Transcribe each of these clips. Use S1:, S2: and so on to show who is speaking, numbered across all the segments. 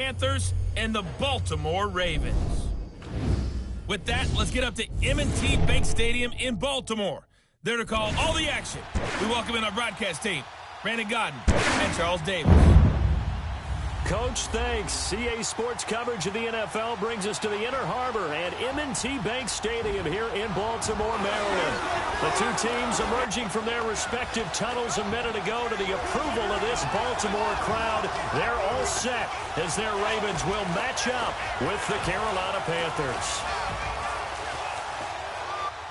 S1: Panthers and the Baltimore Ravens. With that, let's get up to M&T Bank Stadium in Baltimore. There to call all the action. We welcome in our broadcast team, Brandon Godden and Charles Davis.
S2: Coach, thanks. CA Sports coverage of the NFL brings us to the Inner Harbor at M&T Bank Stadium here in Baltimore, Maryland. The two teams emerging from their respective tunnels a minute ago to the approval of this Baltimore crowd. They're all set as their Ravens will match up with the Carolina Panthers.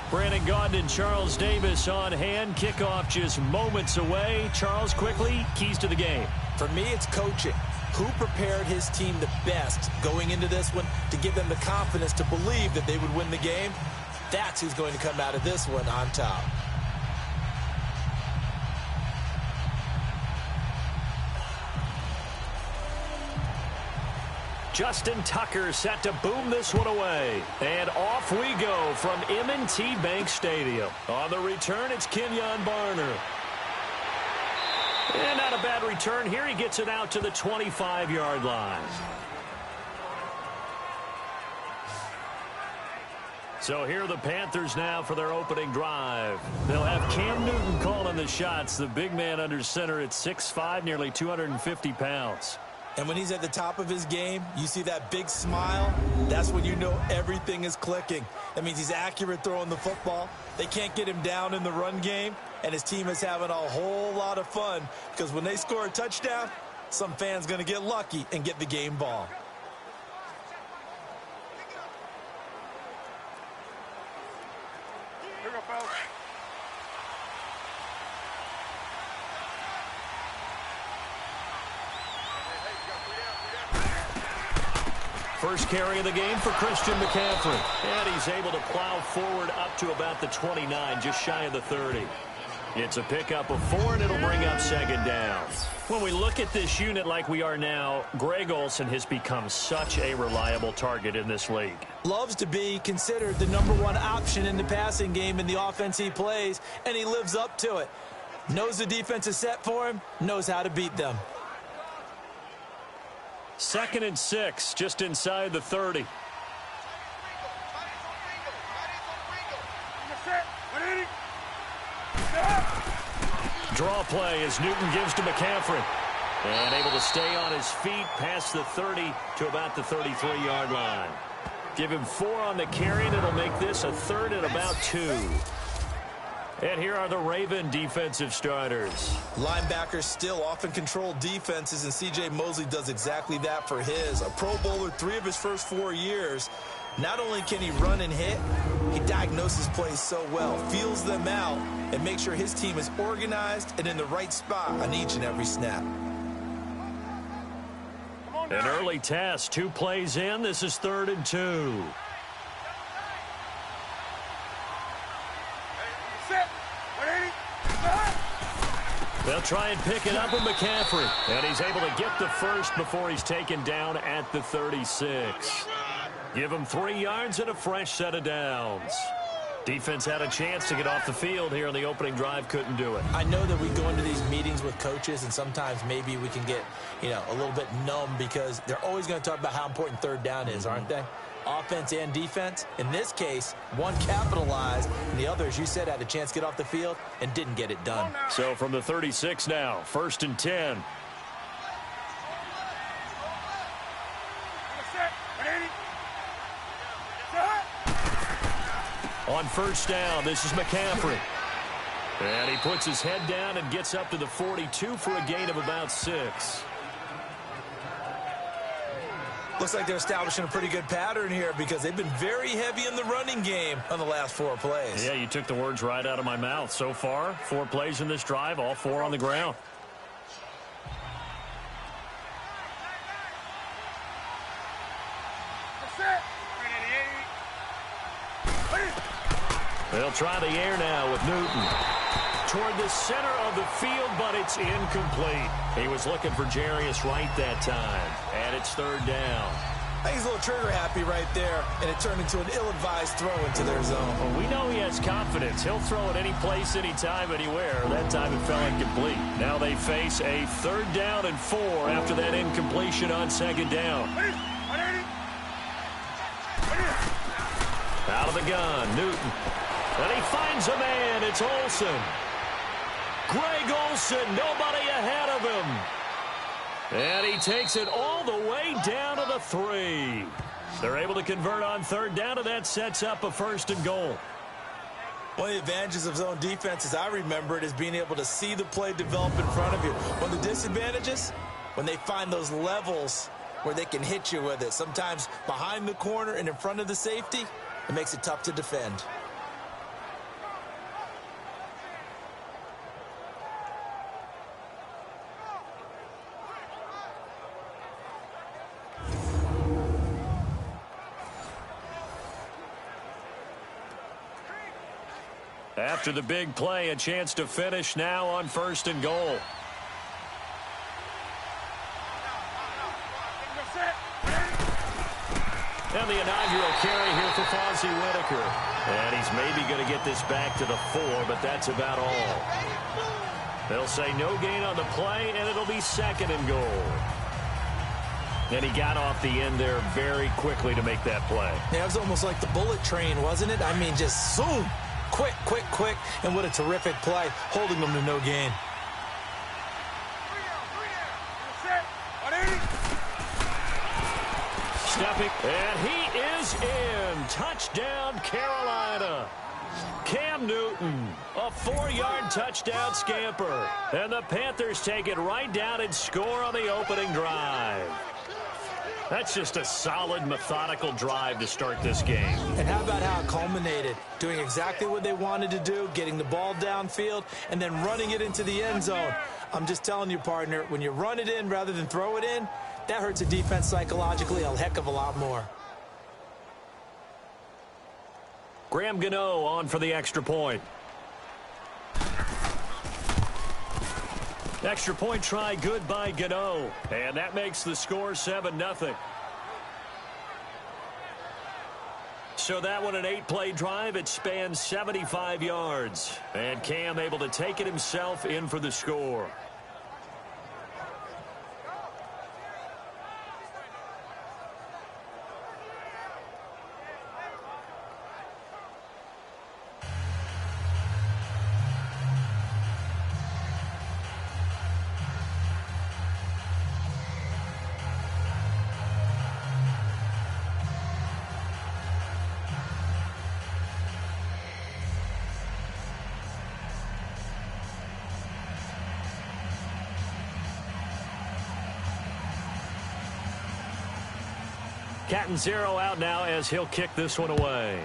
S2: Brandon Gaudin and Charles Davis on hand. Kickoff just moments away. Charles, quickly, keys to the game.
S3: For me, it's coaching. Who prepared his team the best going into this one to give them the confidence to believe that they would win the game? That's who's going to come out of this one on top.
S2: Justin Tucker set to boom this one away. And off we go from M&T Bank Stadium. On the return, it's Kenyon Barner. And not a bad return here. He gets it out to the 25-yard line. So here are the Panthers now for their opening drive. They'll have Cam Newton calling the shots. The big man under center at 6'5", nearly 250 pounds.
S3: And when he's at the top of his game, you see that big smile, that's when you know everything is clicking. That means he's accurate throwing the football. They can't get him down in the run game, and his team is having a whole lot of fun because when they score a touchdown, some fan's going to get lucky and get the game ball.
S4: Here we go, fellas.
S2: First carry of the game for Christian McCaffrey. And he's able to plow forward up to about the 29, just shy of the 30. It's a pickup of 4, and it'll bring up second down. When we look at this unit like we are now, Greg Olsen has become such a reliable target in this league.
S3: Loves to be considered the #1 option in the passing game in the offense he plays, and he lives up to it. Knows the defense is set for him, knows how to beat them.
S2: 2nd and 6, just inside the 30. Draw play as Newton gives to McCaffrey. And able to stay on his feet past the 30 to about the 33-yard line. Give him 4 on the carry, and it'll make this a 3rd and about 2. And here are the Raven defensive starters.
S3: Linebackers still often control defenses, and C.J. Mosley does exactly that for his. A Pro Bowler 3 of his first 4 years. Not only can he run and hit, he diagnoses plays so well, feels them out, and makes sure his team is organized and in the right spot on each and every snap.
S2: An early test, 2 plays in. This is 3rd and 2. They'll try and pick it up with McCaffrey. And he's able to get the first before he's taken down at the 36. Give him 3 yards and a fresh set of downs. Defense had a chance to get off the field here in the opening drive, couldn't do it.
S3: I know that we go into these meetings with coaches, and sometimes maybe we can get, a little bit numb because they're always going to talk about how important 3rd down is, aren't they? Offense and defense. In this case, one capitalized, and the other, as you said, had a chance to get off the field and didn't get it done.
S2: So from the 36 now, 1st and 10. On 1st down, this is McCaffrey. And he puts his head down and gets up to the 42 for a gain of about 6.
S3: Looks like they're establishing a pretty good pattern here because they've been very heavy in the running game on the last 4 plays.
S2: Yeah, you took the words right out of my mouth. So far, 4 plays in this drive, all 4 on the ground. They'll try the air now with Newton. Toward the center of the field, but it's incomplete. He was looking for Jarius Wright that time, and it's 3rd down.
S3: I think he's a little trigger happy right there, and it turned into an ill-advised throw into their zone.
S2: Well, we know he has confidence. He'll throw it any place, anytime, anywhere. That time it fell incomplete. Now they face a 3rd down and 4 after that incompletion on 2nd down. Out of the gun, Newton. And he finds a man. It's Olsen. Greg Olsen, nobody ahead of him. And he takes it all the way down to the 3. They're able to convert on 3rd down, and that sets up a 1st and goal.
S3: One of the advantages of zone defense, as I remember it, is being able to see the play develop in front of you. One of the disadvantages, when they find those levels where they can hit you with it, sometimes behind the corner and in front of the safety, it makes it tough to defend.
S2: After the big play, a chance to finish now on 1st and goal. And the inaugural carry here for Fonzie Whitaker. And he's maybe going to get this back to the 4, but that's about all. They'll say no gain on the play, and it'll be 2nd and goal. And he got off the end there very quickly to make that play.
S3: Yeah, it was almost like the bullet train, wasn't it? I mean, just zoom. Quick, quick, quick. And what a terrific play, holding them to no gain.
S2: Stepping, and he is in. Touchdown, Carolina. Cam Newton, a 4-yard touchdown scamper. And the Panthers take it right down and score on the opening drive. That's just a solid, methodical drive to start this game.
S3: And how about how it culminated? Doing exactly what they wanted to do, getting the ball downfield, and then running it into the end zone. I'm just telling you, partner, when you run it in rather than throw it in, that hurts a defense psychologically a heck of a lot more.
S2: Graham Gano on for the extra point. Extra point try good by Gano. And that makes the score 7-0. So that one, an 8-play drive. It spans 75 yards. And Cam able to take it himself in for the score. Cat and 0 out now as he'll kick this one away.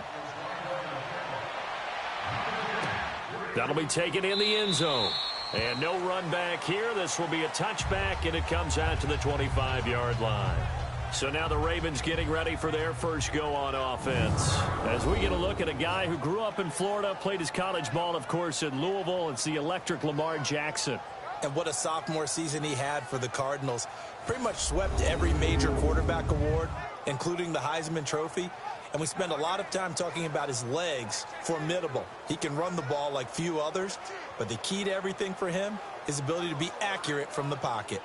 S2: That'll be taken in the end zone. And no run back here. This will be a touchback, and it comes out to the 25-yard line. So now the Ravens getting ready for their first go on offense. As we get a look at a guy who grew up in Florida, played his college ball, of course, in Louisville. It's the electric Lamar Jackson.
S3: And what a sophomore season he had for the Cardinals. Pretty much swept every major quarterback award, including the Heisman Trophy. And we spend a lot of time talking about his legs. Formidable. He can run the ball like few others, but the key to everything for him is the ability to be accurate from the pocket.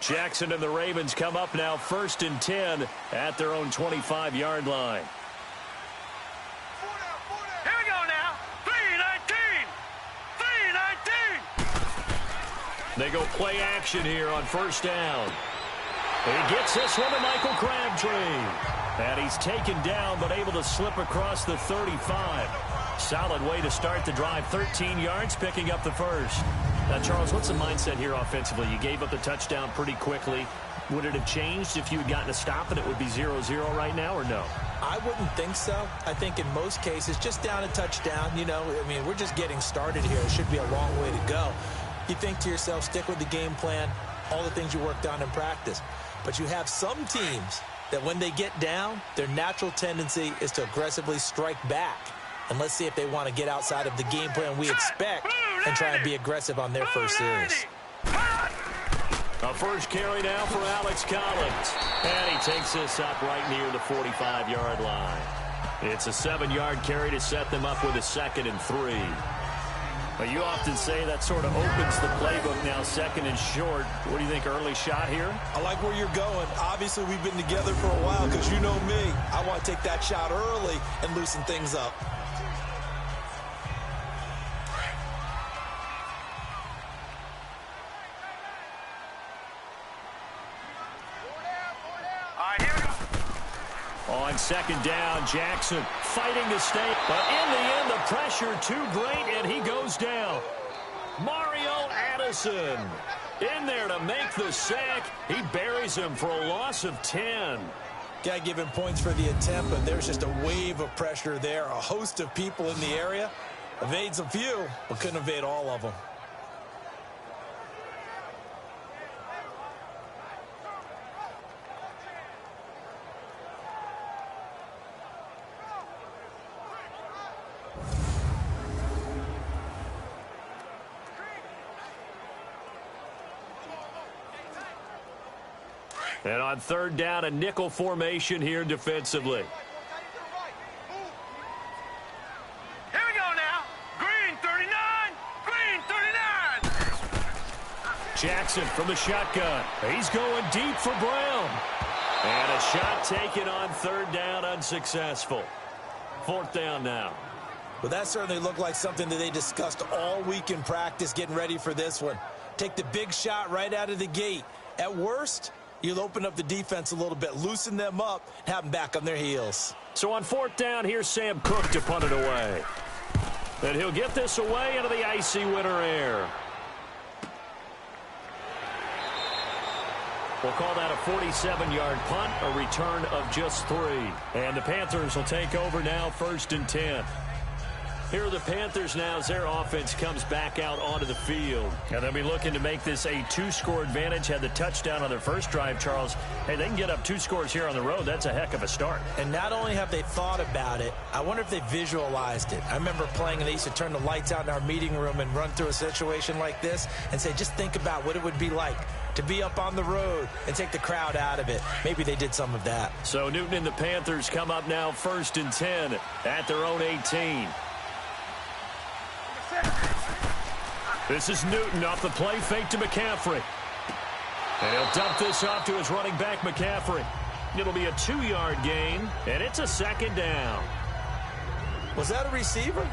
S2: Jackson and the Ravens come up now 1st and 10 at their own 25-yard line.
S4: Here we go now. 3-19. 3-19.
S2: They go play action here on 1st down. He gets this one to Michael Crabtree. And he's taken down but able to slip across the 35. Solid way to start the drive. 13 yards, picking up the first. Now, Charles, what's the mindset here offensively? You gave up the touchdown pretty quickly. Would it have changed if you had gotten a stop and it would be 0-0 right now, or no?
S3: I wouldn't think so. I think in most cases, just down a touchdown, you know, I mean, we're just getting started here. It should be a long way to go. You think to yourself, stick with the game plan, all the things you worked on in practice. But you have some teams that when they get down, their natural tendency is to aggressively strike back. And let's see if they want to get outside of the game plan we expect and try and be aggressive on their first series.
S2: A first carry now for Alex Collins. And he takes this up right near the 45-yard line. It's a 7-yard carry to set them up with a 2nd and 3. But you often say that sort of opens the playbook now, 2nd and short. What do you think, early shot here?
S3: I like where you're going. Obviously, we've been together for a while because you know me. I want to take that shot early and loosen things up.
S2: On 2nd down, Jackson fighting to stay. But in the end, the pressure too great, and he goes down. Mario Addison in there to make the sack. He buries him for a loss of 10.
S3: Got to give him points for the attempt, but there's just a wave of pressure there. A host of people in the area. Evades a few, but couldn't evade all of them.
S2: And on 3rd down, a nickel formation here defensively.
S4: Here we go now. Green 39. Green 39.
S2: Jackson from the shotgun. He's going deep for Brown. And a shot taken on 3rd down, unsuccessful. 4th down now.
S3: Well, that certainly looked like something that they discussed all week in practice getting ready for this one. Take the big shot right out of the gate. At worst, you'll open up the defense a little bit, loosen them up, and have them back on their heels.
S2: So on 4th down, here's Sam Cook to punt it away. And he'll get this away into the icy winter air. We'll call that a 47-yard punt, a return of just 3. And the Panthers will take over now, 1st and 10. Here are the Panthers now as their offense comes back out onto the field. And they'll be looking to make this a 2-score advantage. Had the touchdown on their first drive, Charles. Hey, they can get up 2 scores here on the road. That's a heck of a start.
S3: And not only have they thought about it, I wonder if they visualized it. I remember playing and they used to turn the lights out in our meeting room and run through a situation like this and say, just think about what it would be like to be up on the road and take the crowd out of it. Maybe they did some of that.
S2: So Newton and the Panthers come up now 1st and 10 at their own 18. This is Newton off the play, fake to McCaffrey. And he'll dump this off to his running back, McCaffrey. It'll be a 2-yard gain, and it's a 2nd down.
S3: Was that a receiver?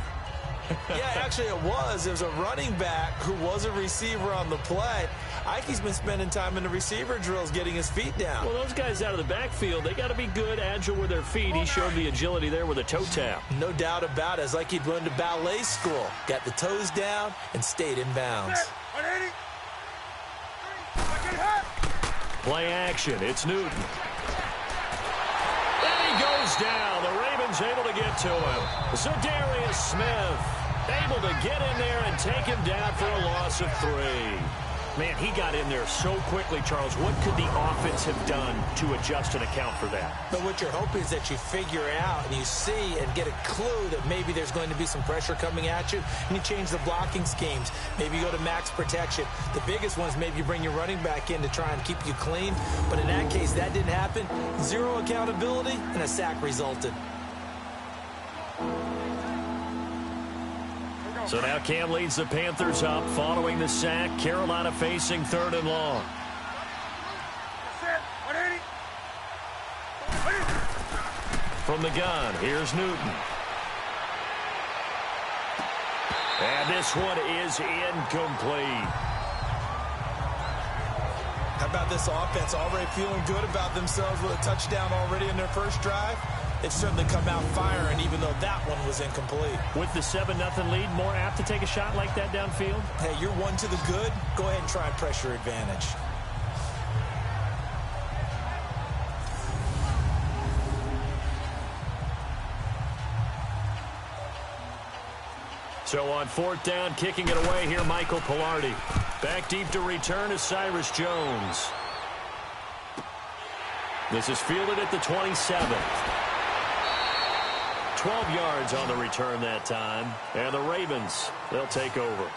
S3: Yeah, actually it was. It was a running back who was a receiver on the play. Ikey's been spending time in the receiver drills getting his feet down.
S2: Well, those guys out of the backfield, they got to be good, agile with their feet. He showed the agility there with a toe tap.
S3: No doubt about it. It's like he'd learned to ballet school. Got the toes down and stayed in bounds.
S2: Play action. It's Newton. And he goes down. The Ravens able to get to him. Zadarius Smith able to get in there and take him down for a loss of 3. Man, he got in there so quickly, Charles. What could the offense have done to adjust and account for that?
S3: But what you're hoping is that you figure out and you see and get a clue that maybe there's going to be some pressure coming at you, and you change the blocking schemes. Maybe you go to max protection. The biggest one is maybe you bring your running back in to try and keep you clean. But in that case, that didn't happen. 0 accountability, and a sack resulted.
S2: So now Cam leads the Panthers up following the sack. Carolina facing 3rd and long. From the gun, here's Newton. And this one is incomplete.
S3: How about this offense already feeling good about themselves with a touchdown already in their first drive? They've certainly come out firing, even though that one was incomplete.
S2: With the 7-0 lead, more apt to take a shot like that downfield?
S3: Hey, you're one to the good. Go ahead and try and pressure advantage.
S2: So on 4th down, kicking it away here, Michael Pilardi. Back deep to return is Cyrus Jones. This is fielded at the 27th. 12 yards on the return that time. And the Ravens, they'll take over.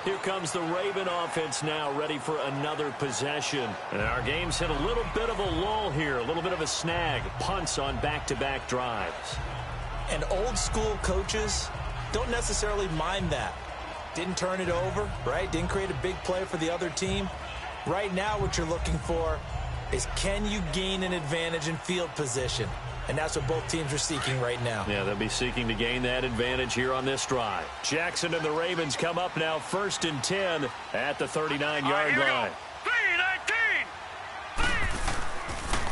S2: Here comes the Raven offense now, ready for another possession. And our game's hit a little bit of a lull here, a little bit of a snag. Punts on back-to-back drives.
S3: And old-school coaches don't necessarily mind that. Didn't turn it over, right? Didn't create a big play for the other team. Right now what you're looking for is, can you gain an advantage in field position? And that's what both teams are seeking right now.
S2: Yeah, they'll be seeking to gain that advantage here on this drive. Jackson and the Ravens come up now 1st and 10 at the 39-yard line.
S4: 3-19.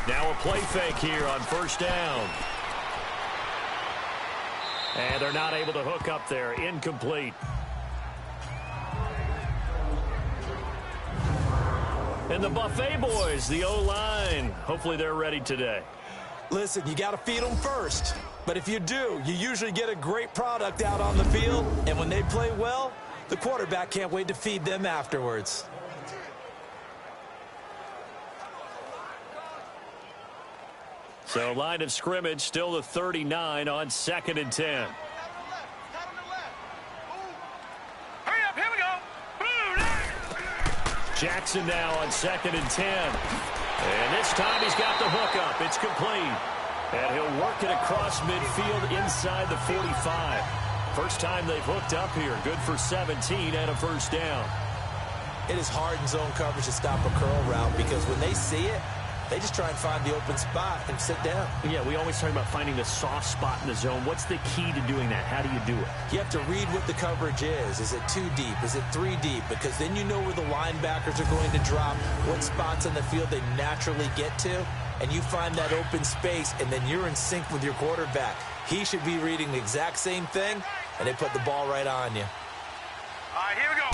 S2: Now a play fake here on 1st down. And they're not able to hook up there. Incomplete. And the Buffet boys, the O-line, hopefully they're ready today.
S3: Listen, you got to feed them first. But if you do, you usually get a great product out on the field. And when they play well, the quarterback can't wait to feed them afterwards.
S2: So line of scrimmage still the 39 on 2nd and 10.
S4: Hurry up, here we go.
S2: Jackson now on 2nd and 10. And this time he's got the hookup. It's complete. And he'll work it across midfield inside the 45. First time they've hooked up here. Good for 17 and a 1st down.
S3: It is hard in zone coverage to stop a curl route because when they see it, they just try and find the open spot and sit down.
S2: Yeah, we always talk about finding the soft spot in the zone. What's the key to doing that? How do you do it?
S3: You have to read what the coverage is. Is it 2 deep? Is it 3 deep? Because then you know where the linebackers are going to drop, what spots on the field they naturally get to, and you find that open space, and then you're in sync with your quarterback. He should be reading the exact same thing, and they put the ball right on you.
S4: All right, here we go.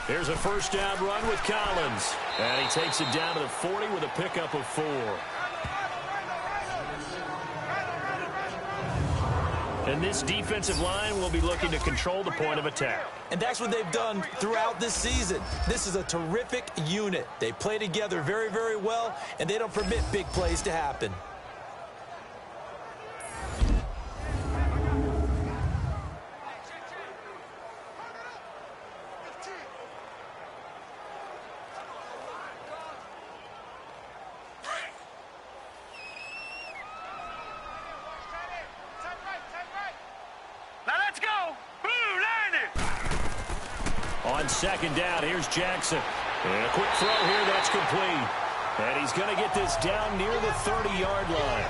S2: Here's a 1st down run with Collins. And he takes it down to the 40 with a pickup of 4. And this defensive line will be looking to control the point of attack.
S3: And that's what they've done throughout this season. This is a terrific unit. They play together very, very well, and they don't permit big plays to happen.
S2: On 2nd down, here's Jackson. And a quick throw here, that's complete. And he's going to get this down near the 30-yard line.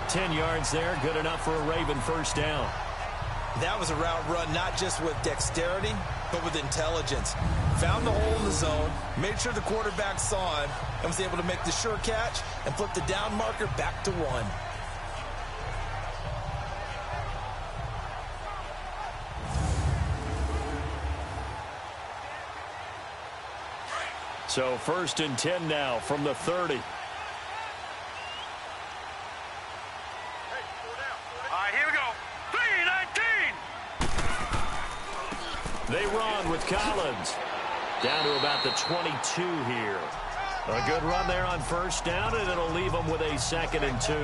S2: 10 yards there, good enough for a Raven 1st down.
S3: That was a route run not just with dexterity, but with intelligence. Found the hole in the zone, made sure the quarterback saw him, and was able to make the sure catch and flip the down marker back to 1.
S2: So 1st and 10 now from the 30.
S4: All right, here we go. 3-19.
S2: They run with Collins. Down to about the 22 here. A good run there on 1st down, and it'll leave them with a 2nd and 2.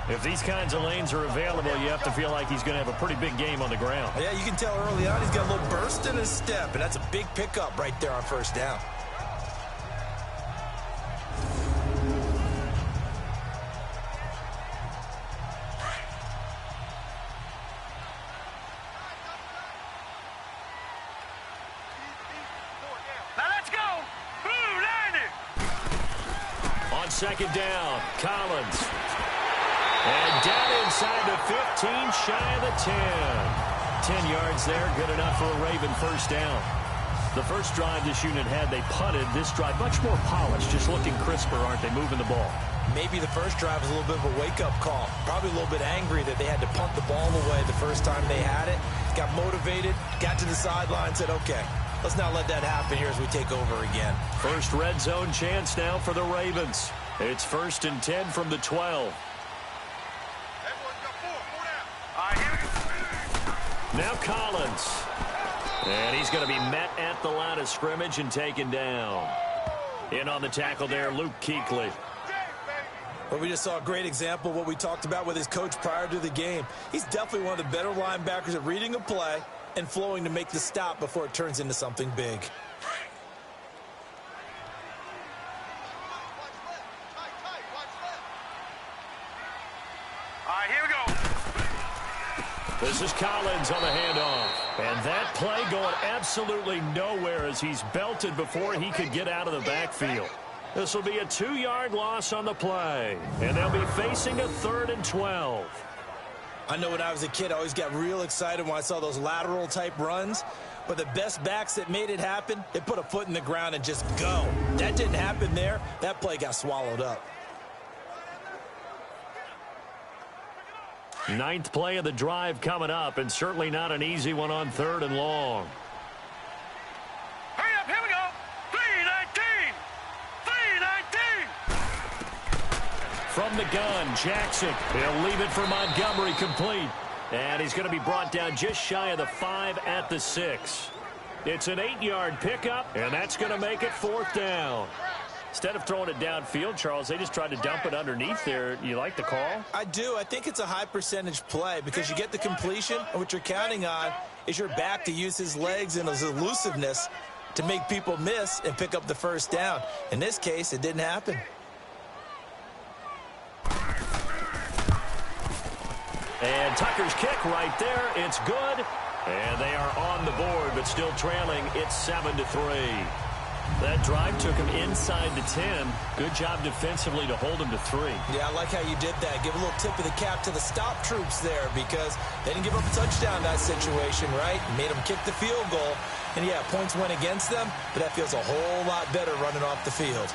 S2: If these kinds of lanes are available, you have to feel like he's going to have a pretty big game on the ground.
S3: Yeah, you can tell early on he's got a little burst in his step, and that's a big pickup right there on 1st down.
S4: Now let's go.
S2: 2nd down, Collins. And down inside the 15, shy of the 10. 10 yards there, good enough for a Raven 1st down. The first drive this unit had, they punted. This drive, much more polished, just looking crisper, aren't they, moving the ball?
S3: Maybe the first drive was a little bit of a wake-up call. Probably a little bit angry that they had to punt the ball away the first time they had it. Got motivated, got to the sideline, said, okay, let's not let that happen here as we take over again.
S2: First red zone chance now for the Ravens. It's 1st and 10 from the 12. Now Collins. And he's going to be met at the line of scrimmage and taken down. In on the tackle there, Luke Kuechly.
S3: Well, we just saw a great example of what we talked about with his coach prior to the game. He's definitely one of the better linebackers at reading a play and flowing to make the stop before it turns into something big.
S4: All right, here we go.
S2: This is Collins on the handoff. And that play going absolutely nowhere as he's belted before he could get out of the backfield. This will be a 2-yard loss on the play. And they'll be facing a 3rd and 12.
S3: I know when I was a kid, I always got real excited when I saw those lateral-type runs. But the best backs that made it happen, they put a foot in the ground and just go. That didn't happen there. That play got swallowed up.
S2: 9th play of the drive coming up, and certainly not an easy one on 3rd and long.
S4: Hurry up, here we go. 3-19. 3-19.
S2: From the gun, Jackson. He'll leave it for Montgomery complete. And he's going to be brought down just shy of the 5 at the 6. It's an 8-yard pickup, and that's going to make it 4th down. Instead of throwing it downfield, Charles, they just tried to dump it underneath there. You like the call?
S3: I do. I think it's a high-percentage play because you get the completion, and what you're counting on is your back to use his legs and his elusiveness to make people miss and pick up the 1st down. In this case, it didn't happen.
S2: And Tucker's kick right there. It's good. And they are on the board, but still trailing. It's 7-3. That drive took him inside the 10. Good job defensively to hold him to 3.
S3: Yeah, I like how you did that. Give a little tip of the cap to the stop troops there because they didn't give up a touchdown in that situation, right? Made them kick the field goal. And, yeah, points went against them, but that feels a whole lot better running off the field.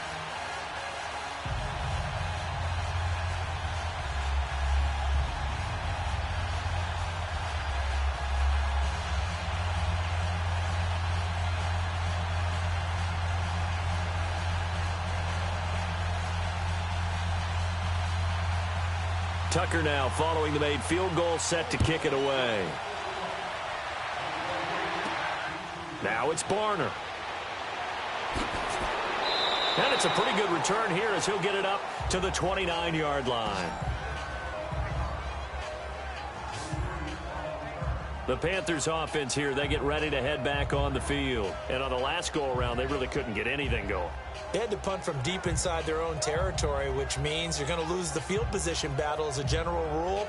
S2: Tucker now following the made field goal, set to kick it away. Now it's Barner. And it's a pretty good return here as he'll get it up to the 29-yard line. The Panthers offense here, they get ready to head back on the field. And on the last go-around, they really couldn't get anything going.
S3: They had to punt from deep inside their own territory, which means you're going to lose the field position battle as a general rule.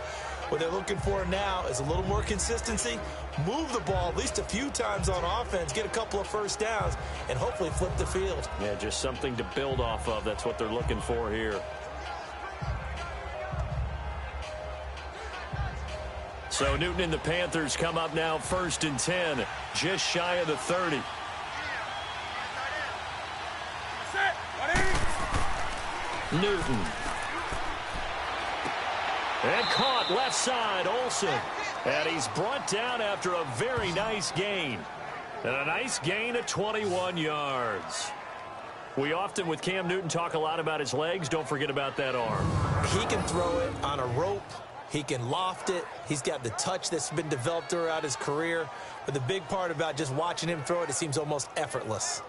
S3: What they're looking for now is a little more consistency, move the ball at least a few times on offense, get a couple of 1st downs, and hopefully flip the field.
S2: Yeah, just something to build off of. That's what they're looking for here. So Newton and the Panthers come up now 1st and 10, just shy of the 30. Newton. And caught left side, Olsen. And he's brought down after a very nice gain. And a nice gain of 21 yards. We often, with Cam Newton, talk a lot about his legs. Don't forget about that arm.
S3: He can throw it on a rope. He can loft it. He's got the touch that's been developed throughout his career. But the big part about just watching him throw it, it seems almost effortless.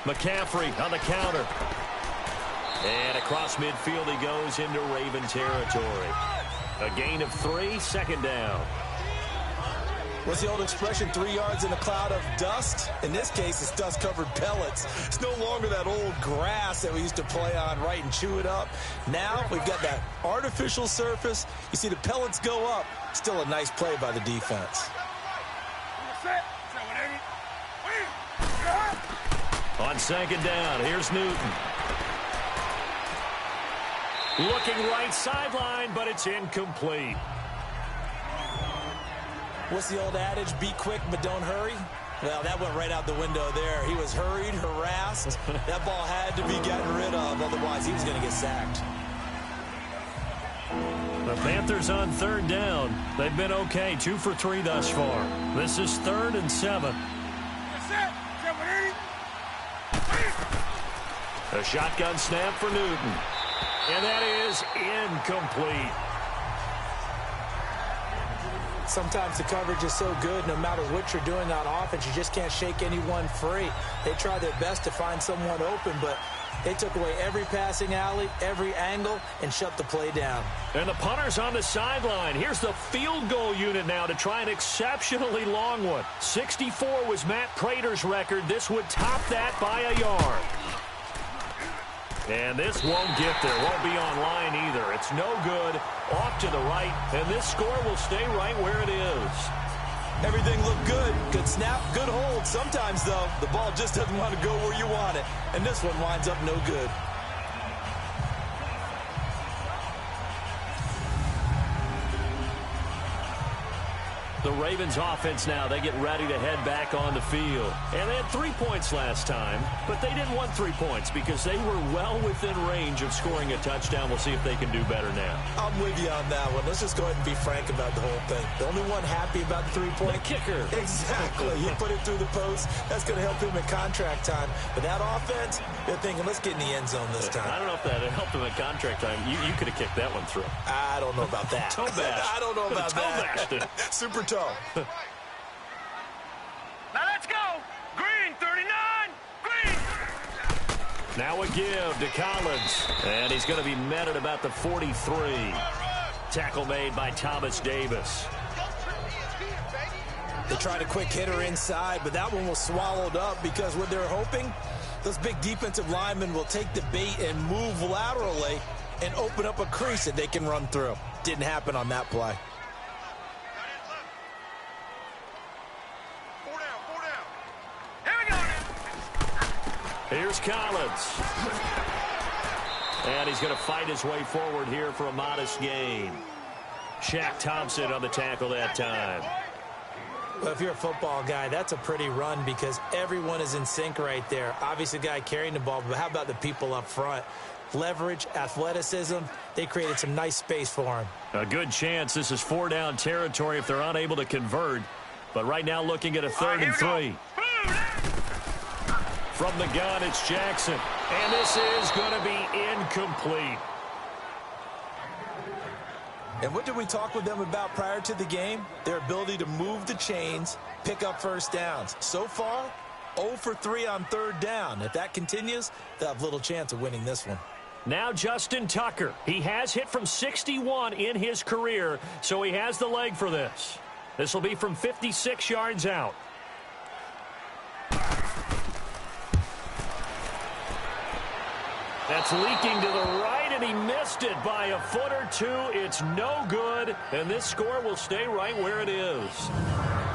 S2: McCaffrey on the counter. And across midfield he goes into Raven territory. A gain of 3, 2nd down.
S3: What's the old expression, 3 yards in a cloud of dust? In this case, it's dust-covered pellets. It's no longer that old grass that we used to play on, right, and chew it up. Now we've got that artificial surface. You see the pellets go up. Still a nice play by the defense.
S2: On 2nd down, here's Newton. Looking right sideline, but it's incomplete.
S3: What's the old adage? Be quick, but don't hurry. Well, that went right out the window there. He was hurried, harassed. That ball had to be gotten rid of, otherwise he was going to get sacked.
S2: The Panthers on 3rd down. They've been okay, 2 for 3 thus far. This is 3rd and 7. A shotgun snap for Newton. And that is incomplete.
S5: Sometimes the coverage is so good, no matter what you're doing on offense, you just can't shake anyone free. They try their best to find someone open, but they took away every passing alley, every angle, and shut the play down.
S2: And the punter's on the sideline. Here's the field goal unit now to try an exceptionally long one. 64 was Matt Prater's record. This would top that by a yard. And this won't get there. Won't be on line either. It's no good. Off to the right. And this score will stay right where it is.
S3: Everything looked good. Good snap, good hold. Sometimes, though, the ball just doesn't want to go where you want it. And this one winds up no good.
S2: The Ravens offense now, they get ready to head back on the field. And they had 3 points last time, but they didn't want 3 points because they were well within range of scoring a touchdown. We'll see if they can do better now.
S3: I'm with you on that one. Let's just go ahead and be frank about the whole thing. The only one happy about the 3-point
S2: kicker.
S3: Exactly. You put it through the post. That's going to help him at contract time. But that offense, they're thinking, let's get in the end zone this time.
S2: I don't know if that helped him at contract time. You could have kicked that one through.
S3: I don't know about that.
S2: Toe bash.
S3: I don't know about that. Super toe.
S4: Now let's go. Green, 39. Green.
S2: Now a give to Collins. And he's going to be met at about the 43. Tackle made by Thomas Davis.
S3: They tried a quick hitter inside, but that one was swallowed up because what they're hoping, those big defensive linemen will take the bait and move laterally and open up a crease that they can run through. Didn't happen on that play.
S2: Here's Collins. And he's going to fight his way forward here for a modest gain. Shaq Thompson on the tackle that time.
S5: Well, if you're a football guy, that's a pretty run because everyone is in sync right there. Obviously, the guy carrying the ball, but how about the people up front? Leverage, athleticism, they created some nice space for him.
S2: A good chance this is 4-down territory if they're unable to convert. But right now looking at a 3rd and 3. From the gun, it's Jackson. And this is going to be incomplete.
S3: And what did we talk with them about prior to the game? Their ability to move the chains, pick up first downs. So far, 0 for 3 on 3rd down. If that continues, they'll have little chance of winning this one.
S2: Now Justin Tucker. He has hit from 61 in his career, so he has the leg for this. This will be from 56 yards out. That's leaking to the right, and he missed it by a foot or two. It's no good, and this score will stay right where it is.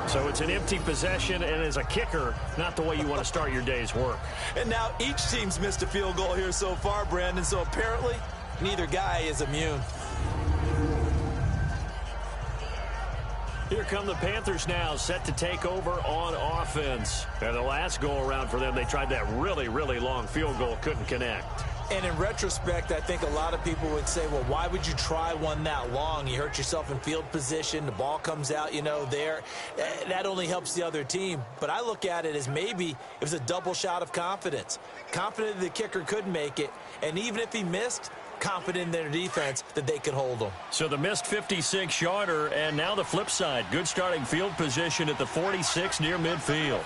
S2: So it's an empty possession, and as a kicker, not the way you want to start your day's work.
S3: And now each team's missed a field goal here so far, Brandon, so apparently neither guy is immune.
S2: Here come the Panthers now, set to take over on offense. And the last go-around for them, they tried that really, really long field goal, couldn't connect.
S3: And in retrospect, I think a lot of people would say, well, why would you try one that long? You hurt yourself in field position. The ball comes out, there. That only helps the other team. But I look at it as maybe it was a double shot of confidence. Confident the kicker could make it. And even if he missed, confident in their defense that they could hold him.
S2: So the missed 56-yarder, and now the flip side. Good starting field position at the 46 near midfield.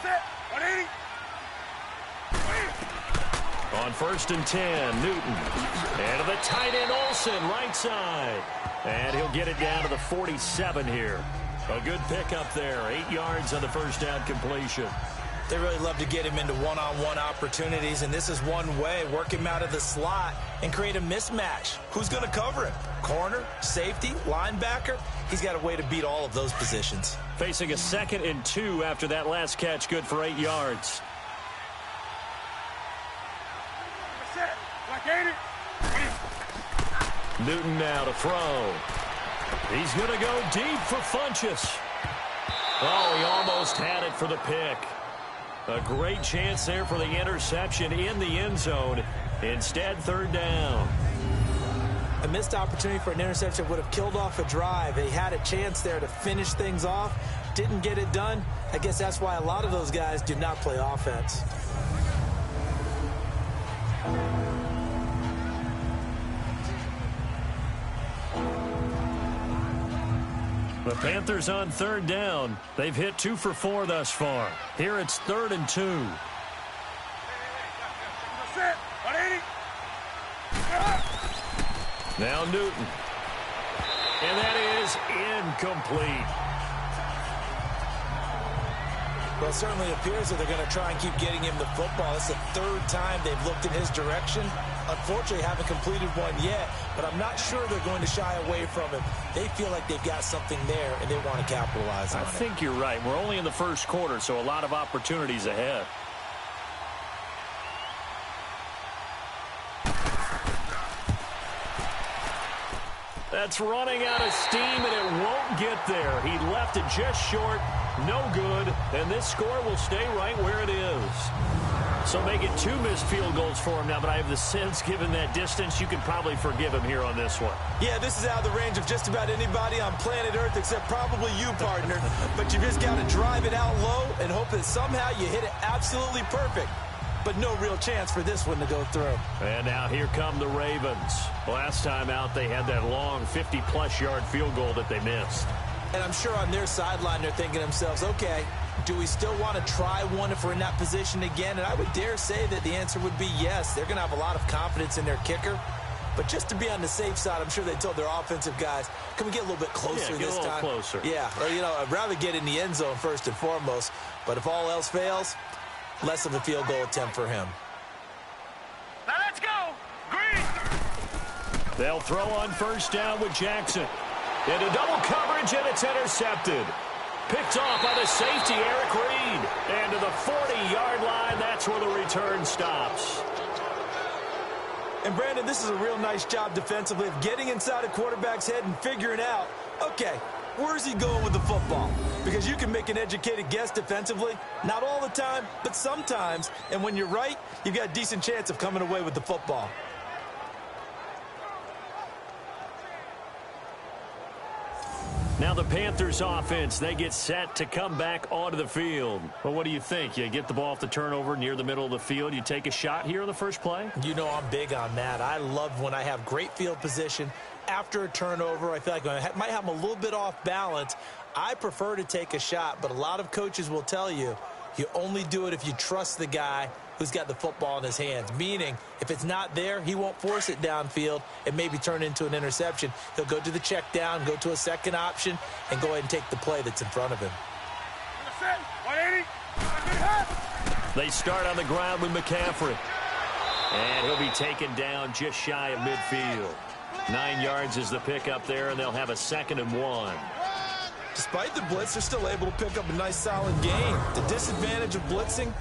S2: On 1st and 10, Newton. And to the tight end, Olsen, right side. And he'll get it down to the 47 here. A good pickup there. 8 yards on the first down completion.
S3: They really love to get him into one-on-one opportunities, and this is one way. Work him out of the slot and create a mismatch. Who's going to cover him? Corner, safety, linebacker? He's got a way to beat all of those positions.
S2: Facing a 2nd and 2 after that last catch, good for 8 yards. Newton now to throw. He's going to go deep for Funchess. Oh, he almost had it for the pick. A great chance there for the interception in the end zone. Instead, 3rd down.
S5: A missed opportunity for an interception would have killed off a drive. They had a chance there to finish things off. Didn't get it done. I guess that's why a lot of those guys do not play offense.
S2: The Panthers on third down. They've hit 2 for 4 thus far. Here it's 3rd and 2. Now Newton. And that is incomplete.
S5: Well, it certainly appears that they're going to try and keep getting him the football. It's the 3rd time they've looked in his direction. Unfortunately, haven't completed one yet, but I'm not sure they're going to shy away from him. They feel like they've got something there, and they want to capitalize on it.
S2: I think you're right. We're only in the first quarter, so a lot of opportunities ahead. That's running out of steam, and it won't get there. He left it just short. No good, and this score will stay right where it is. So make it 2 missed field goals for him now, but I have the sense, given that distance, you can probably forgive him here on this one.
S3: Yeah, this is out of the range of just about anybody on planet Earth except probably you, partner. But you just got to drive it out low and hope that somehow you hit it absolutely perfect. But no real chance for this one to go through.
S2: And now here come the Ravens. Last time out, they had that long 50-plus yard field goal that they missed.
S5: And I'm sure on their sideline they're thinking to themselves, okay, do we still want to try one if we're in that position again? And I would dare say that the answer would be yes. They're going to have a lot of confidence in their kicker. But just to be on the safe side, I'm sure they told their offensive guys, can we get a little bit closer this time?
S2: Get a little closer.
S5: Yeah, well, you know, I'd rather get in the end zone first and foremost. But if all else fails, less of a field goal attempt for him.
S4: Now let's go. Green.
S2: They'll throw on first down with Jackson. Into double coverage, and it's intercepted. Picked off by the safety, Eric Reed. And to the 40-yard line, that's where the return stops.
S3: And, Brandon, this is a real nice job defensively of getting inside a quarterback's head and figuring out, okay, where's he going with the football? Because you can make an educated guess defensively, not all the time, but sometimes. And when you're right, you've got a decent chance of coming away with the football.
S2: Now the Panthers offense, they get set to come back onto the field. Well, what do you think? You get the ball off the turnover near the middle of the field. You take a shot here on the first play?
S5: You know I'm big on that. I love when I have great field position. After a turnover, I feel like I might have them a little bit off balance. I prefer to take a shot, but a lot of coaches will tell you, you only do it if you trust the guy who's got the football in his hands. Meaning, if it's not there, he won't force it downfield and maybe turn into an interception. He'll go to the check down, go to a second option, and go ahead and take the play that's in front of him.
S2: They start on the ground with McCaffrey. And he'll be taken down just shy of midfield. 9 yards is the pickup there, and they'll have a 2nd and 1.
S3: Despite the blitz, they're still able to pick up a nice solid gain. The disadvantage of blitzing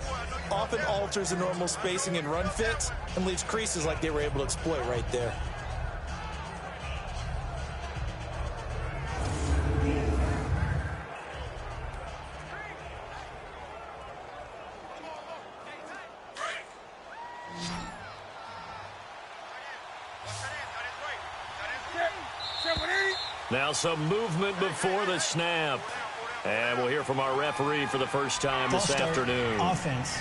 S3: often alters the normal spacing and run fits and leaves creases like they were able to exploit right there.
S2: Now some movement before the snap. And we'll hear from our referee for the first time this afternoon.
S6: Offense.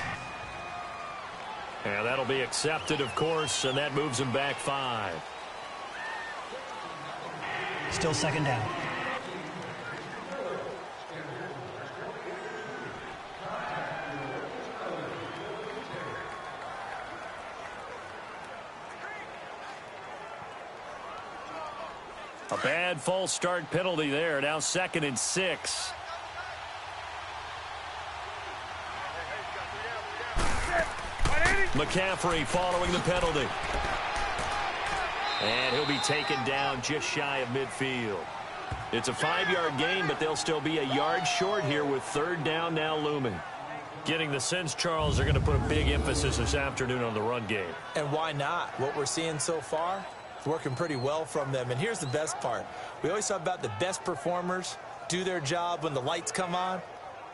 S2: And that'll be accepted, of course, and that moves him back 5.
S6: Still 2nd down.
S2: A bad false start penalty there. Now 2nd and 6. McCaffrey following the penalty. And he'll be taken down just shy of midfield. It's a 5-yard gain, but they'll still be a yard short here with 3rd down now looming. Getting the sense, Charles, they're going to put a big emphasis this afternoon on the run game.
S5: And why not? What we're seeing so far, it's working pretty well from them. And here's the best part. We always talk about the best performers do their job when the lights come on.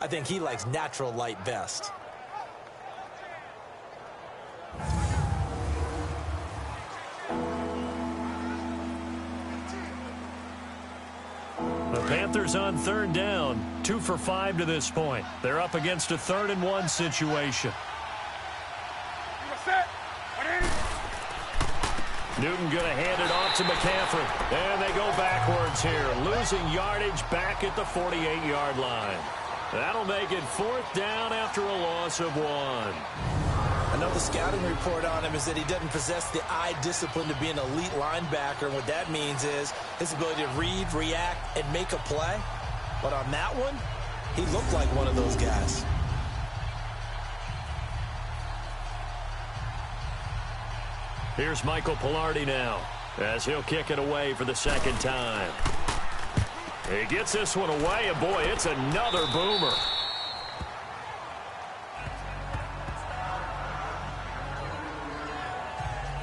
S5: I think he likes natural light best.
S2: The Panthers on 3rd down, 2 for 5 to this point. They're up against a 3rd and 1 situation. Newton going to hand it off to McCaffrey. And they go backwards here, losing yardage back at the 48-yard line. That'll make it 4th down after a loss of 1.
S3: Another scouting report on him is that he doesn't possess the eye discipline to be an elite linebacker. And what that means is his ability to read, react, and make a play. But on that one, he looked like one of those guys.
S2: Here's Michael Pilardi now, as he'll kick it away for the 2nd time. He gets this one away, and boy, it's another boomer.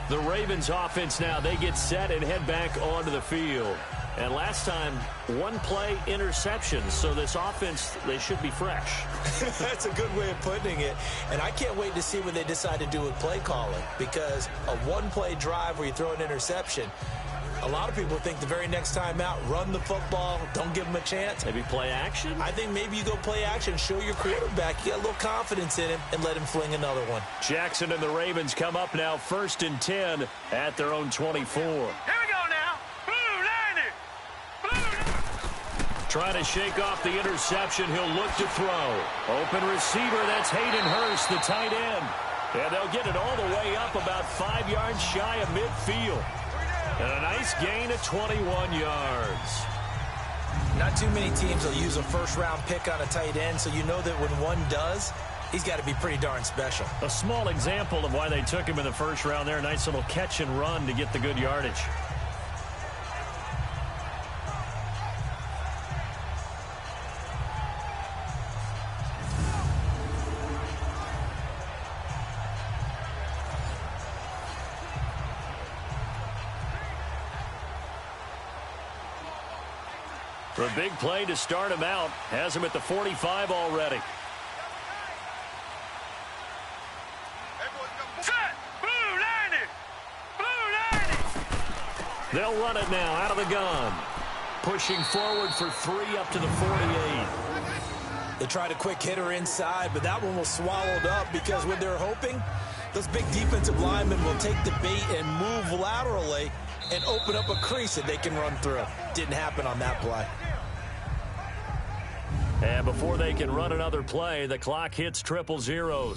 S2: The Ravens offense now, they get set and head back onto the field. And last time, 1-play interception, so this offense, they should be fresh.
S3: That's a good way of putting it. And I can't wait to see what they decide to do with play calling, because a 1-play drive where you throw an interception, a lot of people think the very next time out, run the football, don't give them a chance.
S2: Maybe play action?
S3: I think maybe you go play action, show your quarterback, you got a little confidence in him, and let him fling another one.
S2: Jackson and the Ravens come up now 1st and 10 at their own 24.
S4: Here we go now. Blue 90.
S2: Trying to shake off the interception. He'll look to throw. Open receiver, that's Hayden Hurst, the tight end. And they'll get it all the way up about 5 yards shy of midfield. And a nice gain of 21 yards.
S3: Not too many teams will use a first-round pick on a tight end, so you know that when one does, he's got to be pretty darn special.
S2: A small example of why they took him in the 1st round there. A nice little catch and run to get the good yardage. For a big play to start him out. Has him at the 45 already.
S4: Set. Blue 90. Blue 90.
S2: They'll run it now out of the gun. Pushing forward for 3 up to the 48.
S3: They tried a quick hitter inside, but that one was swallowed up because when they're hoping, those big defensive linemen will take the bait and move laterally and open up a crease that they can run through. Didn't happen on that play.
S2: And before they can run another play, the clock hits 000.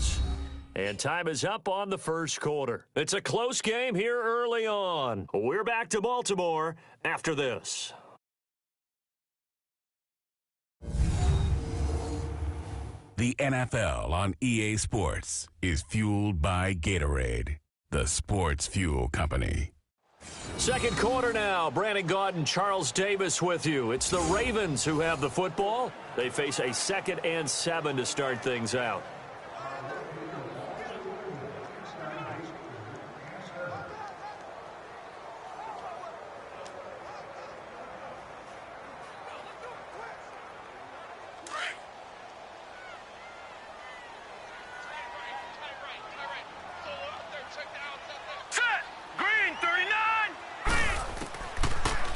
S2: And time is up on the 1st quarter. It's a close game here early on. We're back to Baltimore after this.
S7: The NFL on EA Sports is fueled by Gatorade, the sports fuel company.
S2: 2nd quarter now. Brandon Gaudin, Charles Davis with you. It's the Ravens who have the football. They face a 2nd and 7 to start things out.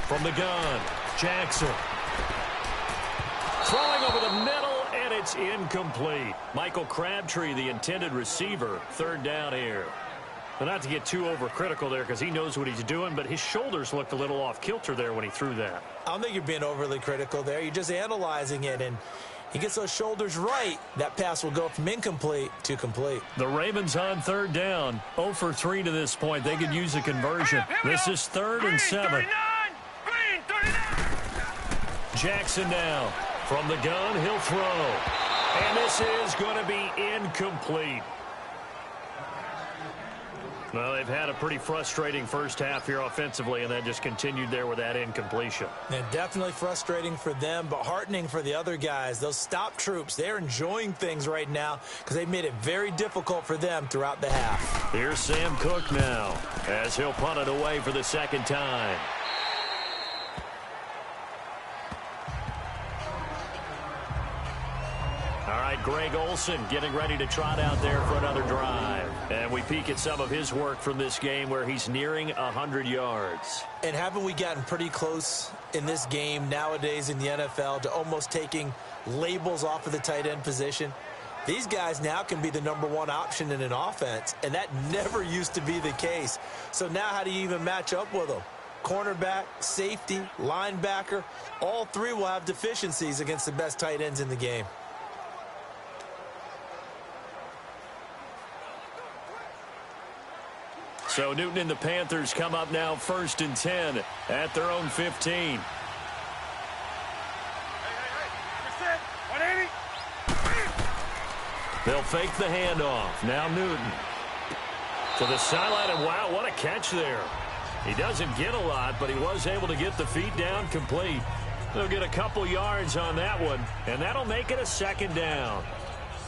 S2: From the gun, Jackson. Throwing over the middle, and it's incomplete. Michael Crabtree, the intended receiver, 3rd down here. But not to get too overcritical there because he knows what he's doing, but his shoulders looked a little off kilter there when he threw that.
S3: I don't think you're being overly critical there. You're just analyzing it, and he gets those shoulders right. That pass will go from incomplete to complete.
S2: The Ravens on 3rd down, 0 for 3 to this point. They could use a conversion. This is 3rd and 7. Jackson now. From the gun, he'll throw. And this is going to be incomplete. Well, they've had a pretty frustrating first half here offensively, and that just continued there with that incompletion.
S3: And definitely frustrating for them, but heartening for the other guys. Those stop troops, they're enjoying things right now because they've made it very difficult for them throughout the half.
S2: Here's Sam Cook now as he'll punt it away for the 2nd time. All right, Greg Olsen getting ready to trot out there for another drive. And we peek at some of his work from this game where he's nearing 100 yards.
S3: And haven't we gotten pretty close in this game nowadays in the NFL to almost taking labels off of the tight end position?
S5: These guys now can be the #1 option in an offense, and that never used to be the case. So now how do you even match up with them? Cornerback, safety, linebacker, all three will have deficiencies against the best tight ends in the game.
S2: So Newton and the Panthers come up now 1st and 10 at their own 15. They'll fake the handoff. Now Newton to the sideline, and wow, what a catch there. He doesn't get a lot, but he was able to get the feet down complete. They'll get a couple yards on that one, and that'll make it a 2nd down.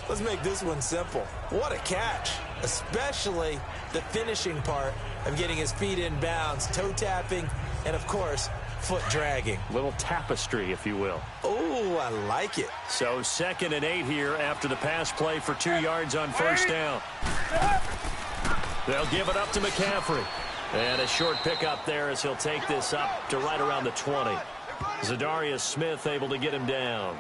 S5: Let's make this one simple. What a catch, especially the finishing part of getting his feet in bounds, toe tapping, and of course, foot dragging.
S2: Little tapestry, if you will.
S5: Oh, I like it.
S2: So 2nd and 8 here after the pass play for 2 yards on 1st down. They'll give it up to McCaffrey. And a short pickup there as he'll take this up to right around the 20. Zadarius Smith able to get him down.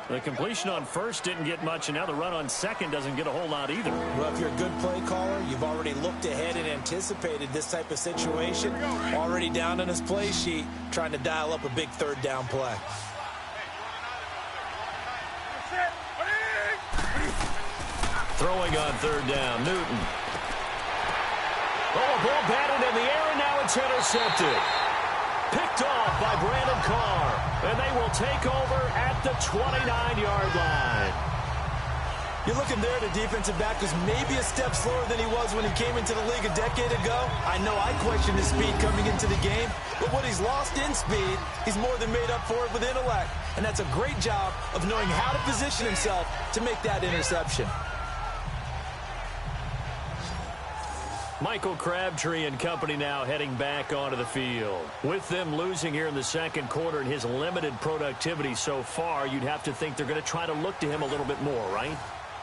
S2: The completion on 1st didn't get much, and now the run on 2nd doesn't get a whole lot either.
S5: Well, if you're a good play caller, you've already looked ahead and anticipated this type of situation. Already down on his play sheet, trying to dial up a big 3rd down play.
S2: Throwing on 3rd down, Newton. Oh, a ball batted in the air, and now it's intercepted. Picked off by Brandon Carr, and they will take over at the 29-yard line.
S5: You're looking there, the defensive back was maybe a step slower than he was when he came into the league a decade ago. I know I questioned his speed coming into the game, but what he's lost in speed, he's more than made up for it with intellect. And that's a great job of knowing how to position himself to make that interception.
S2: Michael Crabtree and company now heading back onto the field. With them losing here in the 2nd quarter and his limited productivity so far, you'd have to think they're going to try to look to him a little bit more, right?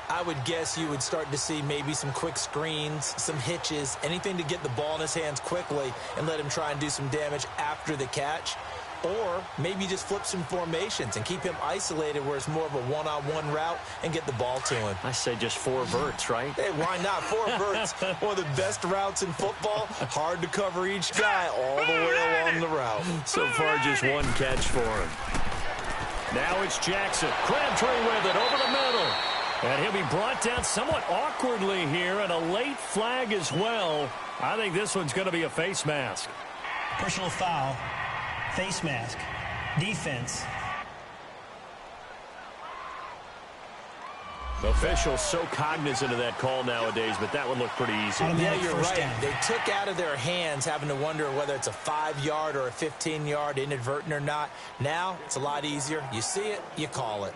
S5: I would guess you would start to see maybe some quick screens, some hitches, anything to get the ball in his hands quickly and let him try and do some damage after the catch. Or maybe just flip some formations and keep him isolated where it's more of a one-on-one route and get the ball to him.
S2: I say just 4 verts, right?
S5: Hey, why not? 4 verts, one of the best routes in football. Hard to cover each guy all the way along the route.
S2: So far, just 1 catch for him. Now it's Jackson. Crabtree with it over the middle. And he'll be brought down somewhat awkwardly here, and a late flag as well. I think this one's going to be a face mask.
S6: Personal foul. Face mask. Defense.
S2: Officials so cognizant of that call nowadays, but that would look pretty easy.
S5: Yeah, you're right. They took out of their hands having to wonder whether it's a 5-yard or a 15-yard, inadvertent or not. Now, it's a lot easier. You see it, you call it.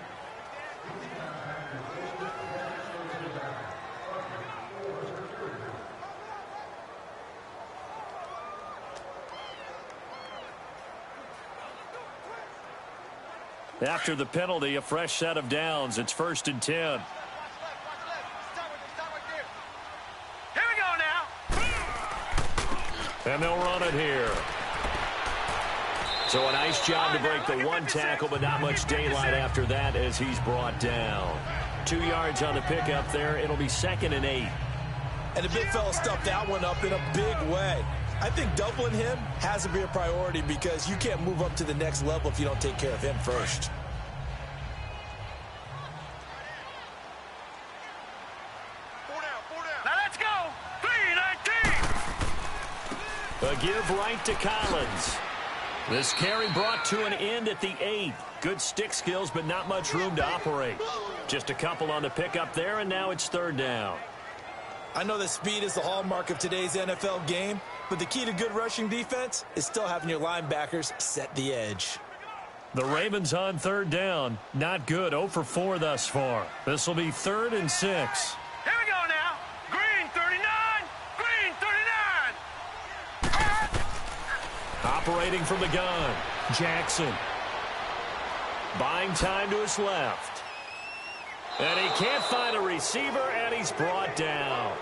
S2: After the penalty, a fresh set of downs. It's 1st and 10.
S4: Here we go now.
S2: And they'll run it here. So a nice job to break the 1 tackle, but not much daylight after that as he's brought down. 2 yards on the pickup there. It'll be 2nd and 8.
S5: And the big fella stuffed that one up in a big way. I think doubling him has to be a priority because you can't move up to the next level if you don't take care of him first.
S4: Now let's go. 3-19.
S2: A give right to Collins. This carry brought to an end at the 8. Good stick skills, but not much room to operate. Just a couple on the pickup there, and now it's 3rd down.
S5: I know that speed is the hallmark of today's NFL game, but the key to good rushing defense is still having your linebackers set the edge.
S2: The Ravens on 3rd down. Not good. 0 for 4 thus far. This will be 3rd and 6.
S4: Here we go now. Green 39. Green 39.
S2: Operating from the gun. Jackson. Buying time to his left. And he can't find a receiver, and he's brought down.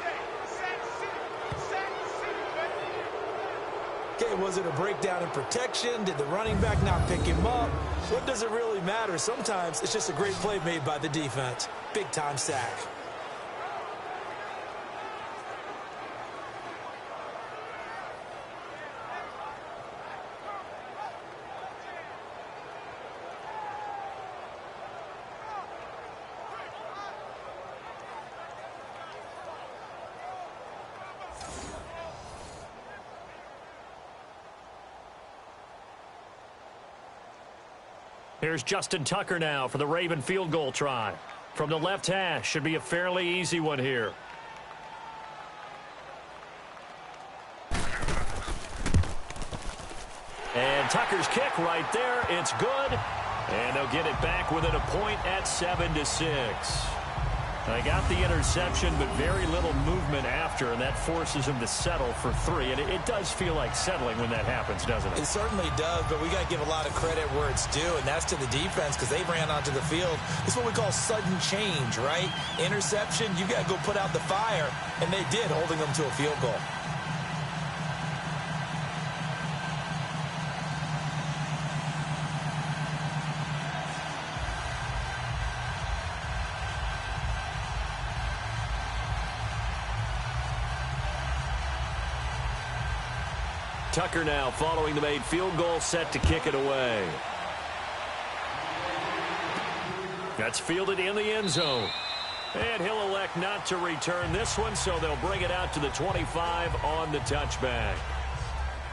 S5: Okay, was it a breakdown in protection? Did the running back not pick him up? What does it really matter? Sometimes it's just a great play made by the defense. Big-time sack.
S2: Here's Justin Tucker now for the Raven field goal try. From the left hash, should be a fairly easy one here. And Tucker's kick right there. It's good. And they'll get it back within a point at 7-6. They got the interception, but very little movement after, and that forces him to settle for 3. And it does feel like settling when that happens, doesn't it?
S3: It certainly does, but we got to give a lot of credit where it's due, and that's to the defense because they ran onto the field. It's what we call sudden change, right? Interception, you got to go put out the fire, and they did, holding them to a field goal.
S2: Tucker now following the made field goal, set to kick it away. That's fielded in the end zone. And he'll elect not to return this one, so they'll bring it out to the 25 on the touchback.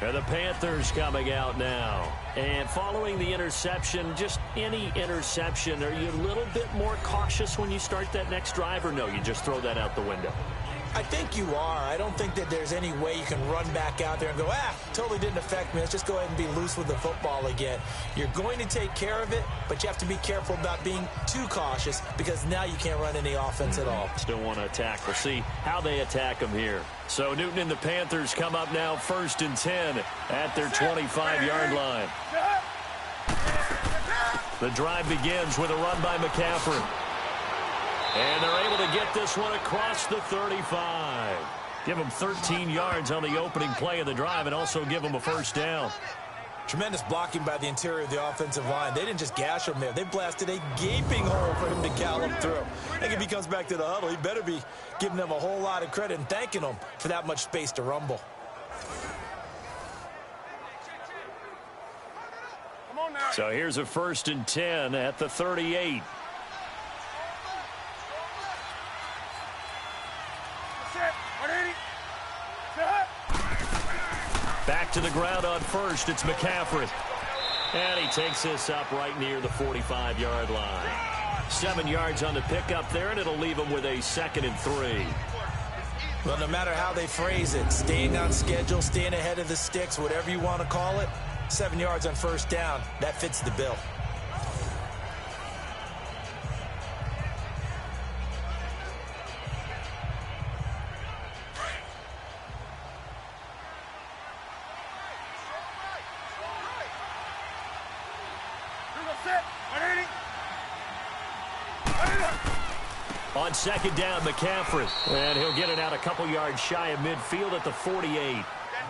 S2: And the Panthers coming out now. And following the interception, just any interception, are you a little bit more cautious when you start that next drive, or no, you just throw that out the window?
S5: I think you are. I don't think that there's any way you can run back out there and go, totally didn't affect me. Let's just go ahead and be loose with the football again. You're going to take care of it, but you have to be careful about being too cautious because now you can't run any offense at all.
S2: Still want to attack. We'll see how they attack them here. So Newton and the Panthers come up now 1st and 10 at their 25-yard line. The drive begins with a run by McCaffrey. And they're able to get this one across the 35. Give them 13 yards on the opening play of the drive and also give them a first down.
S3: Tremendous blocking by the interior of the offensive line. They didn't just gash him there. They blasted a gaping hole for him to gallop through. I think if he comes back to the huddle, he better be giving them a whole lot of credit and thanking them for that much space to rumble.
S2: So here's a 1st and 10 at the 38. Back to the ground on first. It's McCaffrey. And he takes this up right near the 45-yard line. 7 yards on the pickup there, and it'll leave him with a 2nd and 3.
S3: Well, no matter how they phrase it, staying on schedule, staying ahead of the sticks, whatever you want to call it, 7 yards on first down, that fits the bill.
S2: On 2nd down, McCaffrey. And he'll get it out a couple yards shy of midfield at the 48.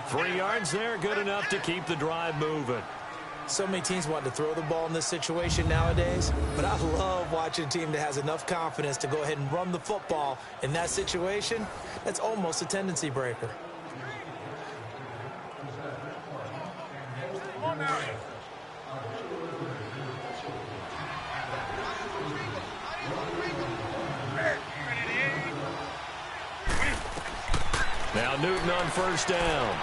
S2: 3 yards there, good enough to keep the drive moving.
S5: So many teams want to throw the ball in this situation nowadays, but I love watching a team that has enough confidence to go ahead and run the football in that situation. That's almost a tendency breaker. Come on now.
S2: Now Newton on first down.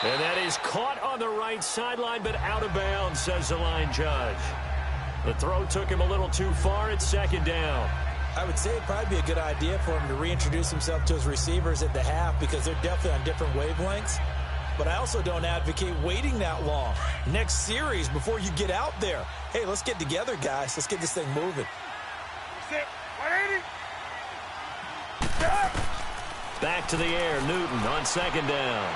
S2: And that is caught on the right sideline, but out of bounds, says the line judge. The throw took him a little too far. It's 2nd down.
S5: I would say it'd probably be a good idea for him to reintroduce himself to his receivers at the half because they're definitely on different wavelengths. But I also don't advocate waiting that long. Next series, before you get out there, hey, let's get together, guys. Let's get this thing moving.
S2: Back to the air, Newton on 2nd down.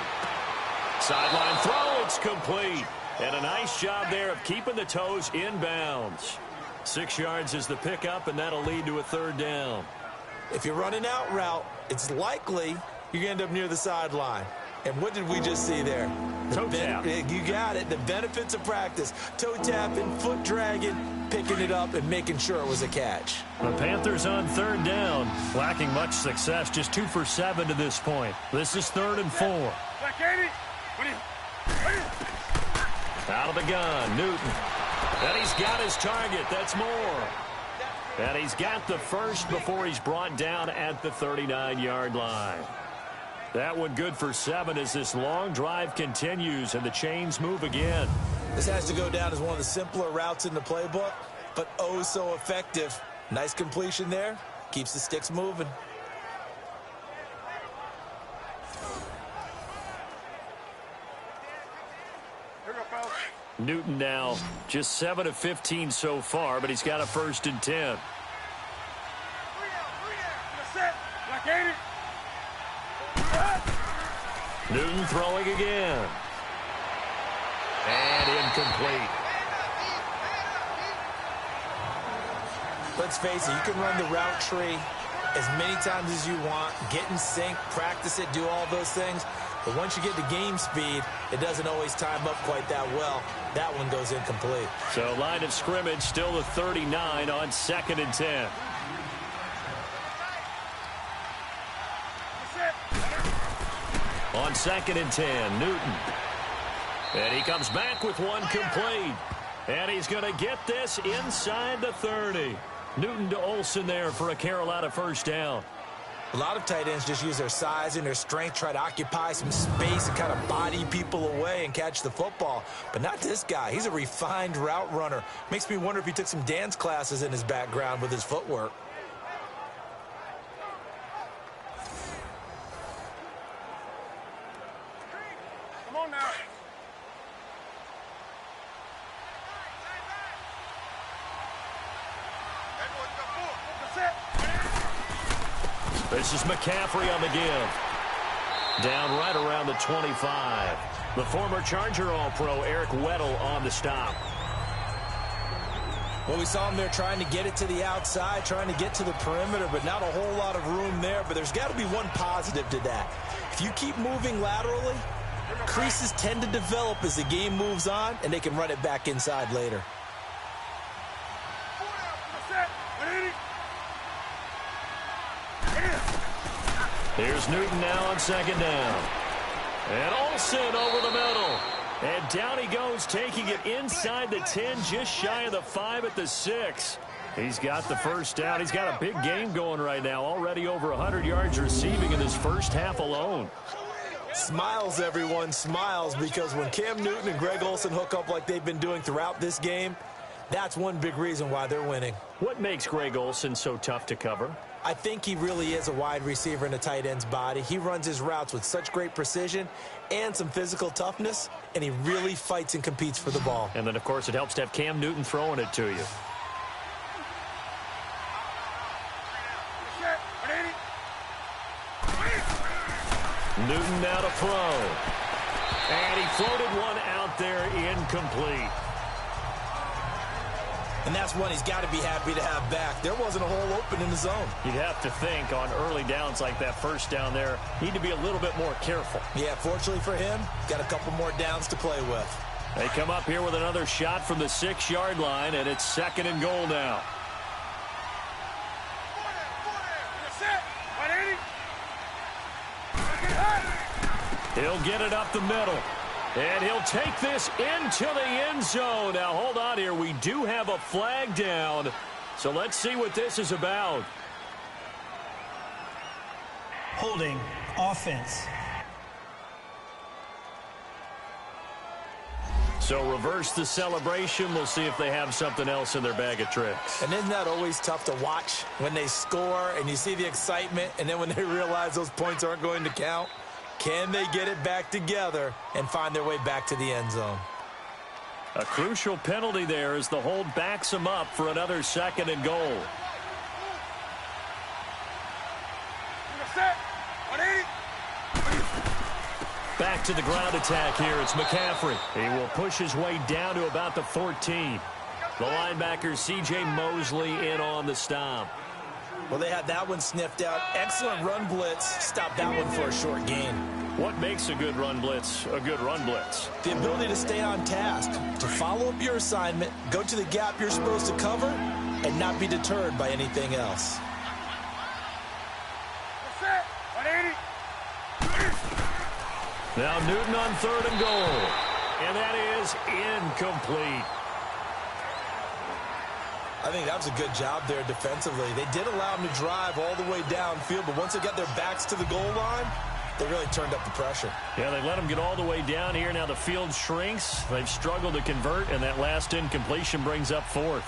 S2: Sideline throw, it's complete. And a nice job there of keeping the toes in bounds. 6 yards is the pickup, and that'll lead to a 3rd down.
S5: If you're running out route, it's likely you're going to end up near the sideline.
S3: And what did we just see there?
S2: Toe tap.
S3: You got it. The benefits of practice. Toe tapping, foot dragging, picking it up, and making sure it was a catch.
S2: The Panthers on third down, lacking much success, just 2 for 7 to this point. This is 3rd and 4. Out of the gun, Newton. And he's got his target. That's Moore. And he's got the first before he's brought down at the 39-yard line. That one good for 7 as this long drive continues and the chains move again.
S3: This has to go down as one of the simpler routes in the playbook, but oh so effective. Nice completion there. Keeps the sticks moving.
S2: Newton now just 7 of 15 so far, but he's got a 1st and 10. Newton throwing again. And incomplete.
S3: Let's face it, you can run the route tree as many times as you want, get in sync, practice it, do all those things. But once you get to game speed, it doesn't always time up quite that well. That one goes incomplete.
S2: So line of scrimmage still the 39 on 2nd and 10. On 2nd and 10, Newton. And he comes back with one complete. And he's going to get this inside the 30. Newton to Olsen there for a Carolina 1st down.
S3: A lot of tight ends just use their size and their strength, try to occupy some space and kind of body people away and catch the football. But not this guy. He's a refined route runner. Makes me wonder if he took some dance classes in his background with his footwork.
S4: Come on now.
S2: This is McCaffrey on the give. Down right around the 25. The former Charger All-Pro Eric Weddle on the stop.
S3: Well, we saw him there trying to get it to the outside, trying to get to the perimeter, but not a whole lot of room there. But there's got to be one positive to that. If you keep moving laterally, creases tend to develop as the game moves on, and they can run it back inside later.
S2: Here's Newton now on 2nd down. And Olsen over the middle. And down he goes, taking it inside the 10, just shy of the 5 at the 6. He's got the 1st down. He's got a big game going right now. Already over 100 yards receiving in his first half alone.
S3: Smiles, everyone, smiles, because when Cam Newton and Greg Olsen hook up like they've been doing throughout this game, that's one big reason why they're winning.
S2: What makes Greg Olsen so tough to cover?
S3: I think he really is a wide receiver in a tight end's body. He runs his routes with such great precision and some physical toughness, and he really fights and competes for the ball.
S2: And then, of course, it helps to have Cam Newton throwing it to you. Newton now to throw. And he floated one out there incomplete.
S3: And that's one he's got to be happy to have back. There wasn't a hole open in the zone.
S2: You'd have to think on early downs like that 1st down there, need to be a little bit more careful.
S3: Yeah, fortunately for him, got a couple more downs to play with.
S2: They come up here with another shot from the 6-yard line, and it's 2nd and goal now. He'll get it up the middle. And he'll take this into the end zone. Now, hold on here. We do have a flag down. So let's see what this is about.
S6: Holding offense.
S2: So reverse the celebration. We'll see if they have something else in their bag of tricks.
S3: And isn't that always tough to watch when they score and you see the excitement, and then when they realize those points aren't going to count? Can they get it back together and find their way back to the end zone?
S2: A crucial penalty there as the hold backs them up for another 2nd and goal. Back to the ground attack here. It's McCaffrey. He will push his way down to about the 14. The linebacker, C.J. Mosley, in on the stop.
S3: Well, they had that one sniffed out. Excellent run blitz. Stopped that one for a short gain.
S2: What makes a good run blitz a good run blitz?
S3: The ability to stay on task, to follow up your assignment, go to the gap you're supposed to cover, and not be deterred by anything else.
S2: Now Newton on 3rd and goal. And that is incomplete.
S3: I think that was a good job there defensively. They did allow them to drive all the way downfield, but once they got their backs to the goal line, they really turned up the pressure.
S2: Yeah, they let them get all the way down here. Now the field shrinks. They've struggled to convert, and that last incompletion brings up 4th.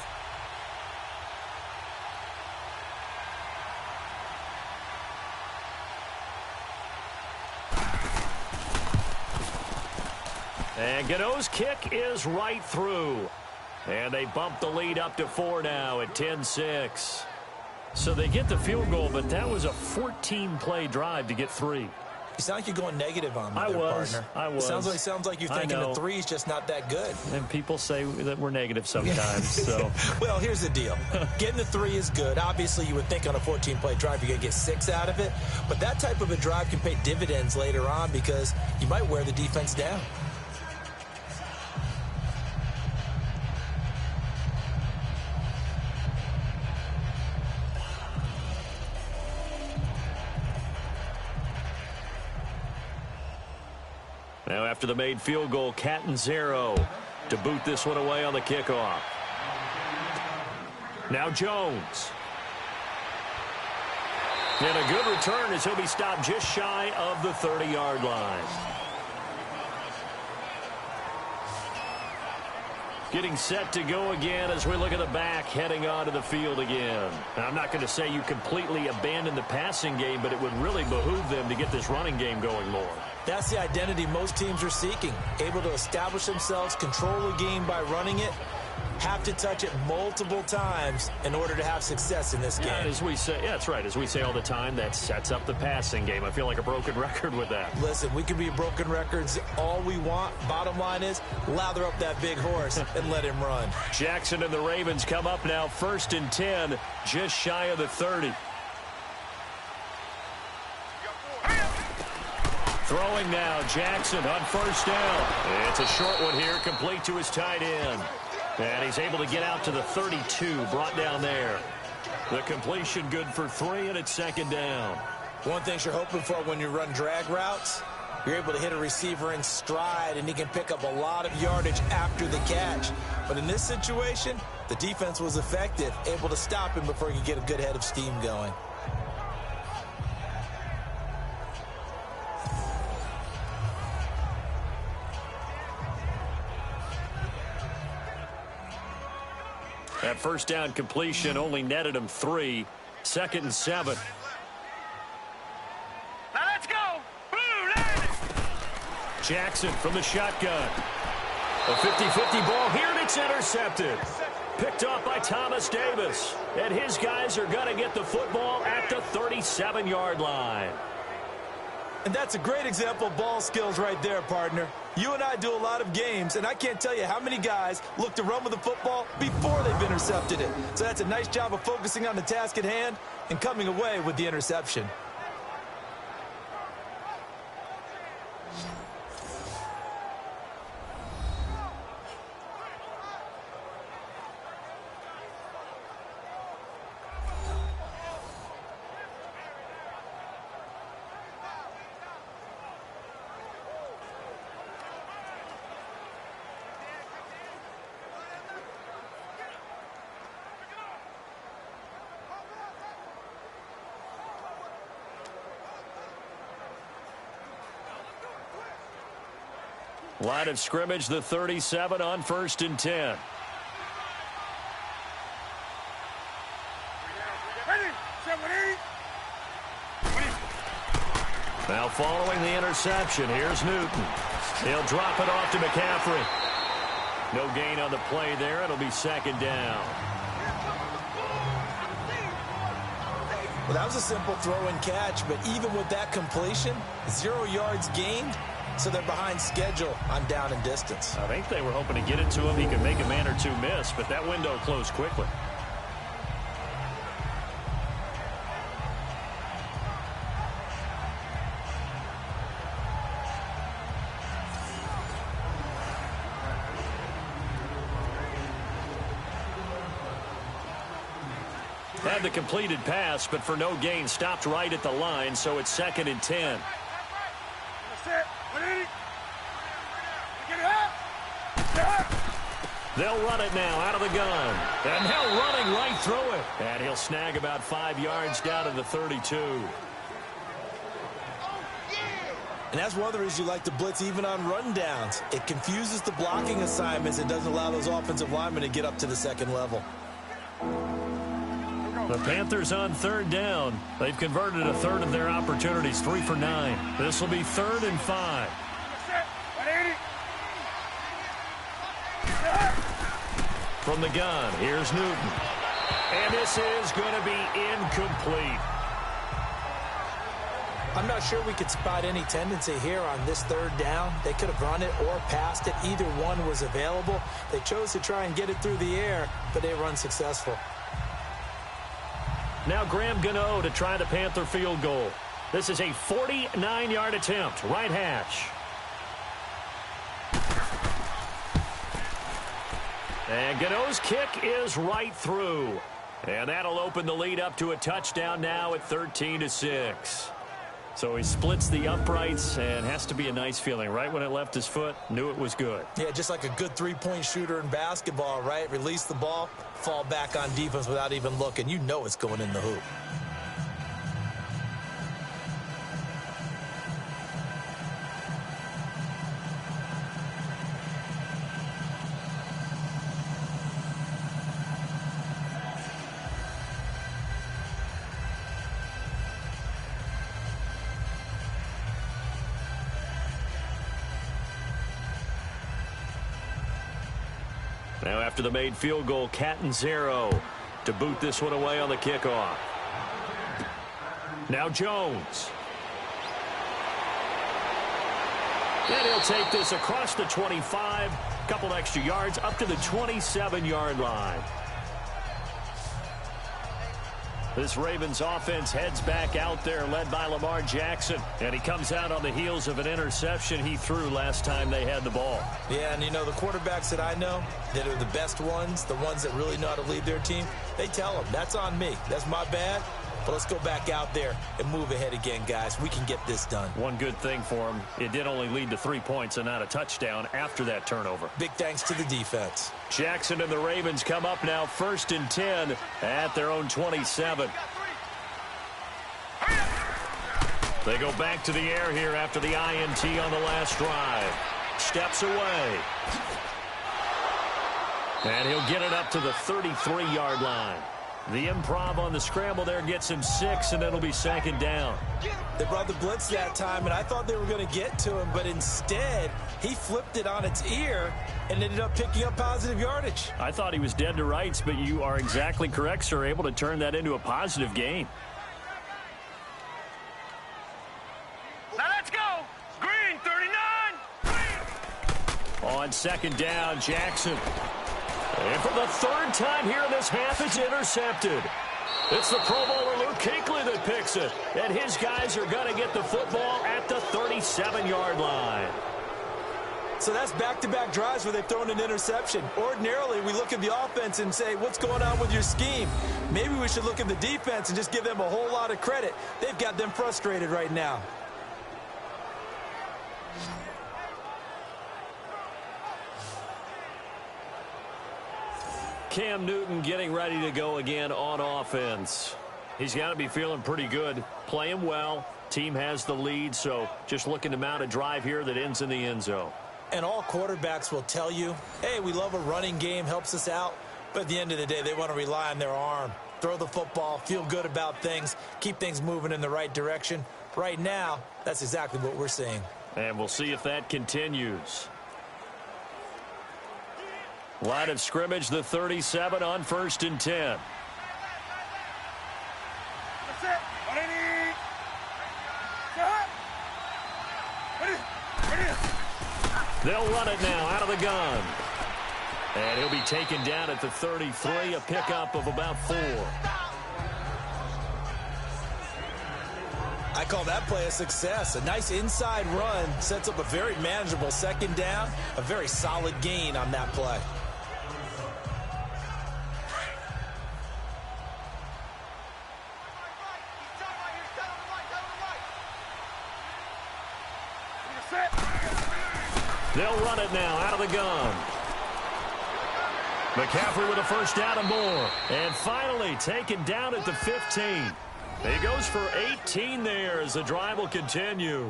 S2: And Gano's kick is right through. And they bump the lead up to 4 now at 10-6. So they get the field goal, but that was a 14-play drive to get 3.
S3: You sound like you're going negative on me there, partner.
S2: I was.
S3: It sounds like you're thinking the 3 is just not that good.
S2: And people say that we're negative sometimes. So,
S3: well, here's the deal. Getting the 3 is good. Obviously, you would think on a 14-play drive you're going to get 6 out of it. But that type of a drive can pay dividends later on because you might wear the defense down.
S2: Now after the made field goal, Catanzaro to boot this one away on the kickoff. Now Jones. And a good return as he'll be stopped just shy of the 30-yard line. Getting set to go again as we look at the back heading onto the field again. Now, I'm not going to say you completely abandon the passing game, but it would really behoove them to get this running game going more.
S3: That's the identity most teams are seeking. Able to establish themselves, control the game by running it, have to touch it multiple times in order to have success in this game.
S2: Yeah, as we say, yeah, that's right. As we say all the time, that sets up the passing game. I feel like a broken record with that.
S3: Listen, we can be broken records all we want. Bottom line is, lather up that big horse and let him run.
S2: Jackson and the Ravens come up now 1st and 10, just shy of the 30. Throwing now, Jackson on 1st down. It's a short one here, complete to his tight end. And he's able to get out to the 32, brought down there. The completion good for 3, and it's 2nd down.
S3: One thing you're hoping for when you run drag routes, you're able to hit a receiver in stride, and he can pick up a lot of yardage after the catch. But in this situation, the defense was effective, able to stop him before he could get a good head of steam going.
S2: That 1st down completion only netted him 3. 2nd and 7.
S4: Now let's go. Blue, land.
S2: Jackson from the shotgun. A 50-50 ball here, and it's intercepted. Picked off by Thomas Davis. And his guys are going to get the football at the 37-yard line.
S3: And that's a great example of ball skills right there, partner. You and I do a lot of games, and I can't tell you how many guys look to run with the football before they've intercepted it. So that's a nice job of focusing on the task at hand and coming away with the interception.
S2: Line of scrimmage, the 37 on 1st and 10. Now following the interception, here's Newton. He'll drop it off to McCaffrey. No gain on the play there. It'll be 2nd down.
S3: Well, that was a simple throw and catch, but even with that completion, 0 yards gained, so they're behind schedule on down and distance.
S2: I think they were hoping to get it to him. He could make a man or two miss, but that window closed quickly. Had the completed pass, but for no gain, stopped right at the line, so it's 2nd and 10. They'll run it now out of the gun. And now running right through it. And he'll snag about 5 yards down to the 32.
S3: And that's one of the reasons you like to blitz even on rundowns. It confuses the blocking assignments. It doesn't allow those offensive linemen to get up to the second level.
S2: The Panthers on 3rd down. They've converted a third of their opportunities, 3 for 9. This will be 3rd and 5. From the gun, here's Newton. And this is going to be incomplete.
S5: I'm not sure we could spot any tendency here on this 3rd down. They could have run it or passed it. Either one was available. They chose to try and get it through the air, but they were unsuccessful.
S2: Now Graham Gano to try the Panther field goal. This is a 49-yard attempt, right hash. And Gano's kick is right through. And that'll open the lead up to a touchdown now at 13-6. So he splits the uprights, and has to be a nice feeling. Right when it left his foot, knew it was good.
S3: Yeah, just like a good three-point shooter in basketball, right? Release the ball, fall back on defense without even looking. You know it's going in the hoop.
S2: Now after the made field goal, Catanzaro to boot this one away on the kickoff. Now Jones. And he'll take this across the 25, couple extra yards up to the 27-yard line. This Ravens offense heads back out there, led by Lamar Jackson. And he comes out on the heels of an interception he threw last time they had the ball.
S3: Yeah, and you know, the quarterbacks that I know that are the best ones, the ones that really know how to lead their team, they tell them, that's on me. That's my bad. But let's go back out there and move ahead again, guys. We can get this done.
S2: One good thing for him, it did only lead to 3 points and not a touchdown after that turnover.
S3: Big thanks to the defense.
S2: Jackson and the Ravens come up now 1st and 10 at their own 27. They go back to the air here after the INT on the last drive. Steps away. And he'll get it up to the 33-yard line. The improv on the scramble there gets him 6, and it'll be 2nd down.
S3: They brought the blitz that time, and I thought they were going to get to him, but instead he flipped it on its ear and ended up picking up positive yardage.
S2: I thought he was dead to rights, but you are exactly correct, sir, able to turn that into a positive gain.
S4: Now let's go. Green, 39. Green.
S2: On 2nd down, Jackson. And for the 3rd time here in this half, it's intercepted. It's the Pro Bowler Luke Kuechly that picks it. And his guys are going to get the football at the 37-yard line.
S3: So that's back-to-back drives where they've thrown an interception. Ordinarily, we look at the offense and say, what's going on with your scheme? Maybe we should look at the defense and just give them a whole lot of credit. They've got them frustrated right now.
S2: Cam Newton getting ready to go again on offense. He's got to be feeling pretty good, playing well. Team has the lead, so just looking to mount a drive here that ends in the end zone.
S3: And all quarterbacks will tell you, hey, we love a running game, helps us out. But at the end of the day, they want to rely on their arm. Throw the football, feel good about things, keep things moving in the right direction. Right now, that's exactly what we're seeing.
S2: And we'll see if that continues. Line of scrimmage, the 37 on 1st and 10.
S4: That's it.
S2: They'll run it now out of the gun. And he'll be taken down at the 33, a pickup of about 4.
S3: I call that play a success. A nice inside run sets up a very manageable 2nd down, a very solid gain on that play.
S2: They'll run it now out of the gun. McCaffrey with a first down and more. And finally taken down at the 15. He goes for 18 there as the drive will continue.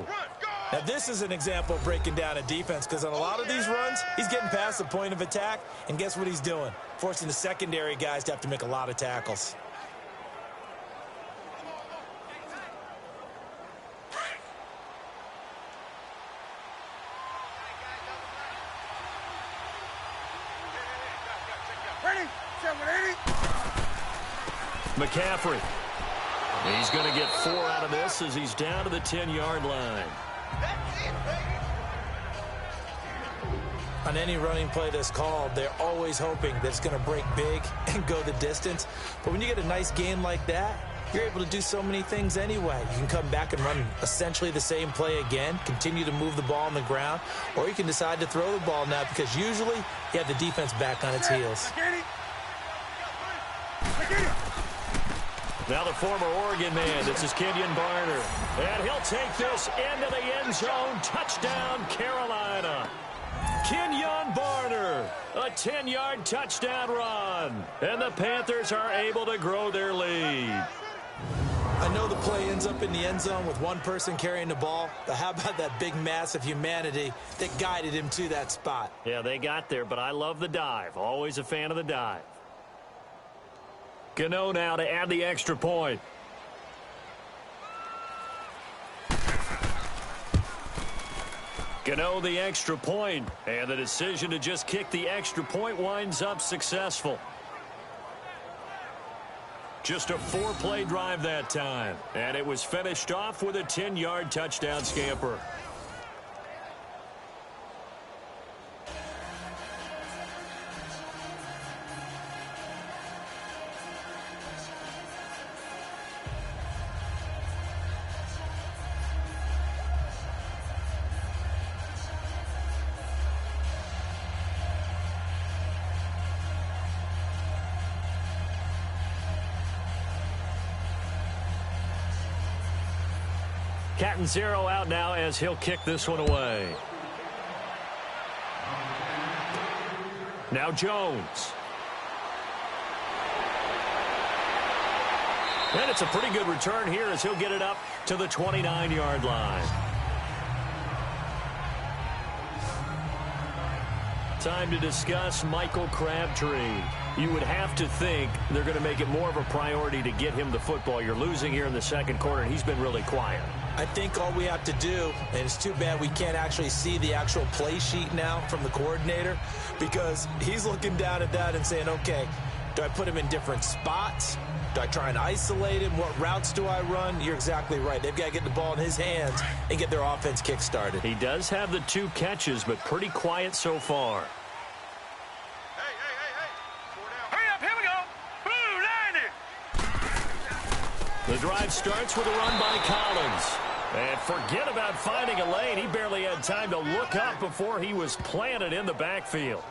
S3: Now, this is an example of breaking down a defense because on a lot of these runs, he's getting past the point of attack, and guess what he's doing? Forcing the secondary guys to have to make a lot of tackles.
S2: McCaffrey. He's going to get 4 out of this as he's down to the 10-yard line.
S5: On any running play that's called, they're always hoping that it's going to break big and go the distance. But when you get a nice game like that, you're able to do so many things anyway. You can come back and run essentially the same play again, continue to move the ball on the ground, or you can decide to throw the ball now because usually you have the defense back on its heels.
S2: Now the former Oregon man, this is Kenyon Barner. And he'll take this into the end zone. Touchdown, Carolina. Kenyon Barner, a 10-yard touchdown run. And the Panthers are able to grow their lead.
S5: I know the play ends up in the end zone with one person carrying the ball, but how about that big mass of humanity that guided him to that spot?
S2: Yeah, they got there, but I love the dive. Always a fan of the dive. Gano now to add the extra point. Gano the extra point, and the decision to just kick the extra point winds up successful. Just a 4-play drive that time, and it was finished off with a 10-yard touchdown scamper. Cat 0 out now as he'll kick this one away. Now Jones. And it's a pretty good return here as he'll get it up to the 29-yard line. Time to discuss Michael Crabtree. You would have to think they're going to make it more of a priority to get him the football. You're losing here in the second quarter, and he's been really quiet.
S5: I think all we have to do, and it's too bad we can't actually see the actual play sheet now from the coordinator, because he's looking down at that and saying, okay, do I put him in different spots? Do I try and isolate him? What routes do I run? You're exactly right. They've got to get the ball in his hands and get their offense kick-started.
S2: He does have the 2 catches, but pretty quiet so far. The drive starts with a run by Collins. And forget about finding a lane. He barely had time to look up before he was planted in the backfield.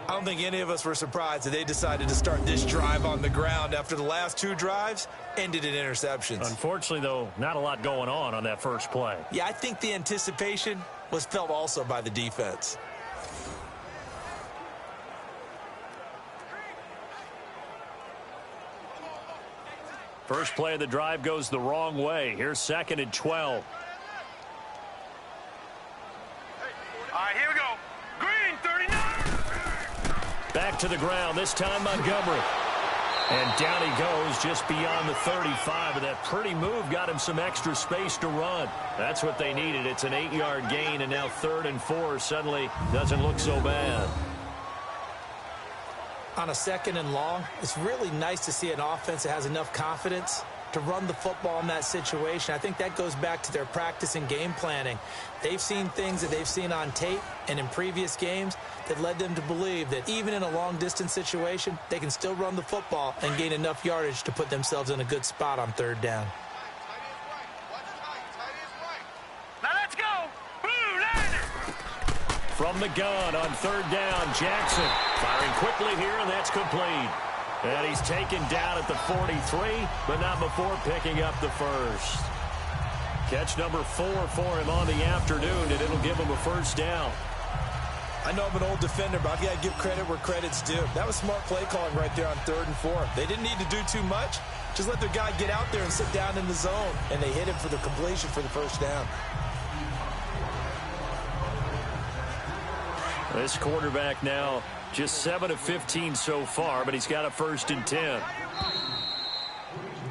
S3: I don't think any of us were surprised that they decided to start this drive on the ground after the last 2 drives ended in interceptions.
S2: Unfortunately, though, not a lot going on that first play.
S3: Yeah, I think the anticipation was felt also by the defense.
S2: First play of the drive goes the wrong way. Here's 2nd and 12.
S4: All right, here we go. Green, 39.
S2: Back to the ground, this time Montgomery. And down he goes just beyond the 35. And that pretty move got him some extra space to run. That's what they needed. It's an 8-yard gain, and now 3rd and 4 suddenly doesn't look so bad.
S5: On a 2nd and long, it's really nice to see an offense that has enough confidence to run the football in that situation. I think that goes back to their practice and game planning. They've seen things that they've seen on tape and in previous games that led them to believe that even in a long-distance situation, they can still run the football and gain enough yardage to put themselves in a good spot on 3rd down.
S4: Now let's go. Blue, line it.
S2: From the gun on 3rd down, Jackson firing quickly here, and that's complete. And he's taken down at the 43, but not before picking up the first. Catch number 4 for him on the afternoon, and it'll give him a first down.
S3: I know I'm an old defender, but I've got to give credit where credit's due. That was smart play calling right there on 3rd and 4. They didn't need to do too much. Just let their guy get out there and sit down in the zone, and they hit him for the completion for the first down.
S2: This quarterback now just 7 of 15 so far, but he's got a 1st and 10.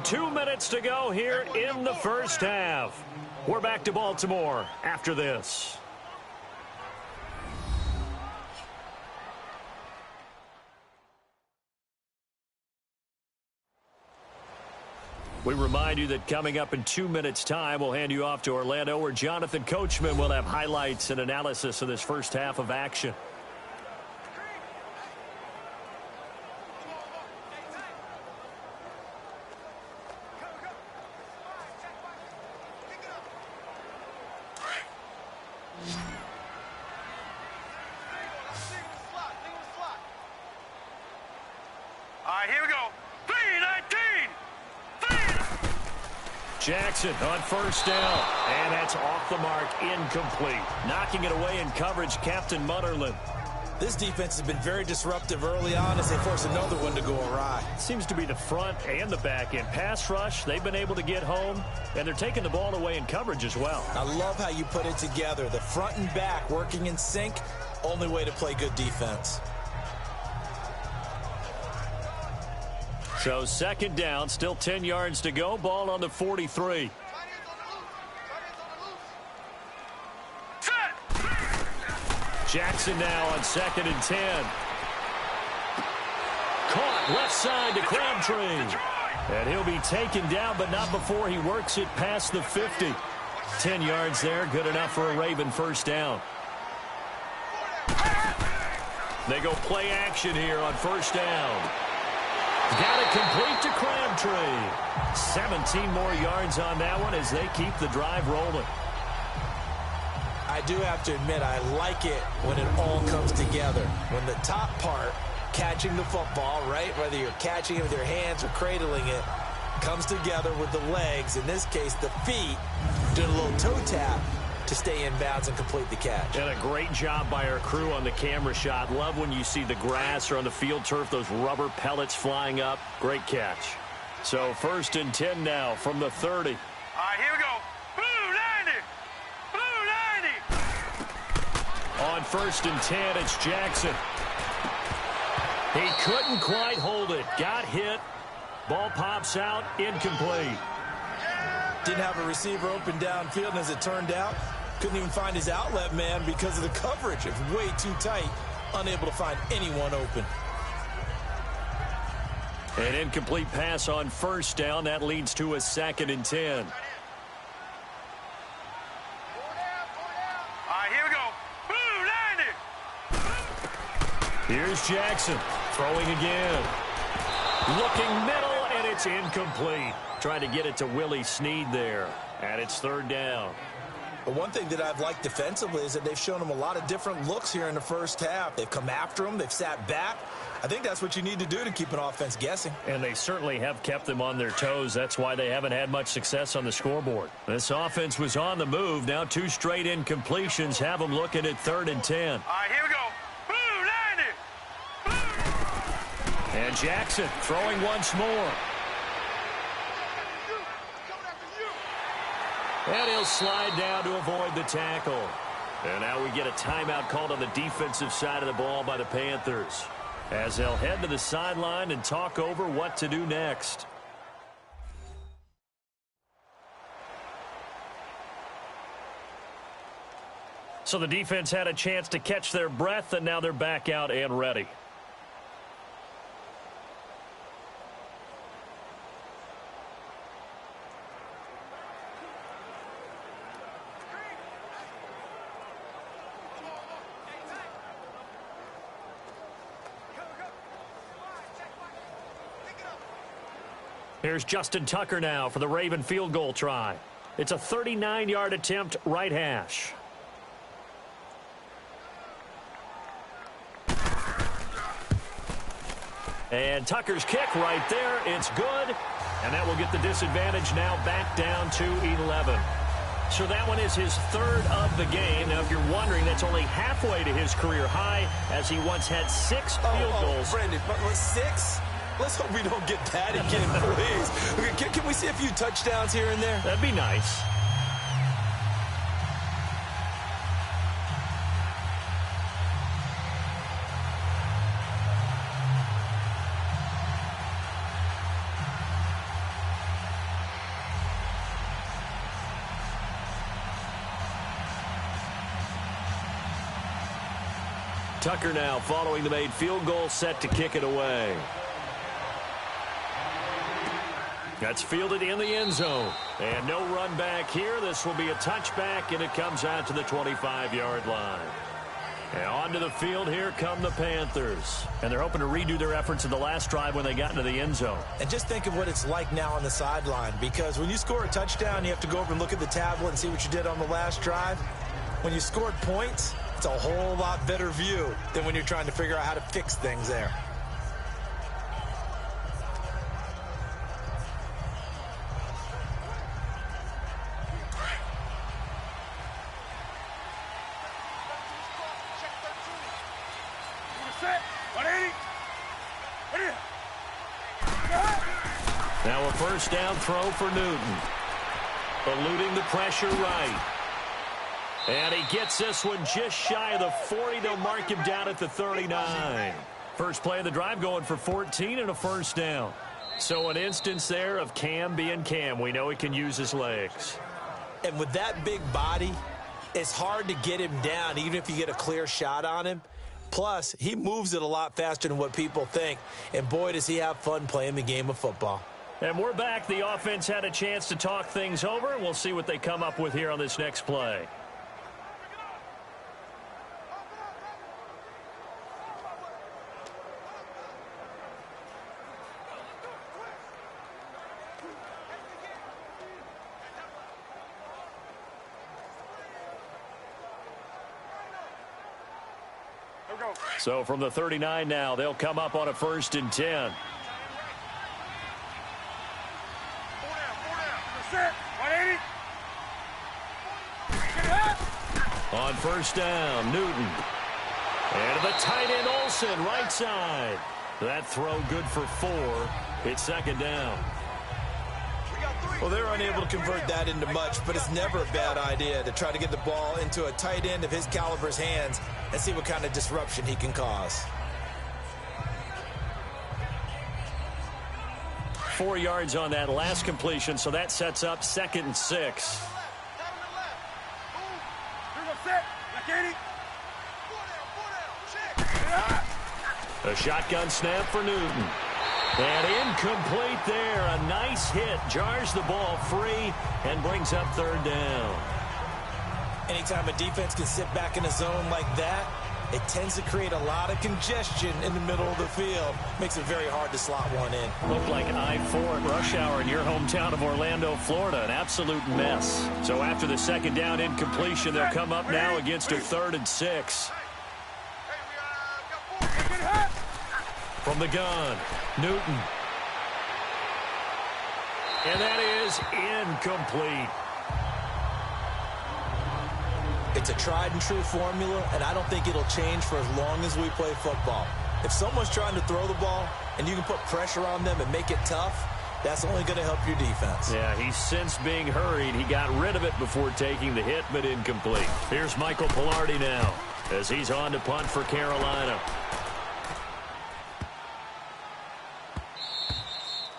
S2: 2 minutes to go here in the first half. We're back to Baltimore after this. We remind you that coming up in 2 minutes' time, we'll hand you off to Orlando, where Jonathan Coachman will have highlights and analysis of this first half of action.
S4: All right, here we go. 3-19.
S2: Jackson on first down, and that's off the mark, incomplete. Knocking it away in coverage, Captain Mutterland.
S3: This defense has been very disruptive early on as they force another one to go awry.
S2: Seems to be the front and the back end. Pass rush, they've been able to get home, and they're taking the ball away in coverage as well.
S3: I love how you put it together. The front and back working in sync, only way to play good defense.
S2: So 2nd down, still 10 yards to go. Ball on the 43. Jackson now on 2nd and 10. Caught left side to Crabtree. And he'll be taken down, but not before he works it past the 50. 10 yards there, good enough for a Raven first down. They go play action here on first down. Got it complete to Crabtree. 17 more yards on that one as they keep the drive rolling.
S3: I do have to admit, I like it when it all comes together. When the top part, catching the football, right, whether you're catching it with your hands or cradling it, comes together with the legs, in this case the feet, doing a little toe tap to stay in bounds and complete the catch.
S2: And a great job by our crew on the camera shot. Love when you see the grass or on the field turf, those rubber pellets flying up. Great catch. So 1st and 10 now from the 30.
S4: All right, here we go. Blue 90. Blue 90.
S2: On 1st and 10, it's Jackson. He couldn't quite hold it. Got hit. Ball pops out, incomplete.
S3: Didn't have a receiver open downfield, and as it turned out, couldn't even find his outlet man because of the coverage. It's way too tight, unable to find anyone open.
S2: An incomplete pass on first down. That leads to a 2nd and 10.
S4: All right, here we go. Blue 90.
S2: Here's Jackson throwing again. Looking middle, and it's incomplete. Trying to get it to Willie Snead there. And it's 3rd down.
S3: But one thing that I've liked defensively is that they've shown him a lot of different looks here in the first half. They've come after him. They've sat back. I think that's what you need to do to keep an offense guessing.
S2: And they certainly have kept them on their toes. That's why they haven't had much success on the scoreboard. This offense was on the move. Now 2 straight incompletions have them looking at 3rd and 10.
S4: All right, here we go. Blue 90.
S2: And Jackson throwing once more. And he'll slide down to avoid the tackle. And now we get a timeout called on the defensive side of the ball by the Panthers, as they'll head to the sideline and talk over what to do next. So the defense had a chance to catch their breath, and now they're back out and ready. Here's Justin Tucker now for the Raven field goal try. It's a 39-yard attempt, right hash. And Tucker's kick right there. It's good. And that will get the disadvantage now back down to 11. So that one is his third of the game. Now, if you're wondering, that's only halfway to his career high, as he once had 6 field goals.
S3: Brandon, 6? Let's hope we don't get that again, please. Can we see a few touchdowns here and there?
S2: That'd be nice. Tucker now following the made field goal, set to kick it away. That's fielded in the end zone. And no run back here. This will be a touchback, and it comes out to the 25-yard line. And onto the field here come the Panthers. And they're hoping to redo their efforts in the last drive when they got into the end zone.
S5: And just think of what it's like now on the sideline, because when you score a touchdown, you have to go over and look at the tablet and see what you did on the last drive. When you scored points, it's a whole lot better view than when you're trying to figure out how to fix things there.
S2: Now a first down throw for Newton. Eluding the pressure right. And he gets this one just shy of the 40. They'll mark him down at the 39. First play of the drive going for 14 and a first down. So an instance there of Cam being Cam. We know he can use his legs.
S5: And with that big body, it's hard to get him down, even if you get a clear shot on him. Plus, he moves it a lot faster than what people think. And boy, does he have fun playing the game of football.
S2: And we're back. The offense had a chance to talk things over. We'll see what they come up with here on this next play. So from the 39 now, they'll come up on a 1st and 10. On first down, Newton. And the tight end, Olsen, right side. That throw good for 4. It's second down.
S3: Well, they're unable to convert that into much, but it's never a bad idea to try to get the ball into a tight end of his caliber's hands and see what kind of disruption he can cause.
S2: 4 yards on that last completion, so that sets up 2nd and 6. A shotgun snap for Newton. And incomplete there. A nice hit. Jars the ball free and brings up 3rd down.
S5: Anytime a defense can sit back in a zone like that, it tends to create a lot of congestion in the middle of the field. Makes it very hard to slot one in.
S2: Looked like I-4 at rush hour in your hometown of Orlando, Florida. An absolute mess. So after the 2nd down incompletion, they'll come up now against a 3rd and 6. From the gun, Newton. And that is incomplete.
S5: It's a tried and true formula, and I don't think it'll change for as long as we play football. If someone's trying to throw the ball and you can put pressure on them and make it tough, that's only going to help your defense.
S2: Yeah, he's since being hurried. He got rid of it before taking the hit, but incomplete. Here's Michael Pilardi now as he's on to punt for Carolina.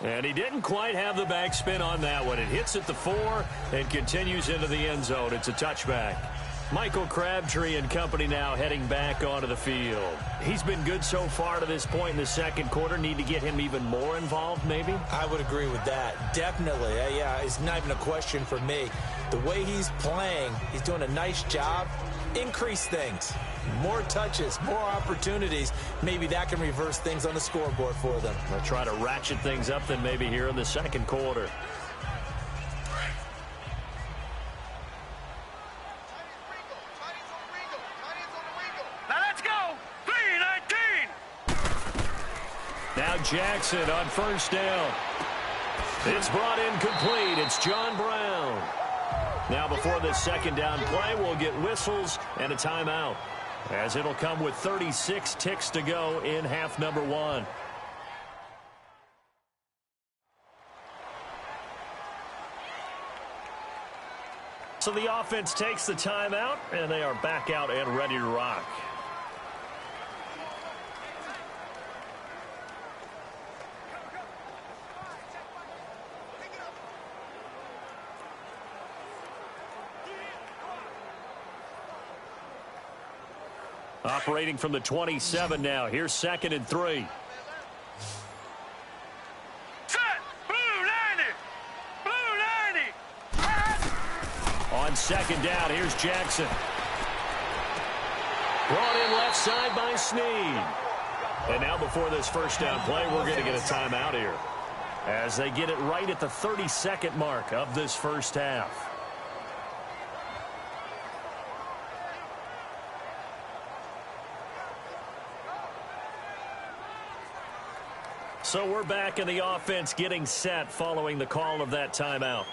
S2: And he didn't quite have the backspin on that one. It hits at the 4 and continues into the end zone. It's a touchback. Michael Crabtree and company now heading back onto the field. He's been good so far to this point in the 2nd quarter. Need to get him even more involved, maybe?
S5: I would agree with that. Definitely. Yeah, it's not even a question for me. The way he's playing, he's doing a nice job. Increase things. More touches, more opportunities. Maybe that can reverse things on the scoreboard for them.
S2: They'll try to ratchet things up then maybe here in the 2nd quarter.
S4: Now let's go. 3-19.
S2: Now Jackson on first down. It's brought in complete. It's John Brown. Now before this second down play, we'll get whistles and a timeout, as it'll come with 36 ticks to go in half number 1. So the offense takes the timeout, and they are back out and ready to rock. Operating from the 27 now. Here's 2nd and 3.
S4: Set. Blue 90. Blue 90.
S2: On 2nd down, here's Jackson. Brought in left side by Snead. And now before this first down play, we're going to get a timeout here, as they get it right at the 32nd mark of this first half. So we're back in the offense getting set following the call of that timeout.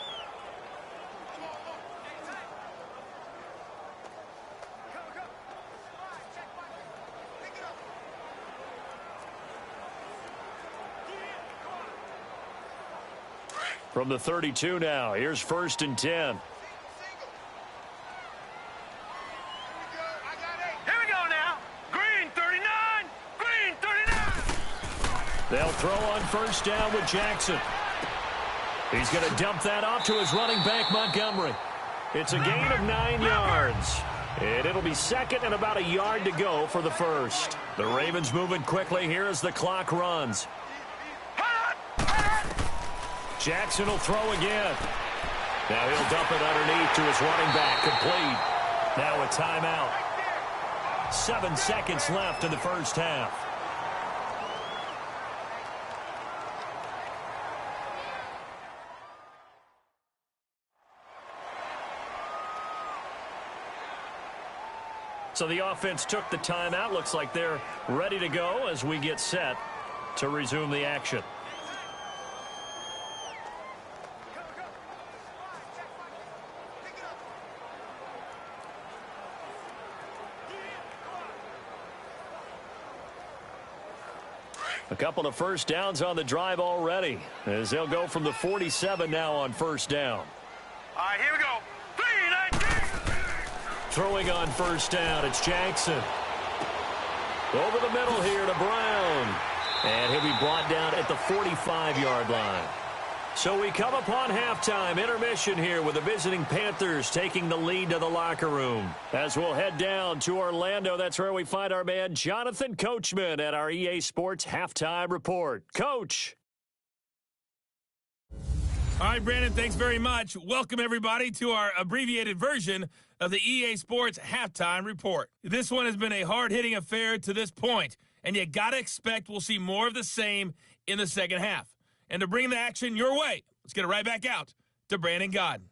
S2: From the 32 now, here's 1st and 10. They'll throw on 1st down with Jackson. He's going to dump that off to his running back, Montgomery. It's a gain of 9 yards. And it'll be 2nd and about a yard to go for the first. The Ravens moving quickly here as the clock runs. Jackson will throw again. Now he'll dump it underneath to his running back, complete. Now a timeout. 7 seconds left in the first half. So the offense took the timeout. Looks like they're ready to go as we get set to resume the action. A couple of first downs on the drive already, as they'll go from the 47 now on 1st down.
S4: All right, here we go.
S2: Throwing on 1st down, it's Jackson. Over the middle here to Brown. And he'll be brought down at the 45-yard line. So we come upon halftime intermission here with the visiting Panthers taking the lead to the locker room. As we'll head down to Orlando, that's where we find our man Jonathan Coachman at our EA Sports Halftime Report. Coach.
S1: All right, Brandon, thanks very much. Welcome, everybody, to our abbreviated version of the EA Sports Halftime Report. This one has been a hard-hitting affair to this point, and you got to expect we'll see more of the same in the second half. And to bring the action your way, let's get it right back out to Brandon Godden.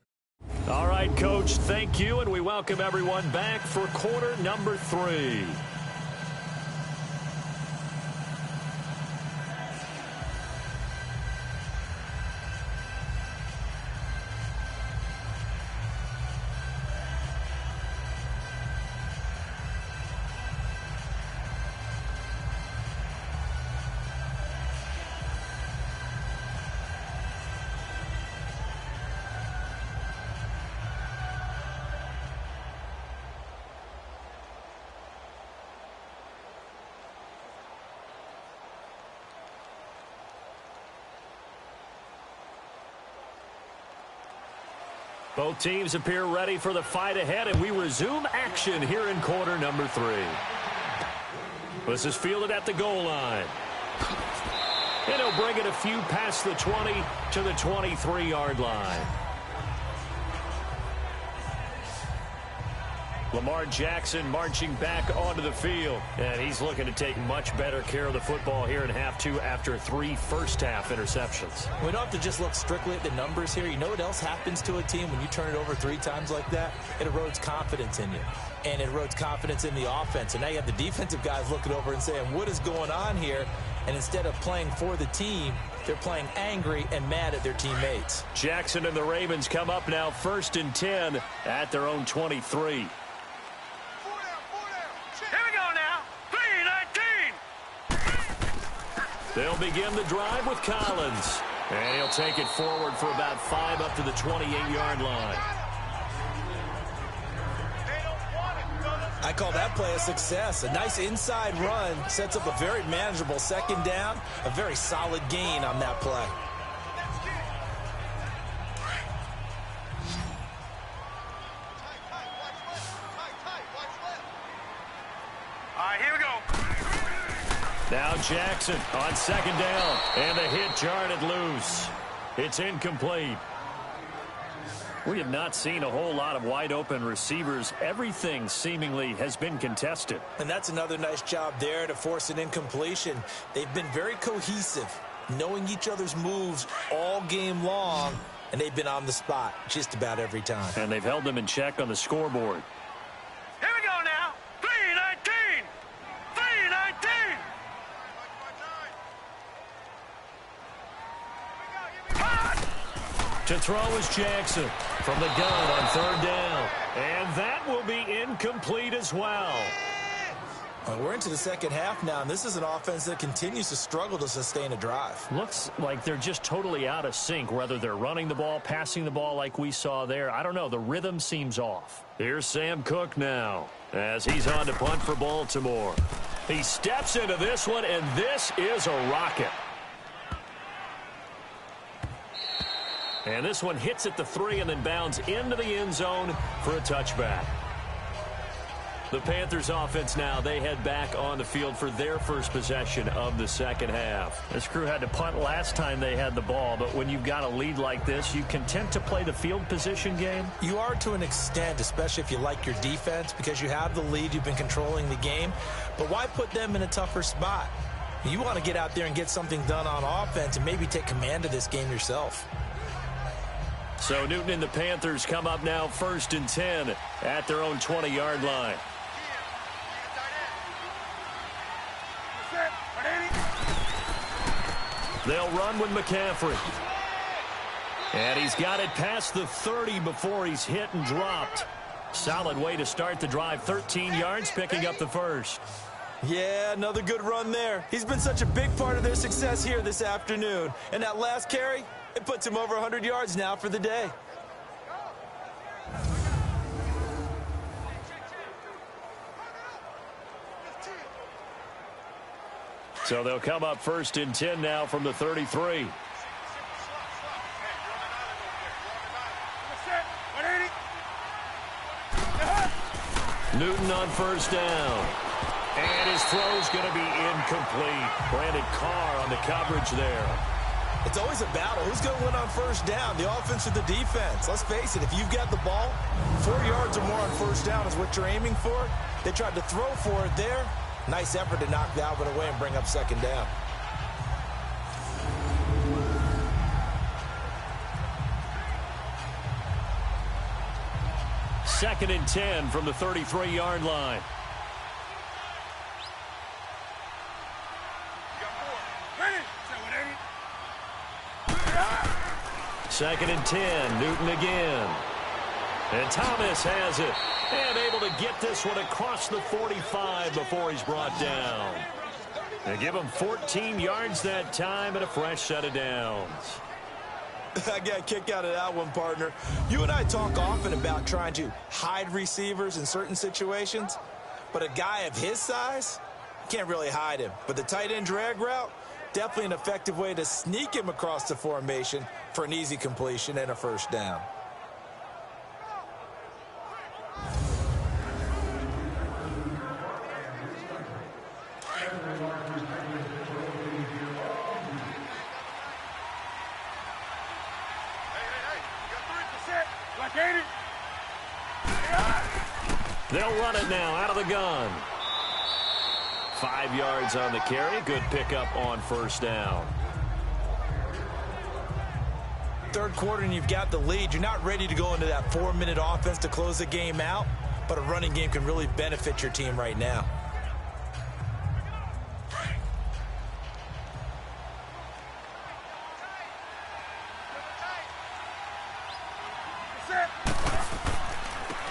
S2: All right, Coach, thank you, and we welcome everyone back for quarter number 3. Both teams appear ready for the fight ahead, and we resume action here in quarter number 3. This is fielded at the goal line. And he'll bring it a few past the 20 to the 23-yard line. Lamar Jackson marching back onto the field. And he's looking to take much better care of the football here in half 2 after 3 first-half interceptions.
S5: We don't have to just look strictly at the numbers here. You know what else happens to a team when you turn it over 3 times like that? It erodes confidence in you. And it erodes confidence in the offense. And now you have the defensive guys looking over and saying, what is going on here? And instead of playing for the team, they're playing angry and mad at their teammates.
S2: Jackson and the Ravens come up now 1st and 10 at their own 23.
S4: Here we go now. 3-19.
S2: They'll begin the drive with Collins. And he'll take it forward for about 5 up to the 28-yard line.
S3: I call that play a success. A nice inside run sets up a very manageable 2nd down, a very solid gain on that play.
S4: All right, here we go.
S2: Now Jackson on 2nd down, and the hit jarred it loose. It's incomplete. We have not seen a whole lot of wide-open receivers. Everything seemingly has been contested.
S3: And that's another nice job there to force an incompletion. They've been very cohesive, knowing each other's moves all game long, and they've been on the spot just about every time.
S2: And they've held them in check on the scoreboard.
S4: Here we go now. 3-19. 3-19.
S2: To throw is Jackson from the gun on 3rd down. And that will be incomplete as well.
S3: We're into the 2nd half now, and this is an offense that continues to struggle to sustain a drive.
S2: Looks like they're just totally out of sync, whether they're running the ball, passing the ball like we saw there. I don't know. The rhythm seems off. Here's Sam Cook now as he's on to punt for Baltimore. He steps into this one, and this is a rocket. And this one hits at the 3 and then bounds into the end zone for a touchback. The Panthers offense now, they head back on the field for their first possession of the 2nd half. This crew had to punt last time they had the ball, but when you've got a lead like this, you content to play the field position game?
S3: You are to an extent, especially if you like your defense, because you have the lead, you've been controlling the game. But why put them in a tougher spot? You want to get out there and get something done on offense and maybe take command of this game yourself.
S2: So Newton and the Panthers come up now 1st and 10 at their own 20-yard line. They'll run with McCaffrey. And he's got it past the 30 before he's hit and dropped. Solid way to start the drive. 13 yards, picking up the 1st.
S3: Yeah, another good run there. He's been such a big part of their success here this afternoon. And that last carry, it puts him over 100 yards now for the day.
S2: So they'll come up 1st and 10 now from the 33. Newton on 1st down. And his throw's going to be incomplete. Brandon Carr on the coverage there.
S3: It's always a battle. Who's going to win on 1st down, the offense or the defense? Let's face it, if you've got the ball, 4 yards or more on 1st down is what you're aiming for. They tried to throw for it there. Nice effort to knock that one away and bring up 2nd down.
S2: Second and 10 from the 33-yard line. Second and 10, Newton again. And Thomas has it. And able to get this one across the 45 before he's brought down. They give him 14 yards that time and a fresh set of downs.
S3: I got a kick out of that one, partner. You and I talk often about trying to hide receivers in certain situations, but a guy of his size, you can't really hide him. But the tight end drag route, definitely an effective way to sneak him across the formation for an easy completion and a 1st down.
S2: They'll run it now out of the gun. 5 yards on the carry. Good pickup on 1st down.
S3: 3rd quarter and you've got the lead. You're not ready to go into that 4-minute offense to close the game out, but a running game can really benefit your team right now.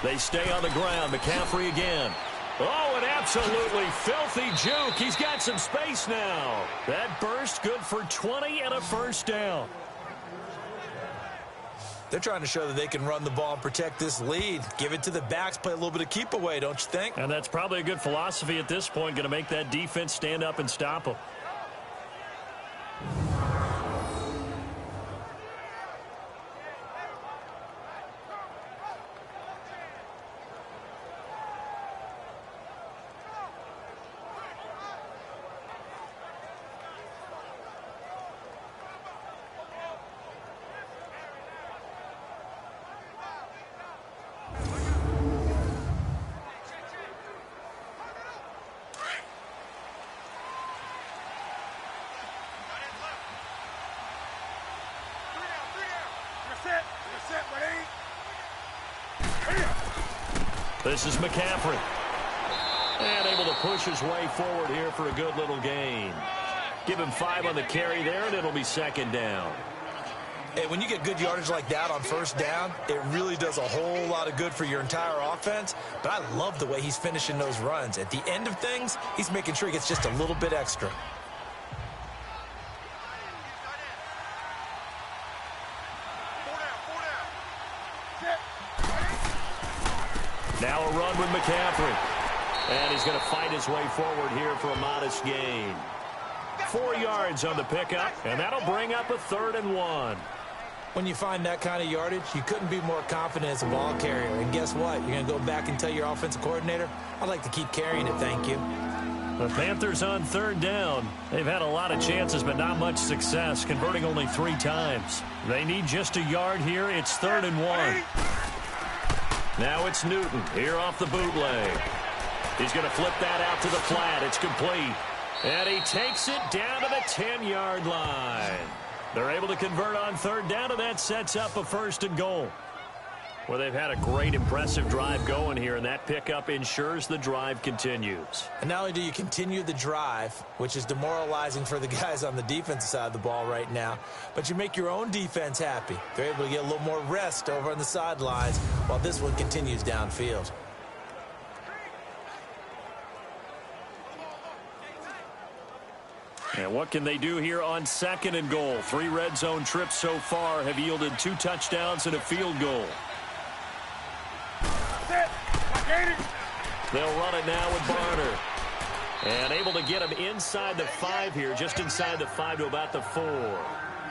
S2: They stay on the ground. McCaffrey again. Oh, an absolutely filthy juke. He's got some space now. That burst good for 20 and a first down.
S3: They're trying to show that they can run the ball and protect this lead. Give it to the backs, play a little bit of keep away, don't you think?
S2: And that's probably a good philosophy at this point, going to make that defense stand up and stop them. This is McCaffrey. And able to push his way forward here for a good little gain. Give him 5 on the carry there, and it'll be second down.
S3: Hey, when you get good yardage like that on first down, it really does a whole lot of good for your entire offense. But I love the way he's finishing those runs. At the end of things, he's making sure he gets just a little bit extra.
S2: Now a run with McCaffrey. And he's going to fight his way forward here for a modest gain. 4 yards on the pickup, and that'll bring up a 3rd and 1.
S5: When you find that kind of yardage, you couldn't be more confident as a ball carrier. And guess what? You're going to go back and tell your offensive coordinator, I'd like to keep carrying it, thank you.
S2: The Panthers on 3rd down. They've had a lot of chances, but not much success, converting only 3 times. They need just a yard here. It's 3rd and 1. Now it's Newton here off the bootleg. He's going to flip that out to the flat. It's complete. And he takes it down to the 10-yard line. They're able to convert on 3rd down, and that sets up a 1st and goal. Well, they've had a great, impressive drive going here, and that pickup ensures the drive continues.
S5: And not only do you continue the drive, which is demoralizing for the guys on the defensive side of the ball right now, but you make your own defense happy. They're able to get a little more rest over on the sidelines while this one continues downfield.
S2: And what can they do here on 2nd and goal? 3 red zone trips so far have yielded 2 touchdowns and a field goal. They'll run it now with Barner. And able to get him inside the 5 here, just inside the 5 to about the 4.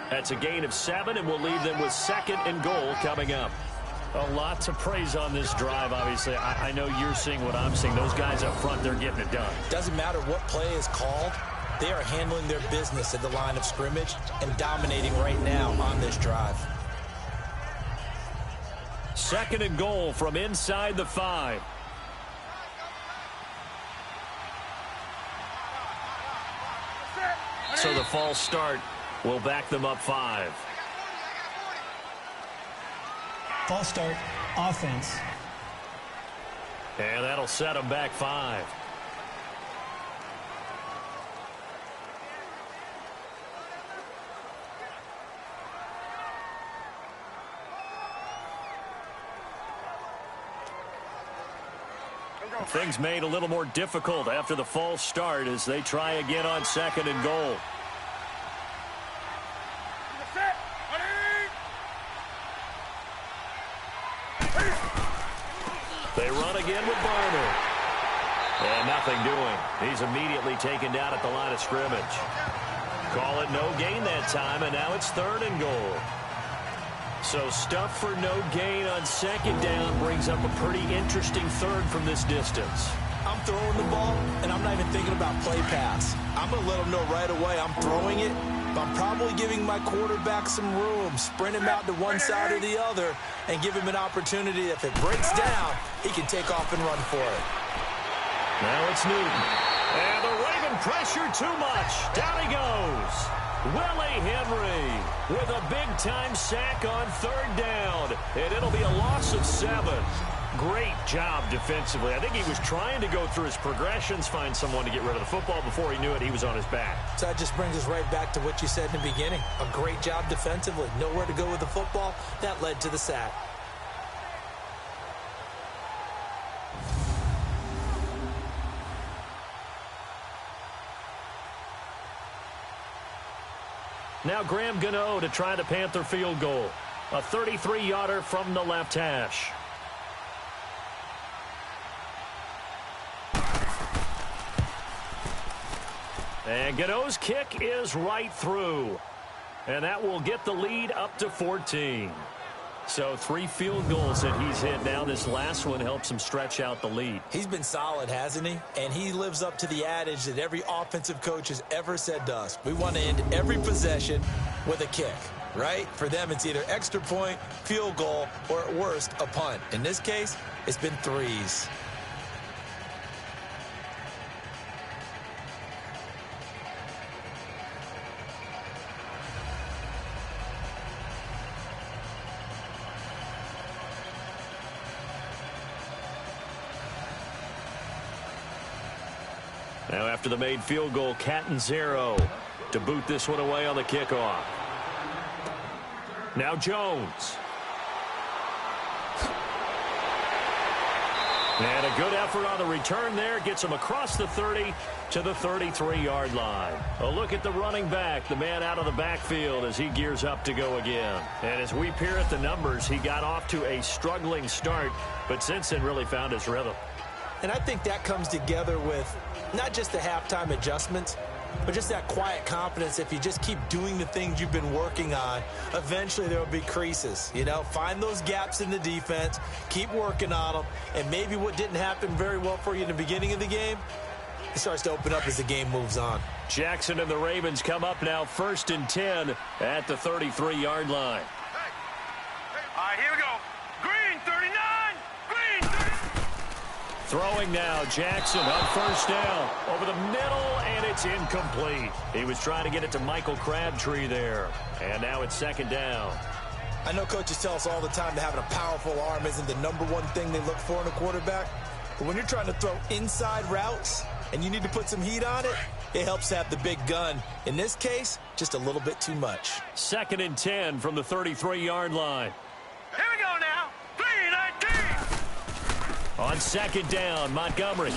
S2: That's a gain of 7, and we'll leave them with 2nd and goal coming up. A lot to praise on this drive, obviously. I know you're seeing what I'm seeing. Those guys up front, they're getting it done.
S5: Doesn't matter what play is called. They are handling their business at the line of scrimmage and dominating right now on this drive.
S2: 2nd and goal from inside the 5. So the false start will back them up 5.
S6: False start, offense.
S2: And that'll set them back 5. Things made a little more difficult after the false start as they try again on 2nd and goal. They run again with Barner. And nothing doing. He's immediately taken down at the line of scrimmage. Call it no gain that time, and now it's 3rd and goal. So stuff for no gain on 2nd down brings up a pretty interesting 3rd from this distance.
S5: I'm throwing the ball, and I'm not even thinking about play pass. I'm going to let them know right away I'm throwing it, but I'm probably giving my quarterback some room, sprint him out to one side or the other, and give him an opportunity. If it breaks down, he can take off and run for it.
S2: Now it's Newton. And the Raven pressure too much. Down he goes. Willie Henry with a big-time sack on 3rd down. And it'll be a loss of 7. Great job defensively. I think he was trying to go through his progressions, find someone to get rid of the football. Before he knew it, he was on his back.
S5: So that just brings us right back to what you said in the beginning. A great job defensively. Nowhere to go with the football. That led to the sack.
S2: Now Graham Gano to try the Panther field goal. A 33-yarder from the left hash. And Gano's kick is right through. And that will get the lead up to 14. So 3 field goals that he's hit now. This last one helps him stretch out the lead.
S3: He's been solid, hasn't he? And he lives up to the adage that every offensive coach has ever said to us. We want to end every possession with a kick, right? For them, it's either extra point, field goal, or at worst, a punt. In this case, it's been 3s.
S2: Now after the made field goal, Catanzaro to boot this one away on the kickoff. Now Jones. And a good effort on the return there. Gets him across the 30 to the 33-yard line. A look at the running back, the man out of the backfield as he gears up to go again. And as we peer at the numbers, he got off to a struggling start, but since then really found his rhythm.
S5: And I think that comes together with not just the halftime adjustments, but just that quiet confidence. If you just keep doing the things you've been working on, eventually there will be creases. You know, find those gaps in the defense, keep working on them, and maybe what didn't happen very well for you in the beginning of the game, it starts to open up as the game moves on.
S2: Jackson and the Ravens come up now 1st and 10 at the 33-yard line.
S4: All right, here we go. Green, 39. Green, 39.
S2: Throwing now, Jackson on 1st down. Over the middle, and it's incomplete. He was trying to get it to Michael Crabtree there. And now it's 2nd down.
S3: I know coaches tell us all the time that having a powerful arm isn't the #1 thing they look for in a quarterback. But when you're trying to throw inside routes and you need to put some heat on it, it helps to have the big gun. In this case, just a little bit too much.
S2: 2nd and 10 from the 33-yard line.
S4: Here we go now. 3-19.
S2: On 2nd down, Montgomery.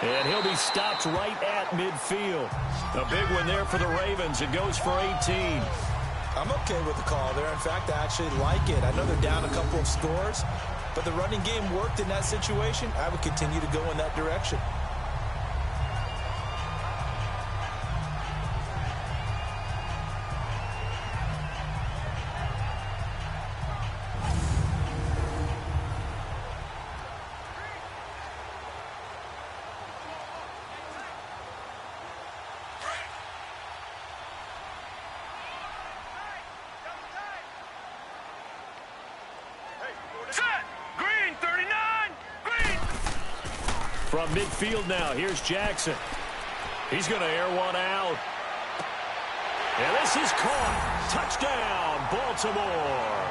S2: And he'll be stopped right at midfield. A big one there for the Ravens. It goes for 18.
S3: I'm okay with the call there. In fact, I actually like it. I know they're down a couple of scores, but the running game worked in that situation. I would continue to go in that direction.
S4: Set. Green, 39. Green.
S2: From midfield now, here's Jackson. He's going to air one out. And this is caught. Touchdown, Baltimore.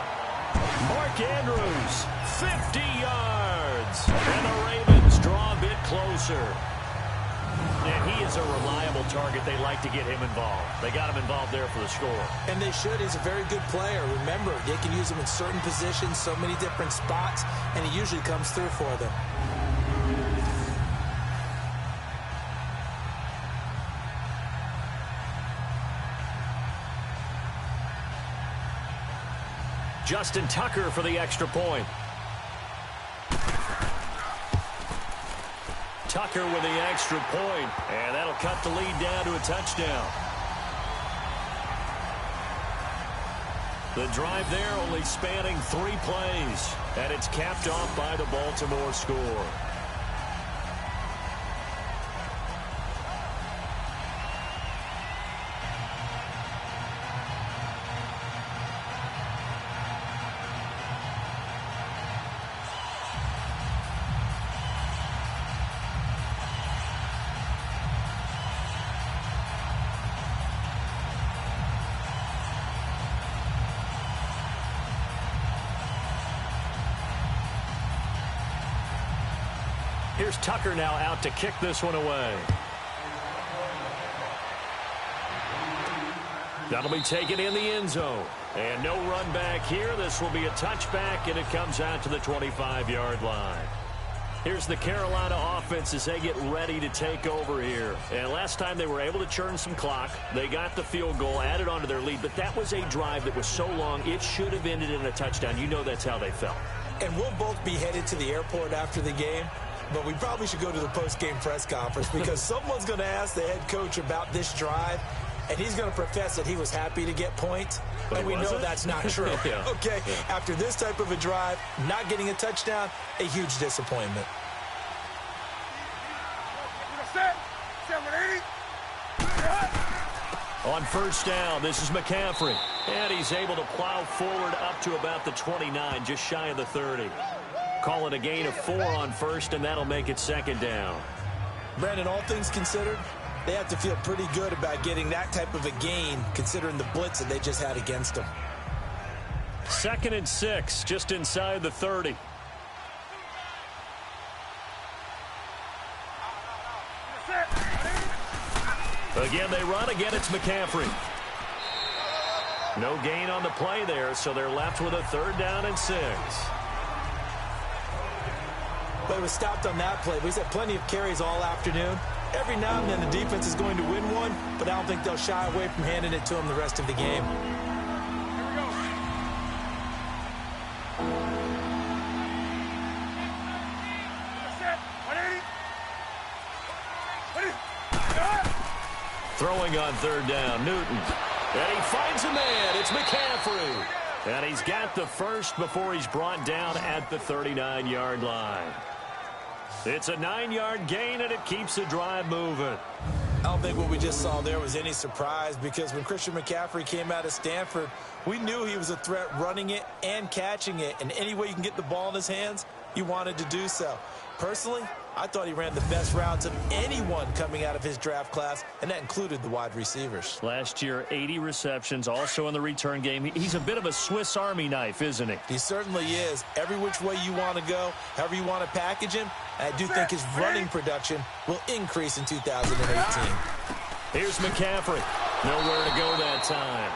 S2: Mark Andrews, 50 yards. And the Ravens draw a bit closer. And he is a reliable target. They like to get him involved. They got him involved there for the score.
S5: And they should. He's a very good player. Remember, they can use him in certain positions, so many different spots, and he usually comes through for them.
S2: Justin Tucker for the extra point. Tucker with the extra point, and that'll cut the lead down to a touchdown. The drive there only spanning 3 plays, and it's capped off by the Baltimore score. Here's Tucker now out to kick this one away. That'll be taken in the end zone. And no run back here. This will be a touchback, and it comes out to the 25-yard line. Here's the Carolina offense as they get ready to take over here. And last time they were able to churn some clock. They got the field goal, added on to their lead. But that was a drive that was so long, it should have ended in a touchdown. You know that's how they felt.
S5: And we'll both be headed to the airport after the game. But we probably should go to the post-game press conference because someone's going to ask the head coach about this drive. And he's going to profess that he was happy to get points.
S2: But
S5: and we know that's not true.
S2: Yeah.
S5: Okay, yeah. After this type of a drive, not getting a touchdown, a huge disappointment.
S2: On first down, this is McCaffrey. And he's able to plow forward up to about the 29, just shy of the 30. Call it a gain of 4 on first, and that'll make it second down.
S3: Brandon, all things considered, they have to feel pretty good about getting that type of a gain, considering the blitz that they just had against them.
S2: 2nd and 6, just inside the 30. Again, they run. Again, it's McCaffrey. No gain on the play there, so they're left with a 3rd down and 6.
S5: But it was stopped on that play. We've had plenty of carries all afternoon. Every now and then the defense is going to win one, but I don't think they'll shy away from handing it to them the rest of the game.
S2: Throwing on 3rd down, Newton. And he finds a man. It's McCaffrey. And he's got the first before he's brought down at the 39-yard line. It's a 9-yard gain, and it keeps the drive moving.
S3: I don't think what we just saw there was any surprise because when Christian McCaffrey came out of Stanford, we knew he was a threat running it and catching it. And any way you can get the ball in his hands, he wanted to do so. Personally, I thought he ran the best routes of anyone coming out of his draft class, and that included the wide receivers.
S2: Last year, 80 receptions, also in the return game. He's a bit of a Swiss Army knife, isn't he?
S3: He certainly is. Every which way you want to go, however you want to package him, I do think his running production will increase in 2018.
S2: Here's McCaffrey. Nowhere to go that time.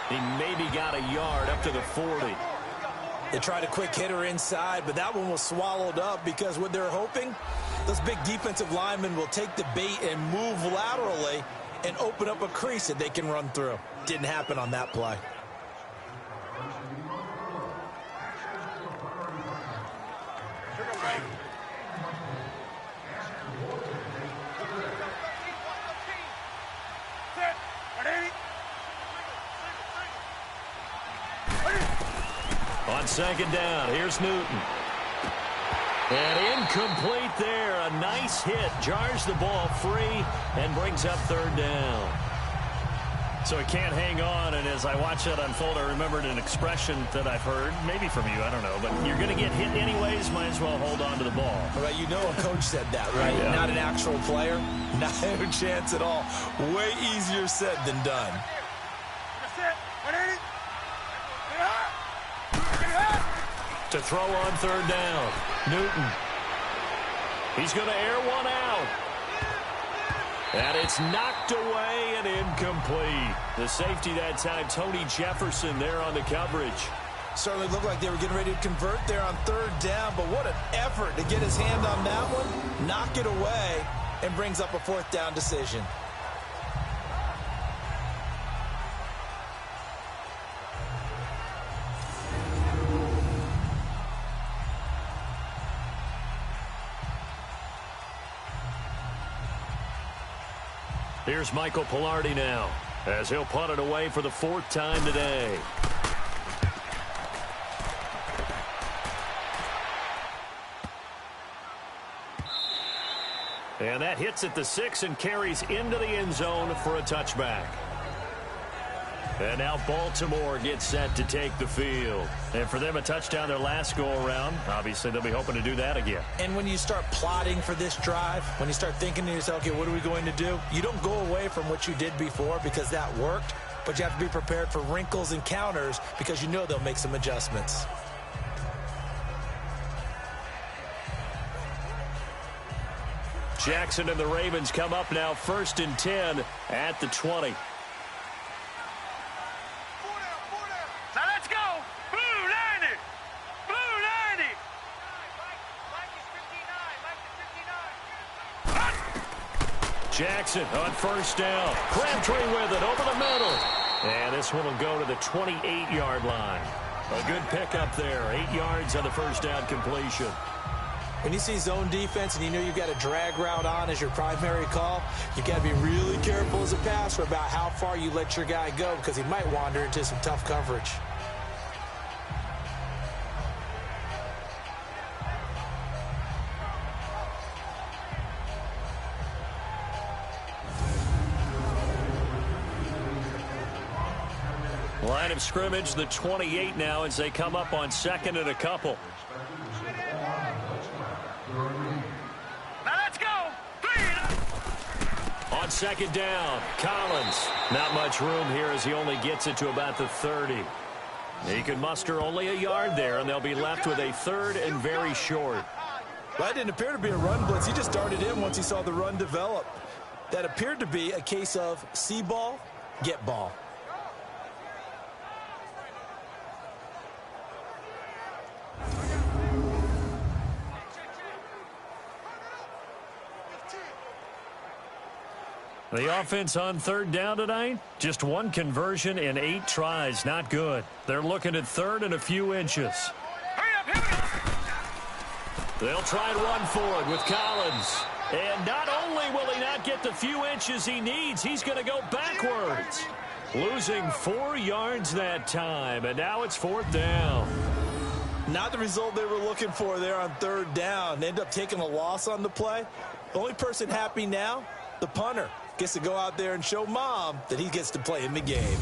S2: He maybe got a yard up to the 40.
S3: They tried a quick hitter inside, but that one was swallowed up because what they're hoping, those big defensive linemen will take the bait and move laterally and open up a crease that they can run through. Didn't happen on that play.
S2: On 2nd down, here's Newton. And incomplete there. A nice hit. Jars the ball free and brings up 3rd down. So he can't hang on, and as I watch that unfold, I remembered an expression that I've heard, maybe from you, I don't know, but you're going to get hit anyways, might as well hold on to the ball.
S3: Right, you know a coach said that, right?
S2: Yeah.
S3: Not an actual player. Not a chance at all. Way easier said than done.
S2: To throw on 3rd down, Newton. He's going to air one out. And it's knocked away and incomplete. The safety that time, Tony Jefferson there on the coverage.
S3: Certainly looked like they were getting ready to convert there on 3rd down, but what an effort to get his hand on that one, knock it away, and brings up a 4th down decision.
S2: Here's Michael Pilardi now, as he'll punt it away for the 4th time today. And that hits at the 6 and carries into the end zone for a touchback. And now Baltimore gets set to take the field. And for them, a touchdown their last go-around. Obviously, they'll be hoping to do that again.
S5: And when you start plotting for this drive, when you start thinking to yourself, okay, what are we going to do? You don't go away from what you did before because that worked, but you have to be prepared for wrinkles and counters because you know they'll make some adjustments.
S2: Jackson and the Ravens come up now 1st and 10 at the 20.
S4: So let's go. Blue 90. Blue 90.
S2: Jackson on first down. Crabtree with it over the middle. And this one will go to the 28-yard line. A good pickup there. 8 yards on the first down completion.
S5: When you see zone defense and you know you've got a drag route on as your primary call, you've got to be really careful as a passer about how far you let your guy go because he might wander into some tough coverage.
S2: Line of scrimmage, the 28 now as they come up on second and a couple.
S4: Now let's go.
S2: On second down, Collins. Not much room here as he only gets it to about the 30. He can muster only a yard there, and they'll be left with a third and very short.
S3: That didn't appear to be a run blitz. He just started in once he saw the run develop. That appeared to be a case of see ball, get ball.
S2: The offense on third down tonight, just one conversion in 8 tries. Not good. They're looking at third and a few inches.
S4: Hurry up.
S2: They'll try and run for it with Collins. And not only will he not get the few inches he needs, he's going to go backwards. Losing 4 yards that time, and now it's fourth down.
S3: Not the result they were looking for there on third down. They end up taking a loss on the play. The only person happy now, the punter. Gets to go out there and show Mom that he gets to play in the game.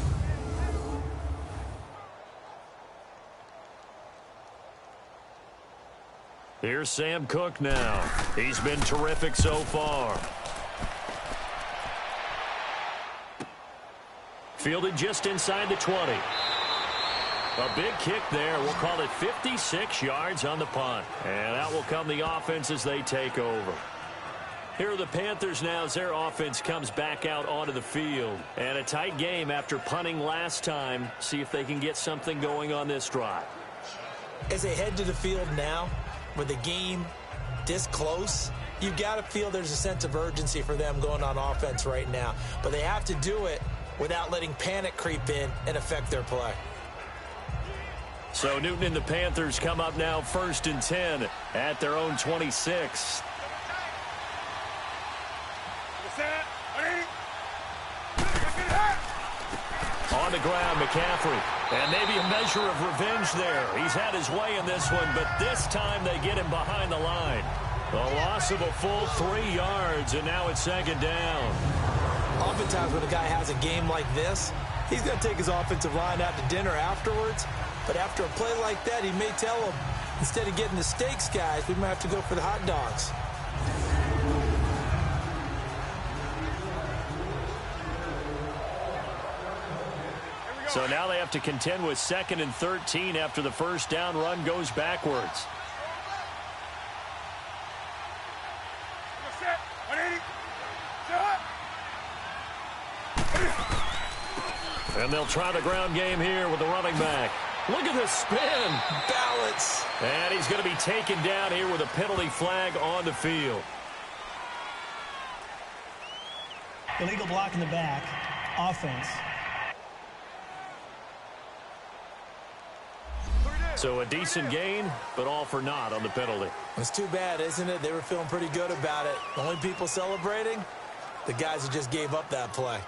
S2: Here's Sam Cook now. He's been terrific so far. Fielded just inside the 20. A big kick there. We'll call it 56 yards on the punt. And out will come the offense as they take over. Here are the Panthers now as their offense comes back out onto the field. And a tight game after punting last time. See if they can get something going on this drive.
S5: As they head to the field now, with the game this close, you've got to feel there's a sense of urgency for them going on offense right now. But they have to do it without letting panic creep in and affect their play.
S2: So Newton and the Panthers come up now 1st and 10 at their own 26. On the ground, McCaffrey. And maybe a measure of revenge there. He's had his way in this one, but this time they get him behind the line. A loss of a full 3 yards, and now it's second down.
S5: Oftentimes when a guy has a game like this, he's going to take his offensive line out to dinner afterwards. But after a play like that, he may tell them, instead of getting the steaks, guys, we might have to go for the hot dogs.
S2: So now they have to contend with 2nd and 13 after the first down run goes backwards. And they'll try the ground game here with the running back. Look at the spin.
S5: Balance.
S2: And he's going to be taken down here with a penalty flag on the field.
S6: Illegal block in the back. Offense.
S2: So a decent gain, but all for naught on the penalty.
S5: It's too bad, isn't it? They were feeling pretty good about it. The only people celebrating, the guys who just gave up that play.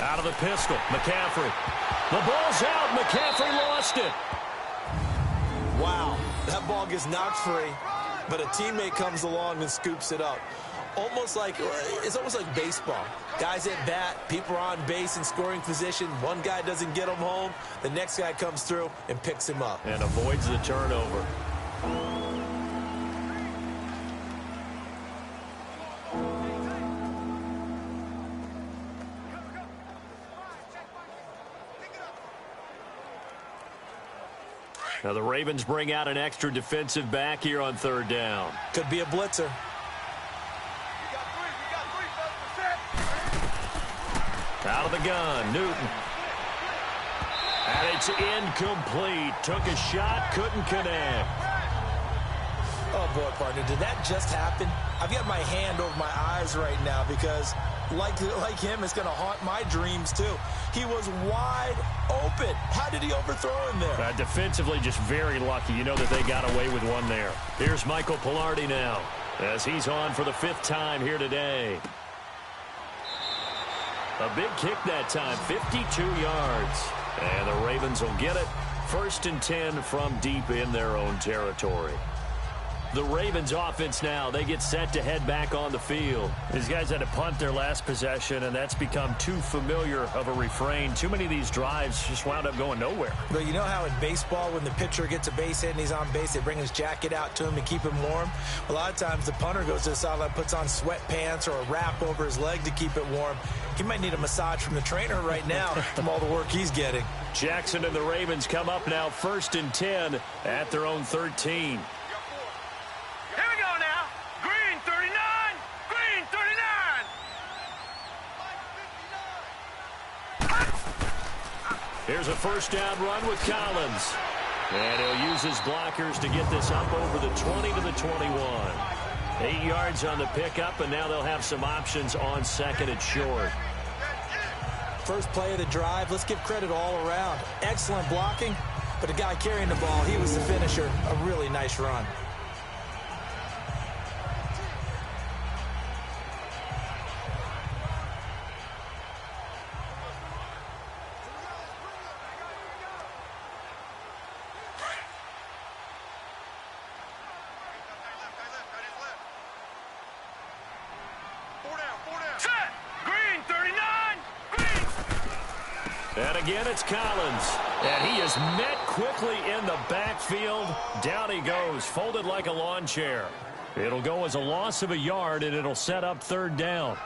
S2: Out of the pistol, McCaffrey. The ball's out. McCaffrey lost it.
S3: Wow, that ball gets knocked free, but a teammate comes along and scoops it up. It's almost like baseball. Guys at bat, people are on base in scoring position. One guy doesn't get him home. The next guy comes through and picks him up.
S2: And avoids the turnover. Now the Ravens bring out an extra defensive back here on third down.
S5: Could be a blitzer.
S2: Out of the gun, Newton. And it's incomplete. Took a shot, couldn't connect.
S3: Oh, boy, partner, did that just happen? I've got my hand over my eyes right now because, like him, it's going to haunt my dreams, too. He was wide open. How did he overthrow him there?
S2: Defensively, just very lucky. You know that they got away with one there. Here's Michael Pilardi now as he's on for the 5th time here today. A big kick that time, 52 yards. And the Ravens will get it. 1st and 10 from deep in their own territory. The Ravens offense now, they get set to head back on the field. These guys had to punt their last possession, and that's become too familiar of a refrain. Too many of these drives just wound up going nowhere.
S3: But you know how in baseball, when the pitcher gets a base hit and he's on base, they bring his jacket out to him to keep him warm? A lot of times the punter goes to the sideline, puts on sweatpants or a wrap over his leg to keep it warm. He might need a massage from the trainer right now from all the work he's getting.
S2: Jackson and the Ravens come up now 1st and 10 at their own 13.
S4: Here we go now. Green 39. Green 39.
S2: Here's a 1st down run with Collins. And he'll use his blockers to get this up over the 20 to the 21. 8 yards on the pickup, and now they'll have some options on 2nd and short.
S5: First play of the drive, let's give credit all around. Excellent blocking, but the guy carrying the ball, he was the finisher. A really nice run.
S2: And again, it's Collins. And he is met quickly in the backfield. Down he goes, folded like a lawn chair. It'll go as a loss of a yard, and it'll set up 3rd down.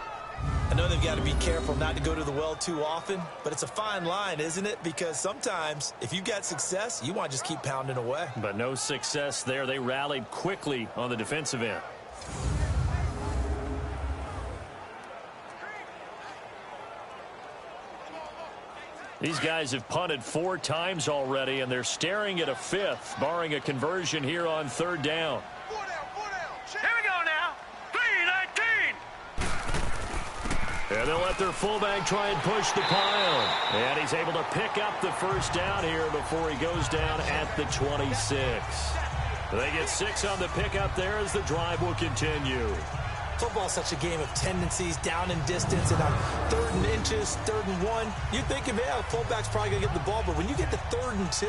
S3: I know they've got to be careful not to go to the well too often, but it's a fine line, isn't it? Because sometimes, if you've got success, you want to just keep pounding away.
S2: But no success there. They rallied quickly on the defensive end. These guys have punted 4 times already, and they're staring at a 5th, barring a conversion here on 3rd down.
S4: Here we go now. 3-19.
S2: And they'll let their fullback try and push the pile. And he's able to pick up the 1st down here before he goes down at the 26. They get 6 on the pickup there as the drive will continue.
S5: Football's such a game of tendencies, down and distance, and on 3rd and inches, 3rd and 1. You think of, yeah, the fullback's probably going to get the ball, but when you get to 3rd and 2,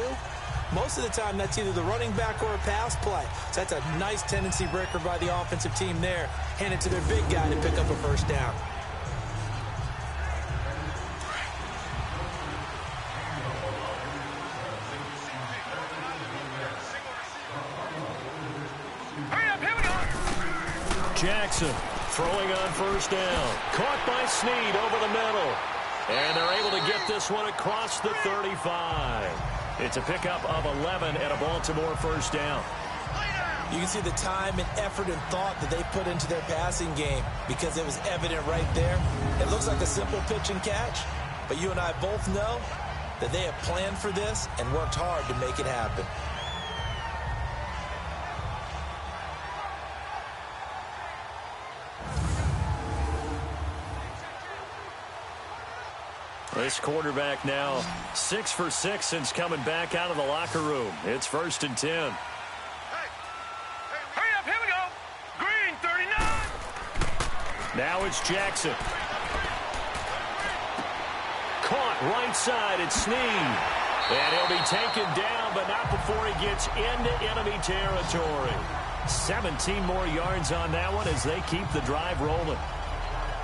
S5: most of the time that's either the running back or a pass play. So that's a nice tendency breaker by the offensive team there. Hand it to their big guy to pick up a 1st down.
S2: Jackson throwing on 1st down. Caught by Snead over the middle. And they're able to get this one across the 35. It's a pickup of 11 and a Baltimore 1st down.
S3: You can see the time and effort and thought that they put into their passing game because it was evident right there. It looks like a simple pitch and catch, but you and I both know that they have planned for this and worked hard to make it happen.
S2: This quarterback now 6 for 6 since coming back out of the locker room. It's 1st and 10.
S4: Hurry up, here we go. Green 39.
S2: Now it's Jackson. Caught right side, it's Snead. And he'll be taken down, but not before he gets into enemy territory. 17 more yards on that one as they keep the drive rolling.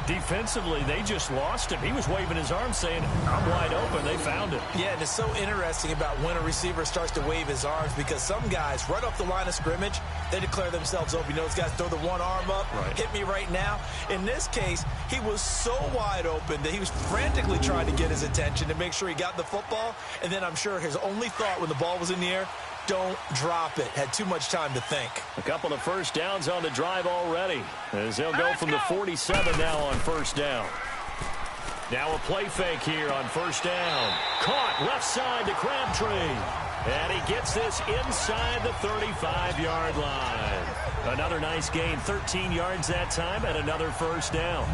S2: Defensively, they just lost him. He was waving his arms saying, I'm wide open. They found him.
S3: Yeah, and it's so interesting about when a receiver starts to wave his arms because some guys, right off the line of scrimmage, they declare themselves open. You know, those guys throw the one arm up, hit me right now. In this case, he was so wide open that he was frantically trying to get his attention to make sure he got the football. And then I'm sure his only thought when the ball was in the air, don't drop it. Had too much time to think.
S2: A couple of 1st downs on the drive already as they'll go from the 47 now on 1st down. Now a play fake here on first down. Caught left side to Crabtree. And he gets this inside the 35-yard line. Another nice gain, 13 yards that time, and another first down.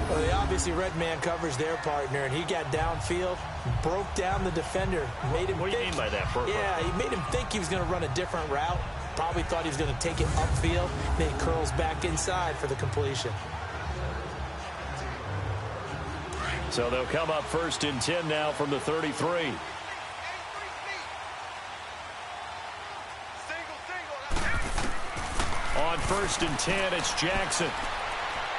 S5: Well, they obviously read man coverage their partner, and he got downfield, broke down the defender, made him
S2: What do you mean by that, Burke?
S5: Yeah, he made him think he was going to run a different route. Probably thought he was going to take it upfield. Then he curls back inside for the completion.
S2: So they'll come up first and 10 now from the 33. On first and 10, it's Jackson.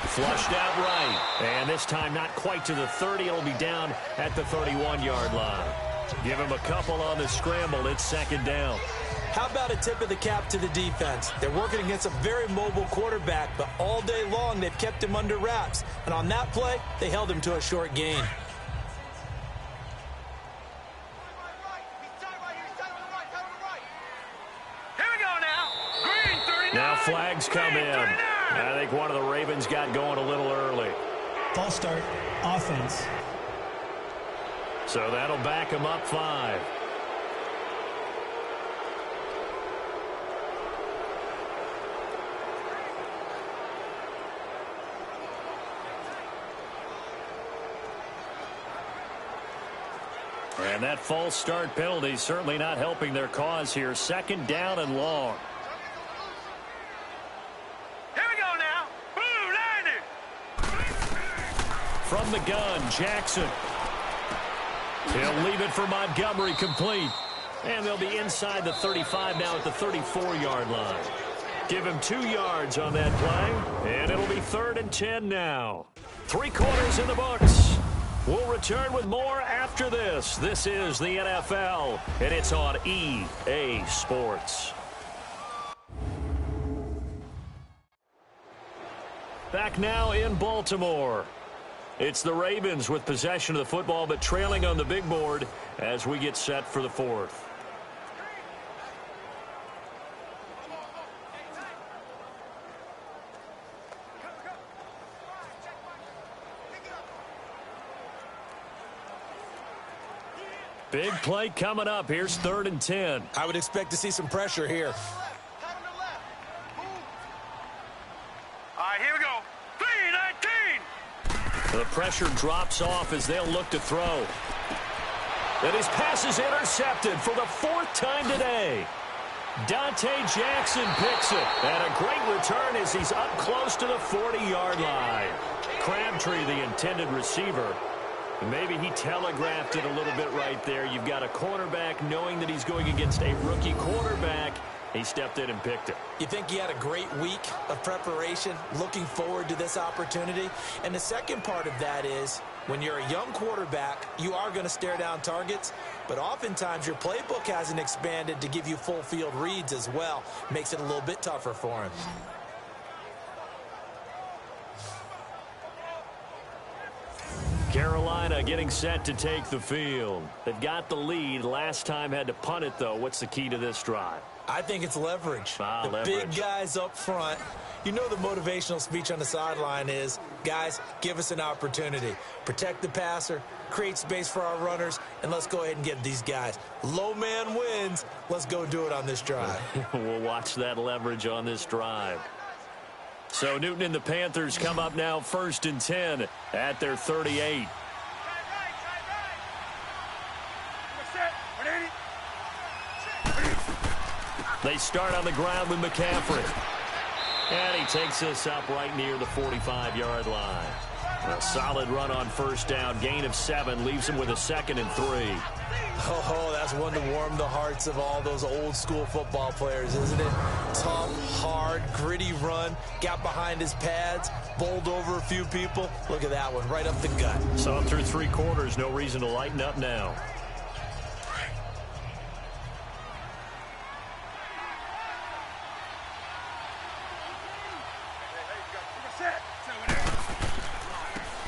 S2: Flushed out right. And this time not quite to the 30. It'll be down at the 31-yard line. Give him a couple on the scramble. It's second down.
S5: How about a tip of the cap to the defense? They're working against a very mobile quarterback, but all day long they've kept him under wraps. And on that play, they held him to a short gain.
S2: Now flags come in. I think one of the Ravens got going a little early.
S6: False start, offense.
S2: So that'll back him up 5. And that false start penalty certainly not helping their cause here. Second down and long. From the gun, Jackson. He'll leave it for Montgomery, complete. And they'll be inside the 35 now at the 34-yard line. Give him 2 yards on that play, and it'll be 3rd and 10 now. 3 quarters in the books. We'll return with more after this. This is the NFL, and it's on EA Sports. Back now in Baltimore. It's the Ravens with possession of the football, but trailing on the big board as we get set for the 4th. Big play coming up. Here's 3rd and 10.
S5: I would expect to see some pressure here.
S4: All right, here we go. 3-19.
S2: The pressure drops off as they'll look to throw. And his pass is intercepted for the 4th time today. Dante Jackson picks it. And a great return as he's up close to the 40-yard line. Crabtree, the intended receiver. Maybe he telegraphed it a little bit right there. You've got a cornerback knowing that he's going against a rookie quarterback. He stepped in and picked it.
S5: You think he had a great week of preparation, looking forward to this opportunity? And the second part of that is, when you're a young quarterback, you are going to stare down targets, but oftentimes your playbook hasn't expanded to give you full field reads as well. Makes it a little bit tougher for him.
S2: Carolina getting set to take the field. They've got the lead. Last time had to punt it, though. What's the key to this drive?
S5: I think it's leverage.
S2: Leverage.
S5: Big guys up front. You know the motivational speech on the sideline is, guys, give us an opportunity. Protect the passer, create space for our runners, and let's go ahead and get these guys. Low man wins. Let's go do it on this drive.
S2: We'll watch that leverage on this drive. So Newton and the Panthers come up now 1st and 10 at their 38. They start on the ground with McCaffrey. And he takes this up right near the 45-yard line. A solid run on first down. Gain of 7 leaves him with a 2nd and 3.
S5: Oh, that's one to warm the hearts of all those old school football players, isn't it? Tough, hard, gritty run. Got behind his pads, bowled over a few people. Look at that one, right up the gut.
S2: So through 3 quarters, no reason to lighten up now.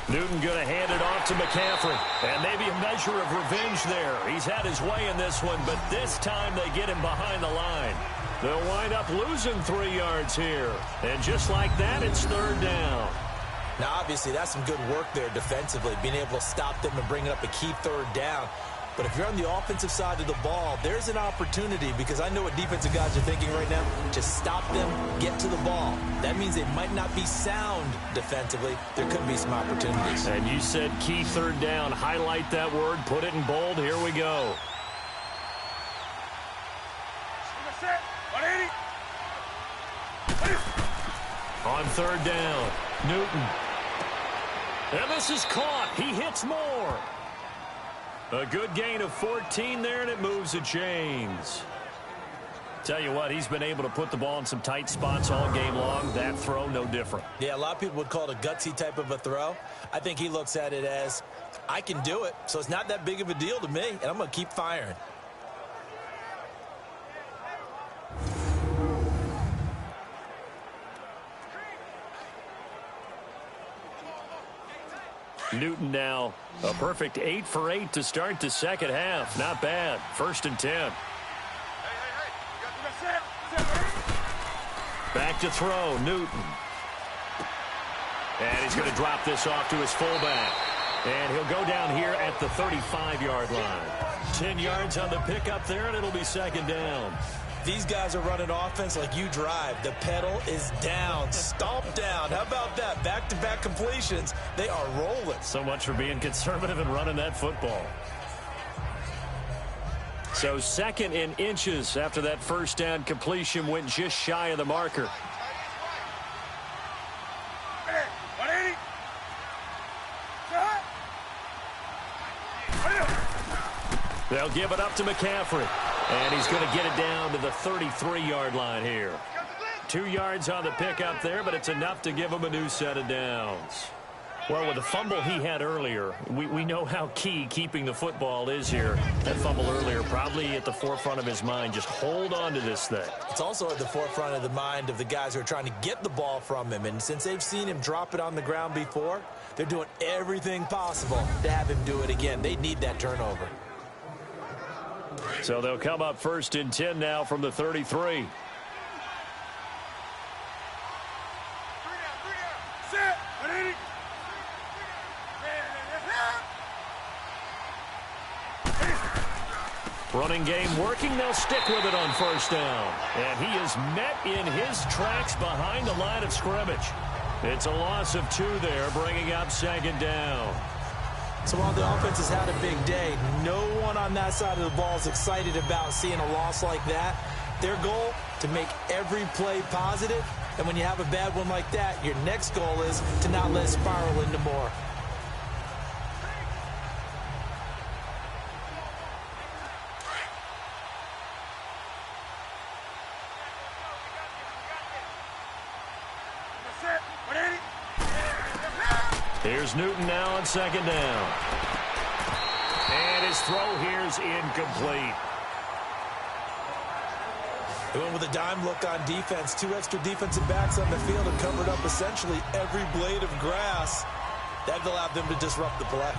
S2: Newton going to hand it off to McCaffrey. And maybe a measure of revenge there. He's had his way in this one, but this time they get him behind the line. They'll wind up losing 3 yards here. And just like that, it's 3rd down.
S3: Now, obviously, that's some good work there defensively, being able to stop them and bring up a key third down. But if you're on the offensive side of the ball, there's an opportunity, because I know what defensive guys are thinking right now. Just stop them, get to the ball. That means they might not be sound defensively. There could be some opportunities.
S2: And you said key third down. Highlight that word, put it in bold. Here we go. On third down, Newton. And this is caught. He hits more. A good gain of 14 there, and it moves the chains. Tell you what, he's been able to put the ball in some tight spots all game long. That throw, no different.
S3: Yeah, a lot of people would call it a gutsy type of a throw. I think he looks at it as, I can do it, so it's not that big of a deal to me, and I'm going to keep firing.
S2: Newton now a perfect 8 for 8 to start the second half. Not bad. 1st and 10. Back to throw, Newton. And he's going to drop this off to his fullback. And he'll go down here at the 35-yard line. 10 yards on the pickup there, and it'll be 2nd down.
S3: These guys are running offense like you drive. The pedal is down, stomp down. How about that? Back-to-back completions. They are rolling.
S2: So much for being conservative and running that football. So 2nd in inches after that 1st down completion went just shy of the marker. They'll give it up to McCaffrey. And he's going to get it down to the 33-yard line here. 2 yards on the pickup there, but it's enough to give him a new set of downs. Well, with the fumble he had earlier, we know how key keeping the football is here. That fumble earlier probably at the forefront of his mind. Just hold on to this thing.
S3: It's also at the forefront of the mind of the guys who are trying to get the ball from him. And since they've seen him drop it on the ground before, they're doing everything possible to have him do it again. They need that turnover.
S2: So they'll come up 1st and 10 now from the 33. Running game working. They'll stick with it on 1st down. And he is met in his tracks behind the line of scrimmage. It's a loss of 2 there, bringing up 2nd down.
S3: So while the offense has had a big day, no one on that side of the ball is excited about seeing a loss like that. Their goal, to make every play positive. And when you have a bad one like that, your next goal is to not let it spiral into more.
S2: Here's Newton now on 2nd down. And his throw here's incomplete.
S3: They went with a dime look on defense. 2 extra defensive backs on the field and covered up essentially every blade of grass. That allowed them to disrupt the play.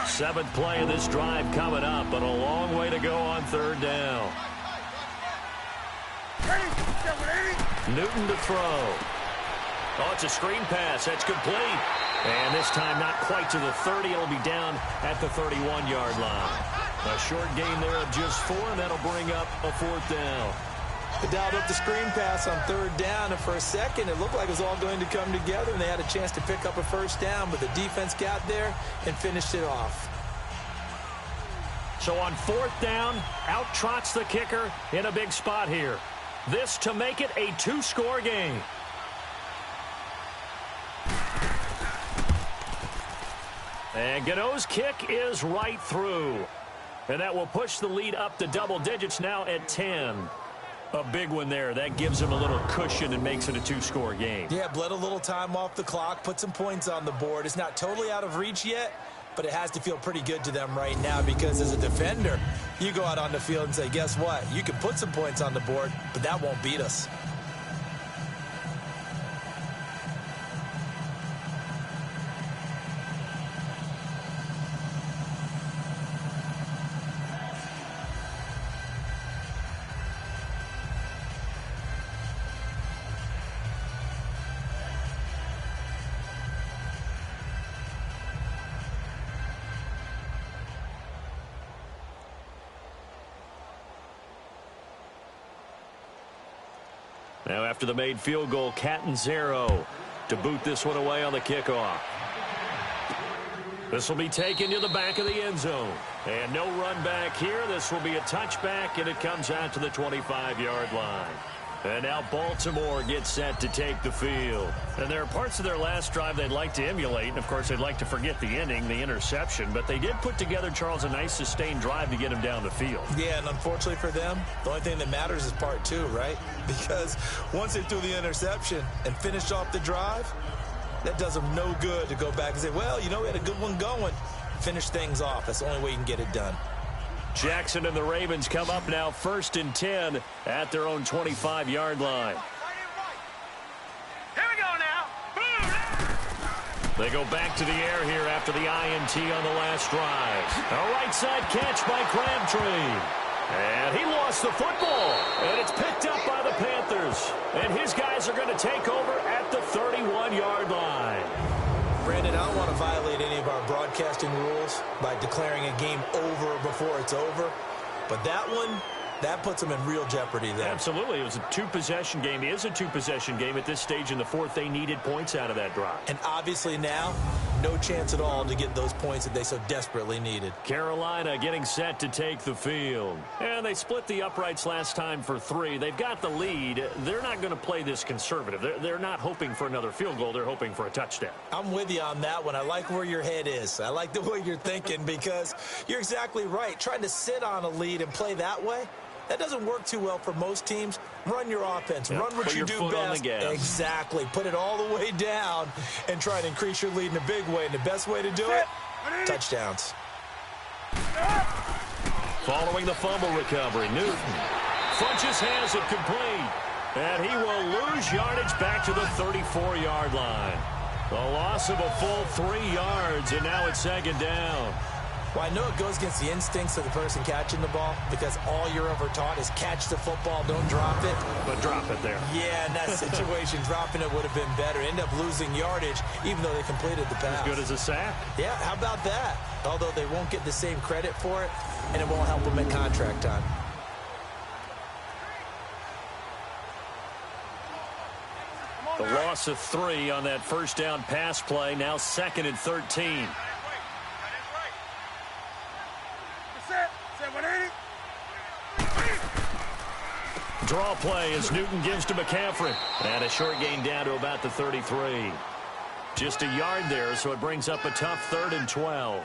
S2: Seventh play of this drive coming up, but a long way to go on 3rd down. Newton to throw. Oh, it's a screen pass. That's complete. And this time not quite to the 30. It'll be down at the 31-yard line. A short gain there of just 4, and that'll bring up a 4th down.
S3: They dialed up the screen pass on 3rd down, and for a second it looked like it was all going to come together, and they had a chance to pick up a 1st down, but the defense got there and finished it off.
S2: So on 4th down, out trots the kicker in a big spot here. This to make it a 2-score game. And Gano's kick is right through. And that will push the lead up to double digits now at 10. A big one there. That gives them a little cushion and makes it a 2-score game.
S3: Yeah, bled a little time off the clock, put some points on the board. It's not totally out of reach yet, but it has to feel pretty good to them right now, because as a defender, you go out on the field and say, guess what? You can put some points on the board, but that won't beat us.
S2: Now after the made field goal, Catanzaro to boot this one away on the kickoff. This will be taken to the back of the end zone. And no run back here. This will be a touchback, and it comes out to the 25-yard line. And now Baltimore gets set to take the field. And there are parts of their last drive they'd like to emulate. And, of course, they'd like to forget the ending, the interception. But they did put together, Charles, a nice sustained drive to get him down the field.
S3: Yeah, and unfortunately for them, the only thing that matters is part two, right? Because once they threw the interception and finished off the drive, that does them no good to go back and say, well, you know, we had a good one going. Finish things off. That's the only way you can get it done.
S2: Jackson and the Ravens come up now 1st and 10 at their own 25-yard line.
S4: Here we go now.
S2: They go back to the air here after the INT on the last drive. A right side catch by Crabtree. And he lost the football. And it's picked up by the Panthers. And his guys are going to take over at the 31-yard line.
S3: Brandon, I don't want to violate any of our broadcasting rules by declaring a game over before it's over. But that one, that puts them in real jeopardy there.
S2: Absolutely. It was a two-possession game. It is a two-possession game at this stage in the fourth. They needed points out of that drive.
S3: And obviously now, no chance at all to get those points that they so desperately needed.
S2: Carolina getting set to take the field. And they split the uprights last time for 3. They've got the lead. They're not going to play this conservative. They're not hoping for another field goal. They're hoping for a touchdown.
S3: I'm with you on that one. I like where your head is. I like the way you're thinking because you're exactly right. Trying to sit on a lead and play that way, that doesn't work too well for most teams. Run your offense.
S2: Yep.
S3: Run what you do best. Exactly. Put it all the way down and try to increase your lead in a big way. And the best way to do it, touchdowns.
S2: Following the fumble recovery, Newton. Funches has it complete. And he will lose yardage back to the 34-yard line. The loss of a full 3 yards, and now it's 2nd down.
S3: Well, I know it goes against the instincts of the person catching the ball because all you're ever taught is catch the football, don't drop it.
S2: But drop it there.
S3: Yeah, in that situation, dropping it would have been better. End up losing yardage even though they completed the pass.
S2: As good as a sack.
S3: Yeah, how about that? Although they won't get the same credit for it, and it won't help them at contract time.
S2: The loss of 3 on that first down pass play. Now 2nd and 13. Draw play as Newton gives to McCaffrey. And a short gain down to about the 33. Just a yard there, so it brings up a tough 3rd and 12.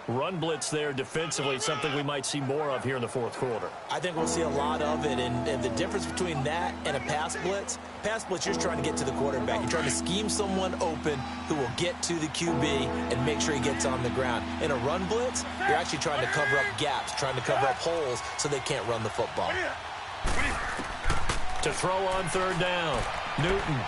S2: Run blitz there defensively, something we might see more of here in the fourth quarter.
S3: I think we'll see a lot of it, and the difference between that and a pass blitz, you're just trying to get to the quarterback. You're trying to scheme someone open who will get to the QB and make sure he gets on the ground. In a run blitz, you're actually trying to cover up gaps, trying to cover up holes so they can't run the football.
S2: To throw on 3rd down, Newton.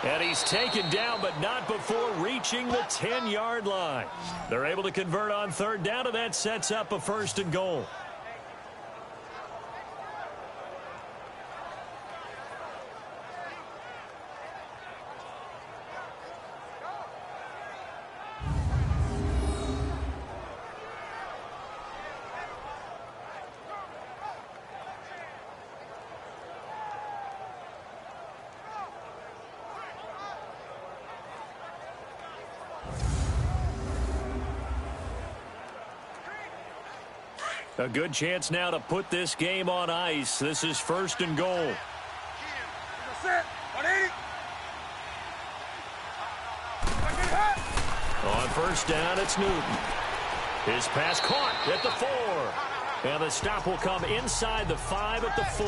S2: And he's taken down, but not before reaching the 10-yard line. They're able to convert on 3rd down, and that sets up a 1st and goal. A good chance now to put this game on ice. This is 1st and goal. On 1st down, it's Newton. His pass caught at the 4. And the stop will come inside the 5 at the 4.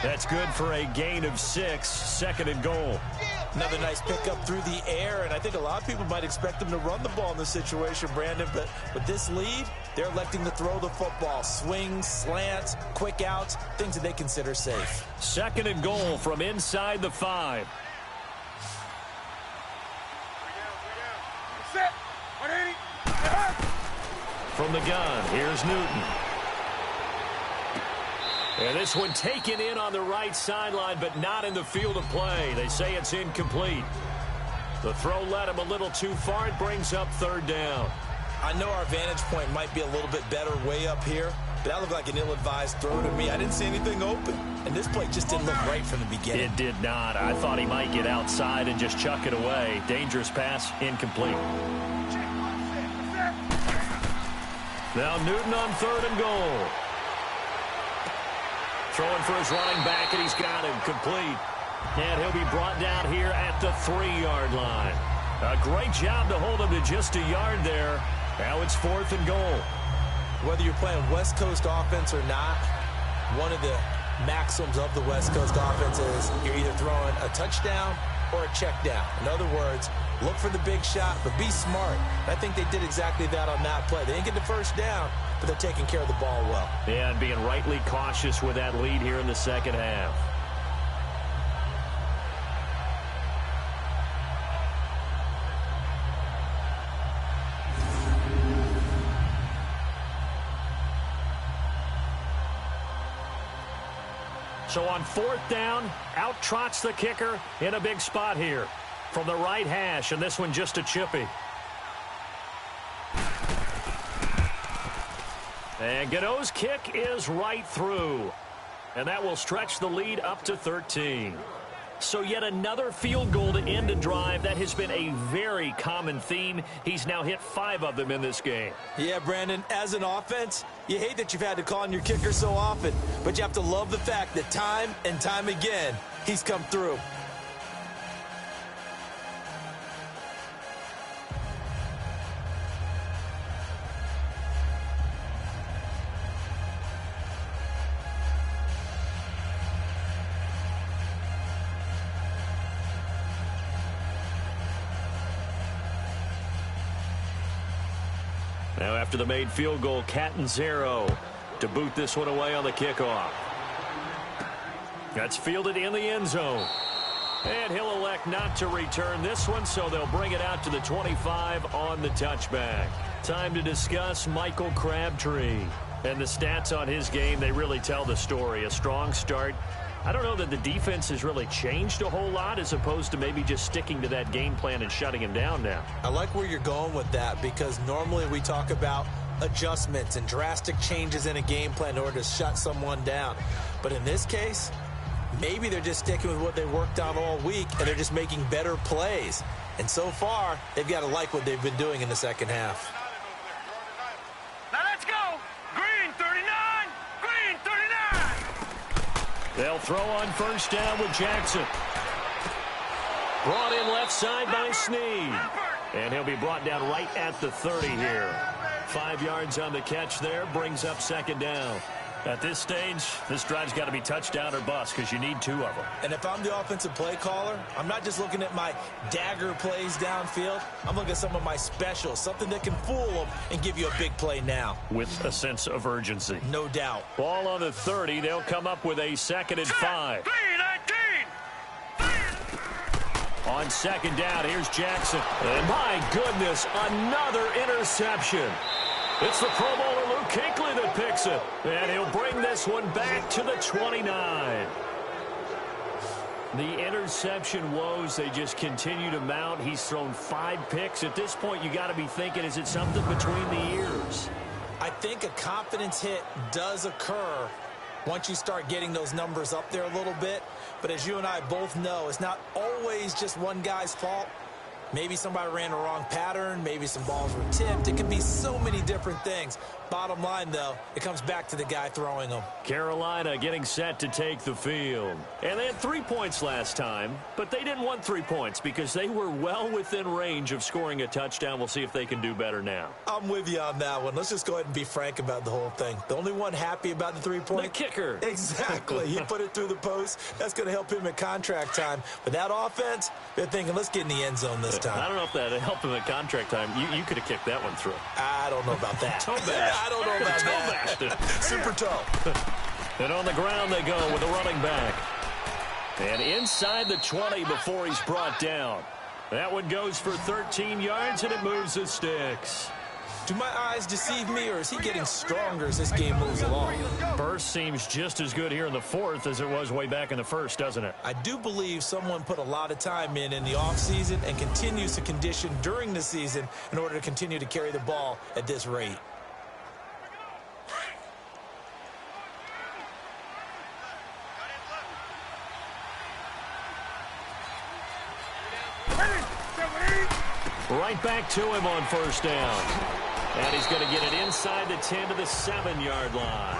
S2: That's good for a gain of 6. 2nd and goal.
S3: Another nice pickup through the air, and I think a lot of people might expect them to run the ball in this situation, Brandon, but with this lead, they're electing to throw the football. Swings, slants, quick outs, things that they consider safe.
S2: 2nd and goal from inside the 5. From the gun, here's Newton. And this one taken in on the right sideline, but not in the field of play. They say it's incomplete. The throw led him a little too far. It brings up 3rd down.
S3: I know our vantage point might be a little bit better way up here, but that looked like an ill-advised throw to me. I didn't see anything open, and this play just didn't look right from the beginning.
S2: It did not. I thought he might get outside and just chuck it away. Dangerous pass, incomplete. Now Newton on 3rd and goal. Throwing for his running back, and he's got him complete. And he'll be brought down here at the 3-yard line. A great job to hold him to just a yard there. Now it's 4th and goal.
S3: Whether you're playing West Coast offense or not, one of the maxims of the West Coast offense is you're either throwing a touchdown or a check down. In other words, look for the big shot, but be smart. I think they did exactly that on that play. They didn't get the first down, but they're taking care of the ball well.
S2: Yeah, and being rightly cautious with that lead here in the second half. So on 4th down, out trots the kicker in a big spot here from the right hash, and this one just a chippy. And Godot's kick is right through, and that will stretch the lead up to 13. So yet another field goal to end a drive. That has been a very common theme. He's now hit 5 of them in this game.
S3: Yeah, Brandon, as an offense, you hate that you've had to call on your kicker so often, but you have to love the fact that time and time again, he's come through.
S2: Now after the made field goal, Catanzaro to boot this one away on the kickoff. That's fielded in the end zone. And he'll elect not to return this one, so they'll bring it out to the 25 on the touchback. Time to discuss Michael Crabtree. And the stats on his game, they really tell the story. A strong start. I don't know that the defense has really changed a whole lot as opposed to maybe just sticking to that game plan and shutting him down now.
S3: I like where you're going with that because normally we talk about adjustments and drastic changes in a game plan in order to shut someone down. But in this case, maybe they're just sticking with what they worked on all week and they're just making better plays. And so far, they've got to like what they've been doing in the second half.
S4: Now let's go. Green 39. Green 39.
S2: They'll throw on 1st down with Jackson. Brought in left side by Snead. And he'll be brought down right at the 30 here. 5 yards on the catch there, brings up 2nd down. At this stage, this drive's got to be touchdown or bust because you need 2 of them.
S3: And if I'm the offensive play caller, I'm not just looking at my dagger plays downfield. I'm looking at some of my specials, something that can fool them and give you a big play now.
S2: With a sense of urgency.
S3: No doubt.
S2: Ball on the 30. They'll come up with a 2nd and 5.
S4: 3-19.
S2: On 2nd down, here's Jackson. And my goodness, another interception. It's the Pro Bowler Luke Kuechly that picks it. And he'll bring this one back to the 29. The interception woes, they just continue to mount. He's thrown 5 picks. At this point, you got to be thinking, is it something between the ears?
S3: I think a confidence hit does occur once you start getting those numbers up there a little bit. But as you and I both know, it's not always just one guy's fault. Maybe somebody ran the wrong pattern. Maybe some balls were tipped. It could be so many different things. Bottom line, though, it comes back to the guy throwing them.
S2: Carolina getting set to take the field. And they had 3 points last time, but they didn't want 3 points because they were well within range of scoring a touchdown. We'll see if they can do better now.
S3: I'm with you on that one. Let's just go ahead and be frank about the whole thing. The only one happy about the 3-point?
S2: The kicker.
S3: Exactly. He put it through the post. That's going to help him at contract time. But that offense, they're thinking, let's get in the end zone this time.
S2: I don't know if that helped him at contract time. You could have kicked that one through.
S3: I don't know about that.
S2: Toe bash.
S3: I don't know about that. Super toe.
S2: And on the ground they go with a running back. And inside the 20 before he's brought down. That one goes for 13 yards, and it moves the sticks.
S3: Do my eyes deceive me, or is he getting stronger as this game moves along?
S2: Burst seems just as good here in the 4th as it was way back in the 1st, doesn't it?
S3: I do believe someone put a lot of time in the offseason and continues to condition during the season in order to continue to carry the ball at this rate.
S2: right back to him on first down. And he's going to get it inside the 10 to the 7-yard line.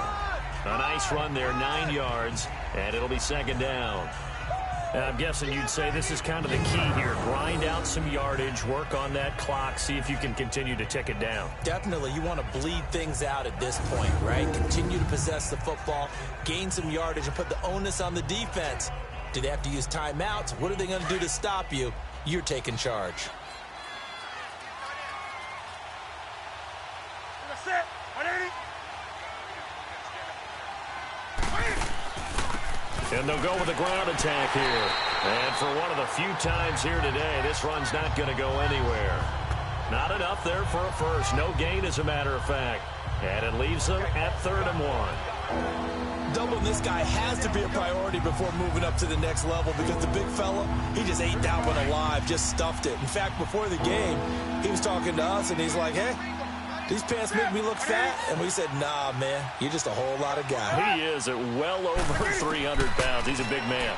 S2: A nice run there, 9 yards, and it'll be second down. I'm guessing you'd say this is kind of the key here. Grind out some yardage, work on that clock, see if you can continue to tick it down.
S5: Definitely. You want to bleed things out at this point, right? Continue to possess the football, gain some yardage, and put the onus on the defense. Do they have to use timeouts? What are they going to do to stop you? You're taking charge.
S2: And they'll go with a ground attack here. And for one of the few times here today, this run's not going to go anywhere. Not enough there for a first. No gain, as a matter of fact. And it leaves them at 3rd and 1.
S3: Doubling this guy has to be a priority before moving up to the next level because the big fella, he just ate that one alive, just stuffed it. In fact, before the game, he was talking to us, and he's like, hey, these pants make me look fat. And we said, nah, man, you're just a whole lot of guy.
S2: He is at well over 300 pounds. He's a big man.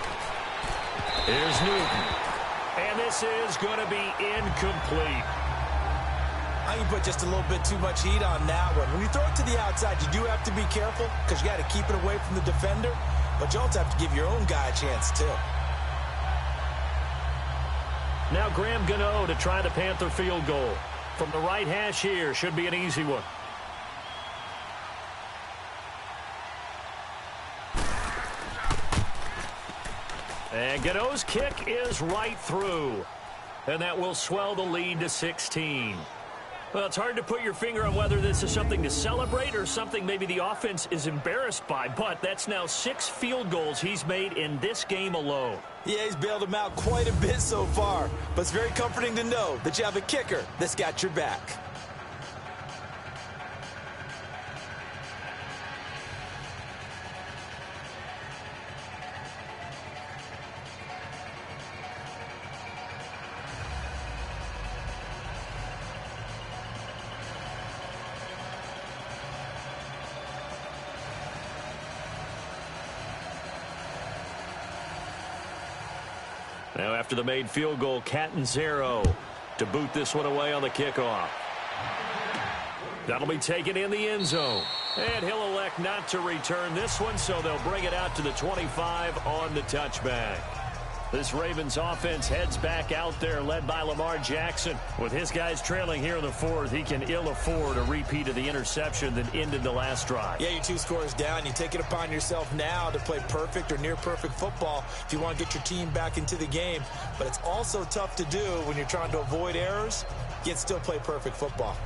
S2: Here's Newton. And this is going to be incomplete.
S3: I can put just a little bit too much heat on that one. When you throw it to the outside, you do have to be careful because you got to keep it away from the defender. But you also have to give your own guy a chance, too.
S2: Now Graham Gano to try the Panther field goal. From the right hash here, should be an easy one. And Gano's kick is right through. And that will swell the lead to 16. Well, it's hard to put your finger on whether this is something to celebrate or something maybe the offense is embarrassed by. But that's now 6 field goals he's made in this game alone.
S3: Yeah, he's bailed him out quite a bit so far. But it's very comforting to know that you have a kicker that's got your back.
S2: Now after the made field goal, Catanzaro to boot this one away on the kickoff. That'll be taken in the end zone. And he'll elect not to return this one, so they'll bring it out to the 25 on the touchback. This Ravens offense heads back out there, led by Lamar Jackson. With his guys trailing here in the 4th, he can ill afford a repeat of the interception that ended the last drive.
S3: Yeah, you're 2 scores down. You take it upon yourself now to play perfect or near perfect football if you want to get your team back into the game. But it's also tough to do when you're trying to avoid errors, yet still play perfect football.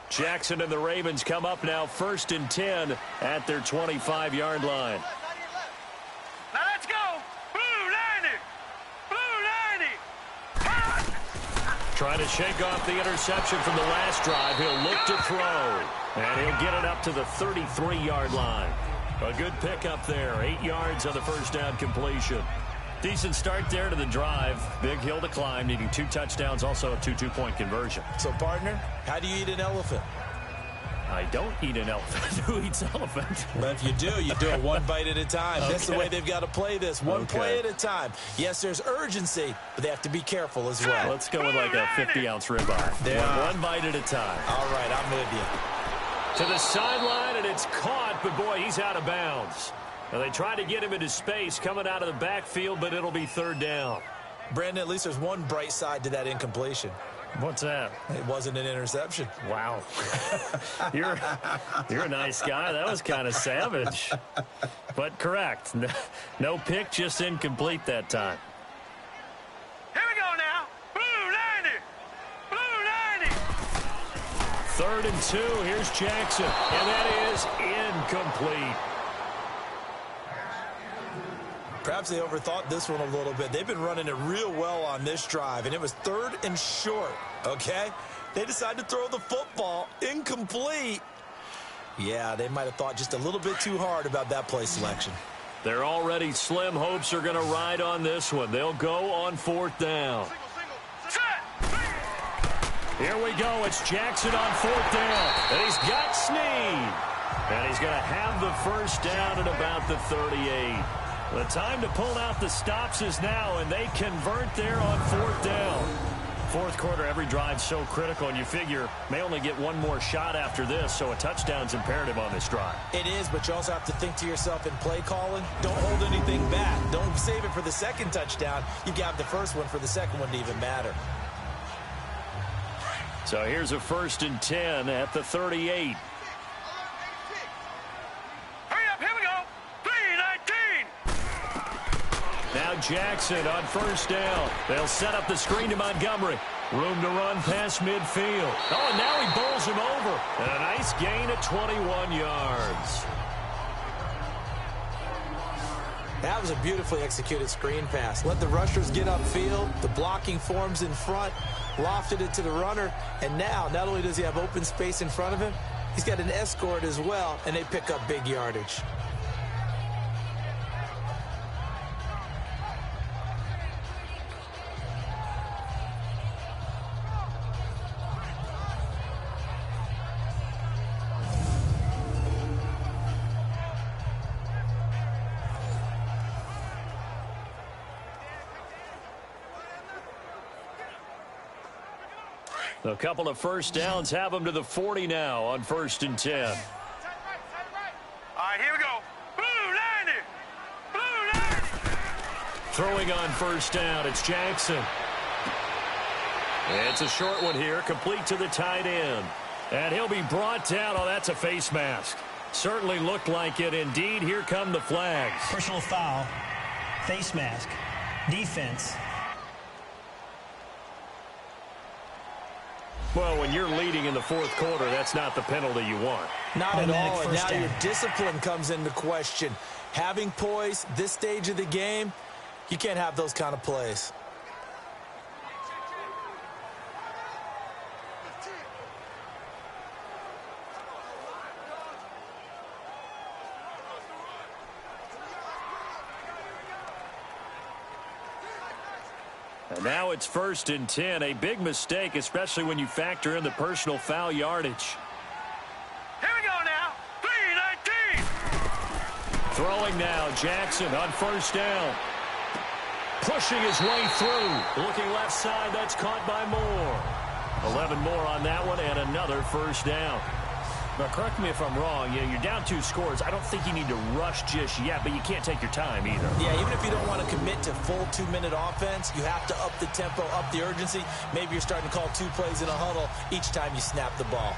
S2: Jackson and the Ravens come up now 1st and 10 at their 25-yard line.
S4: Now let's go. Blue 90. Blue 90.
S2: Trying to shake off the interception from the last drive. He'll look to throw. And he'll get it up to the 33-yard line. A good pickup there. 8 yards on the first down completion. Decent start there to the drive. Big hill to climb, needing 2 touchdowns, also a 2-2-point conversion.
S3: So, partner, how do you eat an elephant?
S2: I don't eat an elephant. Who eats elephant?
S3: But if you do it one bite at a time. Okay. That's the way they've got to play this. One play at a time. Yes, there's urgency, but they have to be careful as well.
S2: Let's go with like a 50-ounce ribeye. One bite at a time.
S3: All right, I'm with you.
S2: To the sideline, and it's caught, but boy, he's out of bounds. Now they try to get him into space coming out of the backfield, but it'll be 3rd down.
S3: Brandon, at least there's one bright side to that incompletion.
S2: What's that?
S3: It wasn't an interception.
S2: Wow. You're a nice guy. That was kind of savage. But correct. No pick, just incomplete that time.
S4: Here we go now. Blue 90. Blue 90.
S2: 3rd and 2. Here's Jackson. And that is incomplete.
S3: Perhaps they overthought this one a little bit. They've been running it real well on this drive, and it was 3rd and short, okay? They decided to throw the football incomplete. Yeah, they might have thought just a little bit too hard about that play selection.
S2: Their already slim hopes are going to ride on this one. They'll go on 4th down. Here we go. It's Jackson on 4th down, and he's got Snead. And he's going to have the first down at about the 38. The time to pull out the stops is now, and they convert there on 4th down. Fourth quarter, every drive's so critical, and you figure may only get one more shot after this, so a touchdown's imperative on this drive.
S5: It is, but you also have to think to yourself in play calling, don't hold anything back. Don't save it for the second touchdown. You got the first one for the second one to even matter.
S2: So here's a 1st and 10 at the 38.
S4: Hurry up, here we go. 3-19.
S2: Now Jackson on 1st down. They'll set up the screen to Montgomery. Room to run past midfield. Oh, and now he bowls him over. And a nice gain of 21 yards.
S5: That was a beautifully executed screen pass. Let the rushers get upfield. The blocking forms in front. Lofted it to the runner. And now, not only does he have open space in front of him, he's got an escort as well, and they pick up big yardage.
S2: A couple of 1st downs have them to the 40 now on 1st and 10.
S4: All right, here we go. Blue 90. Blue 90.
S2: Throwing on 1st down, it's Jackson. It's a short one here, complete to the tight end. And he'll be brought down. Oh, that's a face mask. Certainly looked like it. Indeed, here come the flags.
S6: Personal foul, face mask, defense.
S2: Well, when you're leading in the 4th quarter, that's not the penalty you want.
S5: Not at all, and now
S6: down.
S5: your discipline comes into question. Having poise, this stage of the game, you can't have those kind of plays.
S2: And now it's 1st and 10. A big mistake, especially when you factor in the personal foul yardage.
S4: Here we go now. 3-19.
S2: Throwing now, Jackson on 1st down. Pushing his way through. Looking left side, that's caught by Moore. 11 more on that one, and another 1st down. Now, correct me if I'm wrong. Yeah, you're down 2 scores. I don't think you need to rush just yet, but you can't take your time either.
S5: Yeah, even if you don't want to commit to full 2-minute offense, you have to up the tempo, up the urgency. Maybe you're starting to call 2 plays in a huddle each time you snap the ball.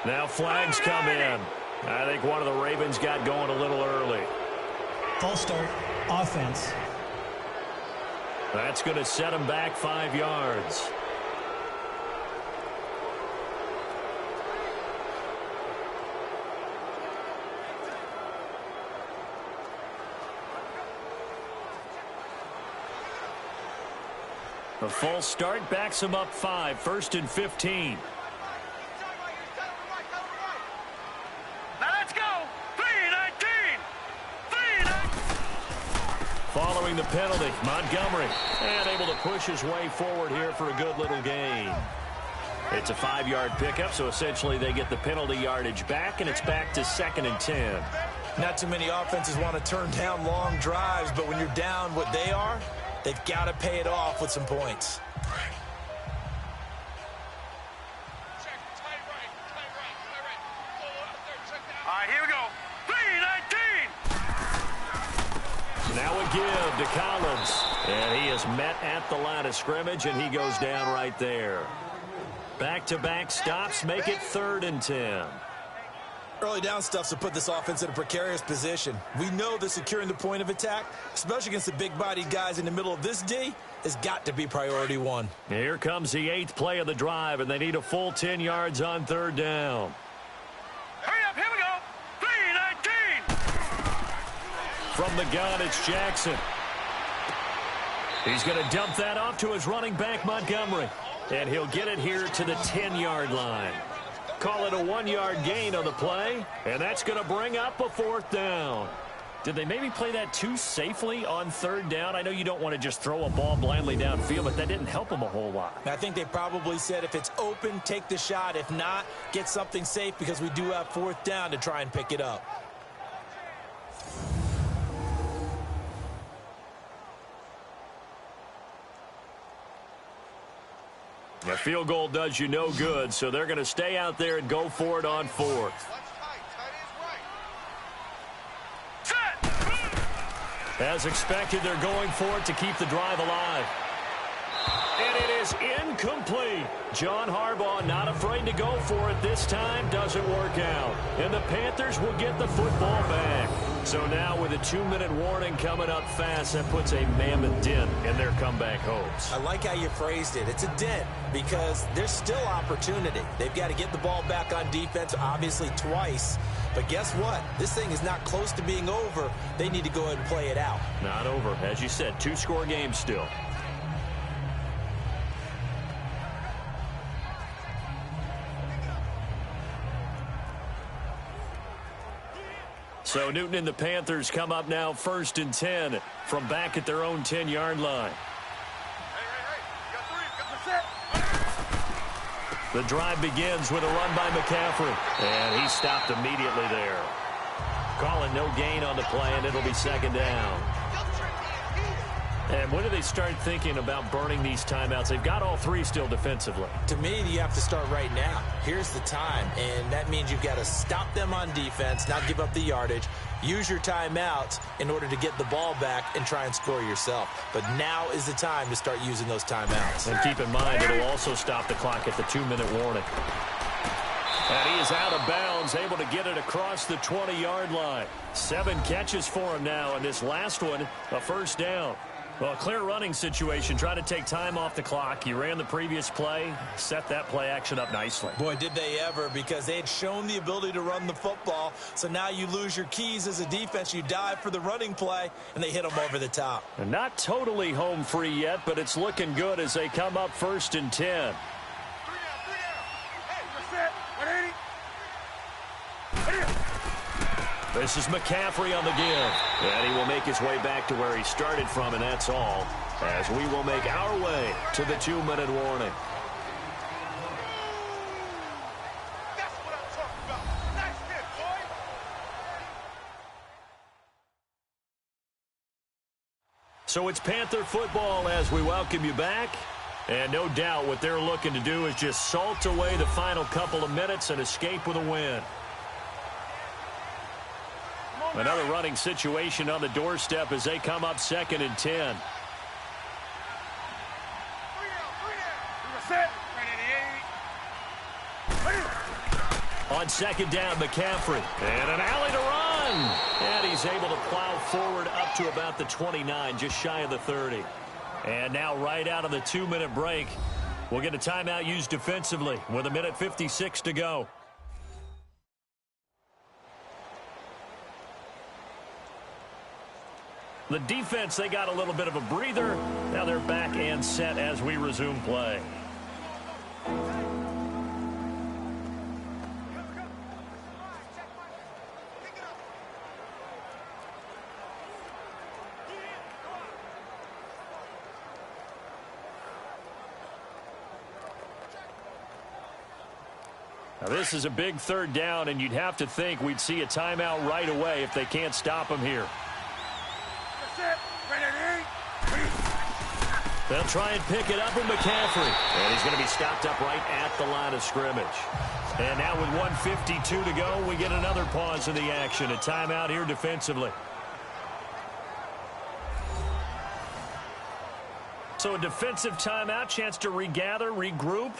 S2: Now flags come in. I think one of the Ravens got going a little early.
S6: False start, offense.
S2: That's going to set him back 5 yards. A false start backs him up 5, 1st and 15. Following the penalty, Montgomery, and able to push his way forward here for a good little gain. It's a 5-yard pickup, so essentially they get the penalty yardage back, and it's back to 2nd and 10.
S5: Not too many offenses want to turn down long drives, but when you're down what they are, they've got to pay it off with some points.
S4: All right, here we go. 3-19.
S2: Now a give to Collins. And he is met at the line of scrimmage, and he goes down right there. Back-to-back stops make it 3rd and 10.
S5: Early down stuff to put this offense in a precarious position. We know that securing the point of attack, especially against the big-bodied guys in the middle of this D, has got to be priority 1.
S2: Here comes the 8th play of the drive, and they need a full 10 yards on 3rd down.
S4: Hurry up, here we go. 3-19.
S2: From the gun, it's Jackson. He's going to dump that off to his running back, Montgomery. And he'll get it here to the 10-yard line. call it a 1-yard gain on the play, and that's going to bring up a 4th down. Did they maybe play that too safely on 3rd down? I know you don't want to just throw a ball blindly downfield, but that didn't help them a whole lot.
S5: I think they probably said if it's open, take the shot. If not, get something safe because we do have 4th down to try and pick it up.
S2: The field goal does you no good, so they're going to stay out there and go for it on 4th. As expected, they're going for it to keep the drive alive. And it is incomplete. John Harbaugh not afraid to go for it this time. Doesn't work out. And the Panthers will get the football back. So now with a 2-minute warning coming up fast, that puts a mammoth dent in their comeback hopes.
S5: I like how you phrased it. It's a dent because there's still opportunity. They've got to get the ball back on defense, obviously twice. But guess what? This thing is not close to being over. They need to go ahead and play it out.
S2: Not over. As you said, 2-score game still. So Newton and the Panthers come up now 1st and 10 from back at their own 10-yard line. The drive begins with a run by McCaffrey, and he stopped immediately there. Calling no gain on the play, and it'll be 2nd down. And when do they start thinking about burning these timeouts? They've got all 3 still defensively.
S5: To me, you have to start right now. Here's the time, and that means you've got to stop them on defense, not give up the yardage, use your timeouts in order to get the ball back and try and score yourself. But now is the time to start using those timeouts.
S2: And keep in mind, it'll also stop the clock at the 2-minute warning. And he is out of bounds, able to get it across the 20-yard line. 7 catches for him now, and this last one, a 1st down. Well, a clear running situation. Try to take time off the clock. He ran the previous play, set that play action up nicely.
S5: Boy, did they ever, because they had shown the ability to run the football. So now you lose your keys as a defense. You dive for the running play, and they hit them over the top.
S2: And not totally home free yet, but it's looking good as they come up 1st and 10. This is McCaffrey on the give. And he will make his way back to where he started from, and that's all, as we will make our way to the 2-minute warning.
S4: That's what I'm talking about. Nice hit, boy.
S2: So it's Panther football as we welcome you back. And no doubt what they're looking to do is just salt away the final couple of minutes and escape with a win. Another running situation on the doorstep as they come up 2nd and 10. On 2nd down, McCaffrey. And an alley to run. And he's able to plow forward up to about the 29, just shy of the 30. And now right out of the 2-minute break, we'll get a timeout used defensively with 1:56 to go. The defense, they got a little bit of a breather. Now they're back and set as we resume play. Now this is a big 3rd down, and you'd have to think we'd see a timeout right away if they can't stop him here. They'll try and pick it up with McCaffrey. And he's going to be stopped up right at the line of scrimmage. And now with 1:52 to go, we get another pause in the action. A timeout here defensively. So a defensive timeout, chance to regather, regroup,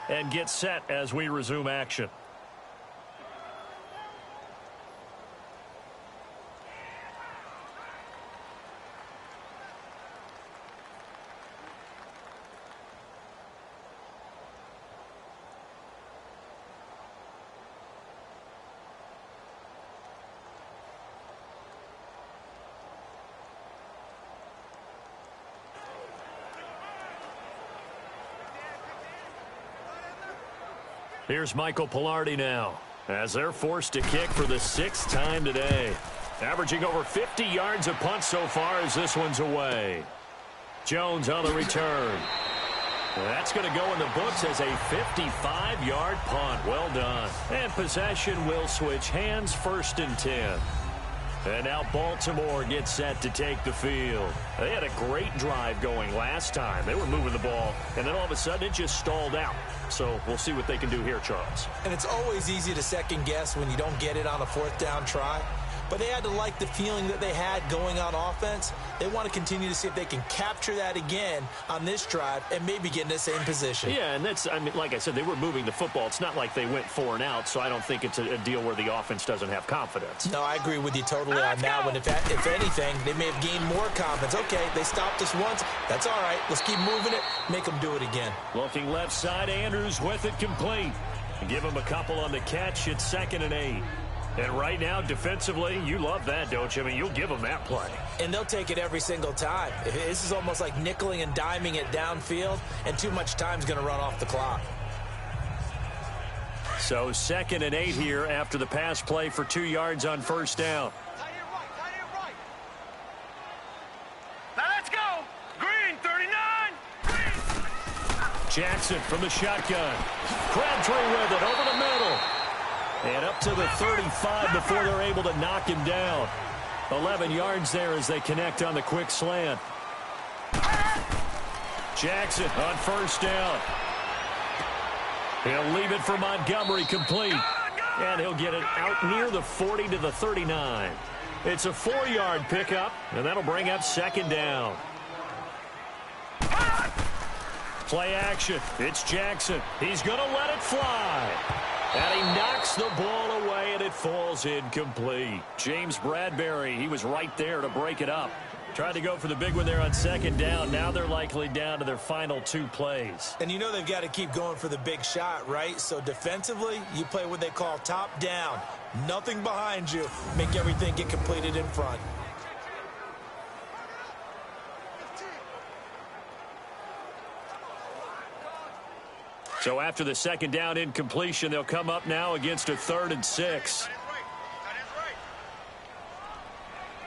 S2: and get set as we resume action. Here's Michael Pilardi now, as they're forced to kick for the 6th time today. Averaging over 50 yards a punt so far as this one's away. Jones on the return. That's going to go in the books as a 55-yard punt. Well done. And possession will switch hands, 1st and 10. And now Baltimore gets set to take the field. They had a great drive going last time. They were moving the ball, and then all of a sudden it just stalled out. So we'll see what they can do here, Charles.
S5: And it's always easy to second guess when you don't get it on a 4th down try. But they had to like the feeling that they had going on offense. They want to continue to see if they can capture that again on this drive and maybe get in the same position.
S2: Yeah, and that's, I mean, like I said, they were moving the football. It's not like they went 4 and out, so I don't think it's a deal where the offense doesn't have confidence.
S5: No, I agree with you totally on that one. If anything, they may have gained more confidence. Okay, they stopped us once. That's all right. Let's keep moving it. Make them do it again.
S2: Looking left side, Andrews with it complete. Give him a couple on the catch. It's 2nd and 8. And right now, defensively, you love that, don't you? I mean, you'll give them that play.
S5: And they'll take it every single time. This is almost like nickeling and diming it downfield, and too much time's going to run off the clock.
S2: So 2nd and 8 here after the pass play for 2 yards on 1st down.
S4: Now let's go. Green, 39. Green.
S2: Jackson from the shotgun. Crabtree with it over the middle. And up to the 35 before they're able to knock him down. 11 yards there as they connect on the quick slant. Jackson on 1st down. He'll leave it for Montgomery complete. And he'll get it out near the 40 to the 39. It's a 4-yard pickup, and that'll bring up 2nd down. Play action. It's Jackson. He's going to let it fly. And he knocks the ball away, and it falls incomplete. James Bradbury, he was right there to break it up. Tried to go for the big one there on 2nd down. Now they're likely down to their final 2 plays.
S5: And you know they've got to keep going for the big shot, right? So defensively, you play what they call top down. Nothing behind you. Make everything get completed in front.
S2: So after the 2nd down incompletion, they'll come up now against a 3rd and 6.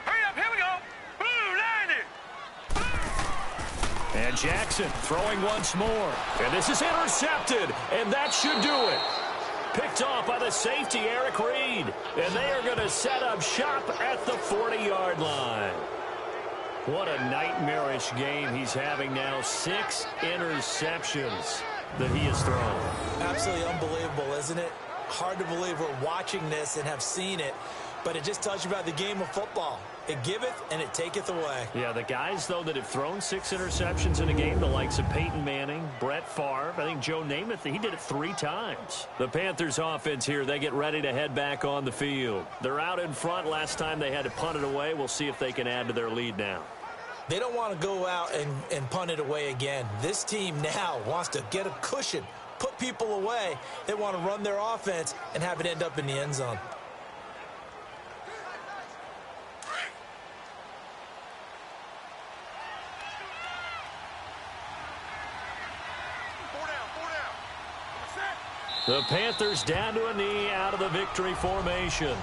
S4: Hurry up, here we go. Blue 90.
S2: And Jackson throwing once more. And this is intercepted, and that should do it. Picked off by the safety, Eric Reed. And they are going to set up shop at the 40-yard line. What a nightmarish game he's having now. 6 interceptions that he has thrown.
S5: Absolutely unbelievable, isn't it? Hard to believe we're watching this and have seen it, but it just tells you about the game of football. It giveth and it taketh away.
S2: Yeah, the guys, though, that have thrown 6 interceptions in a game, the likes of Peyton Manning, Brett Favre, I think Joe Namath, he did it 3 times. The Panthers offense here, they get ready to head back on the field. They're out in front. Last time they had to punt it away. We'll see if they can add to their lead now.
S5: They don't want to go out and punt it away again. This team now wants to get a cushion, put people away. They want to run their offense and have it end up in the end zone.
S2: The Panthers down to a knee out of the victory formation.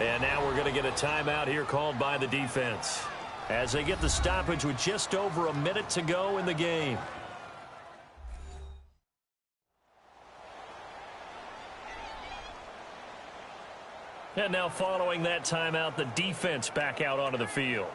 S2: And now we're going to get a timeout here called by the defense, as they get the stoppage with just over a minute to go in the game. And now following that timeout, the defense back out onto the field.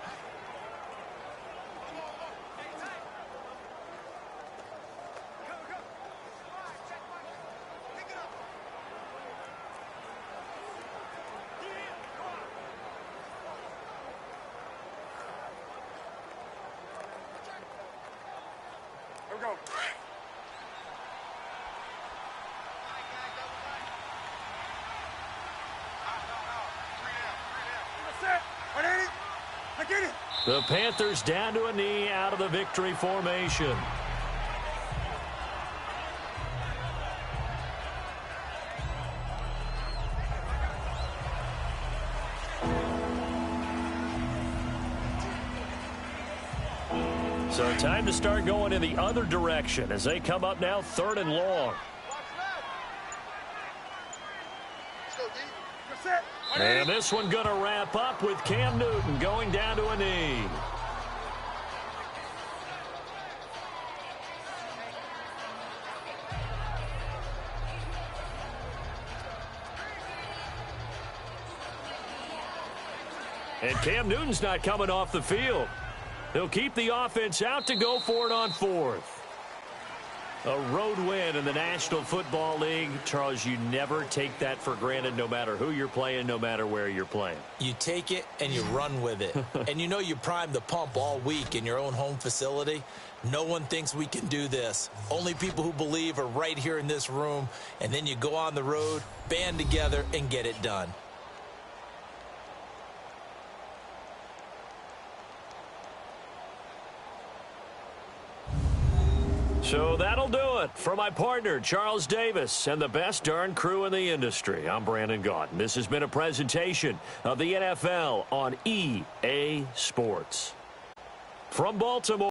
S2: The Panthers down to a knee out of the victory formation. So time to start going in the other direction as they come up now 3rd and long. And this one going to wrap up with Cam Newton going down to a knee. And Cam Newton's not coming off the field. He'll keep the offense out to go for it on 4th. A road win in the National Football League. Charles, you never take that for granted no matter who you're playing, no matter where you're playing.
S5: You take it and you run with it. And you know you primed the pump all week in your own home facility. No one thinks we can do this. Only people who believe are right here in this room. And then you go on the road, band together, and get it done.
S2: So that'll do it for my partner, Charles Davis, and the best darn crew in the industry. I'm Brandon Gaudin. This has been a presentation of the NFL on EA Sports. From Baltimore.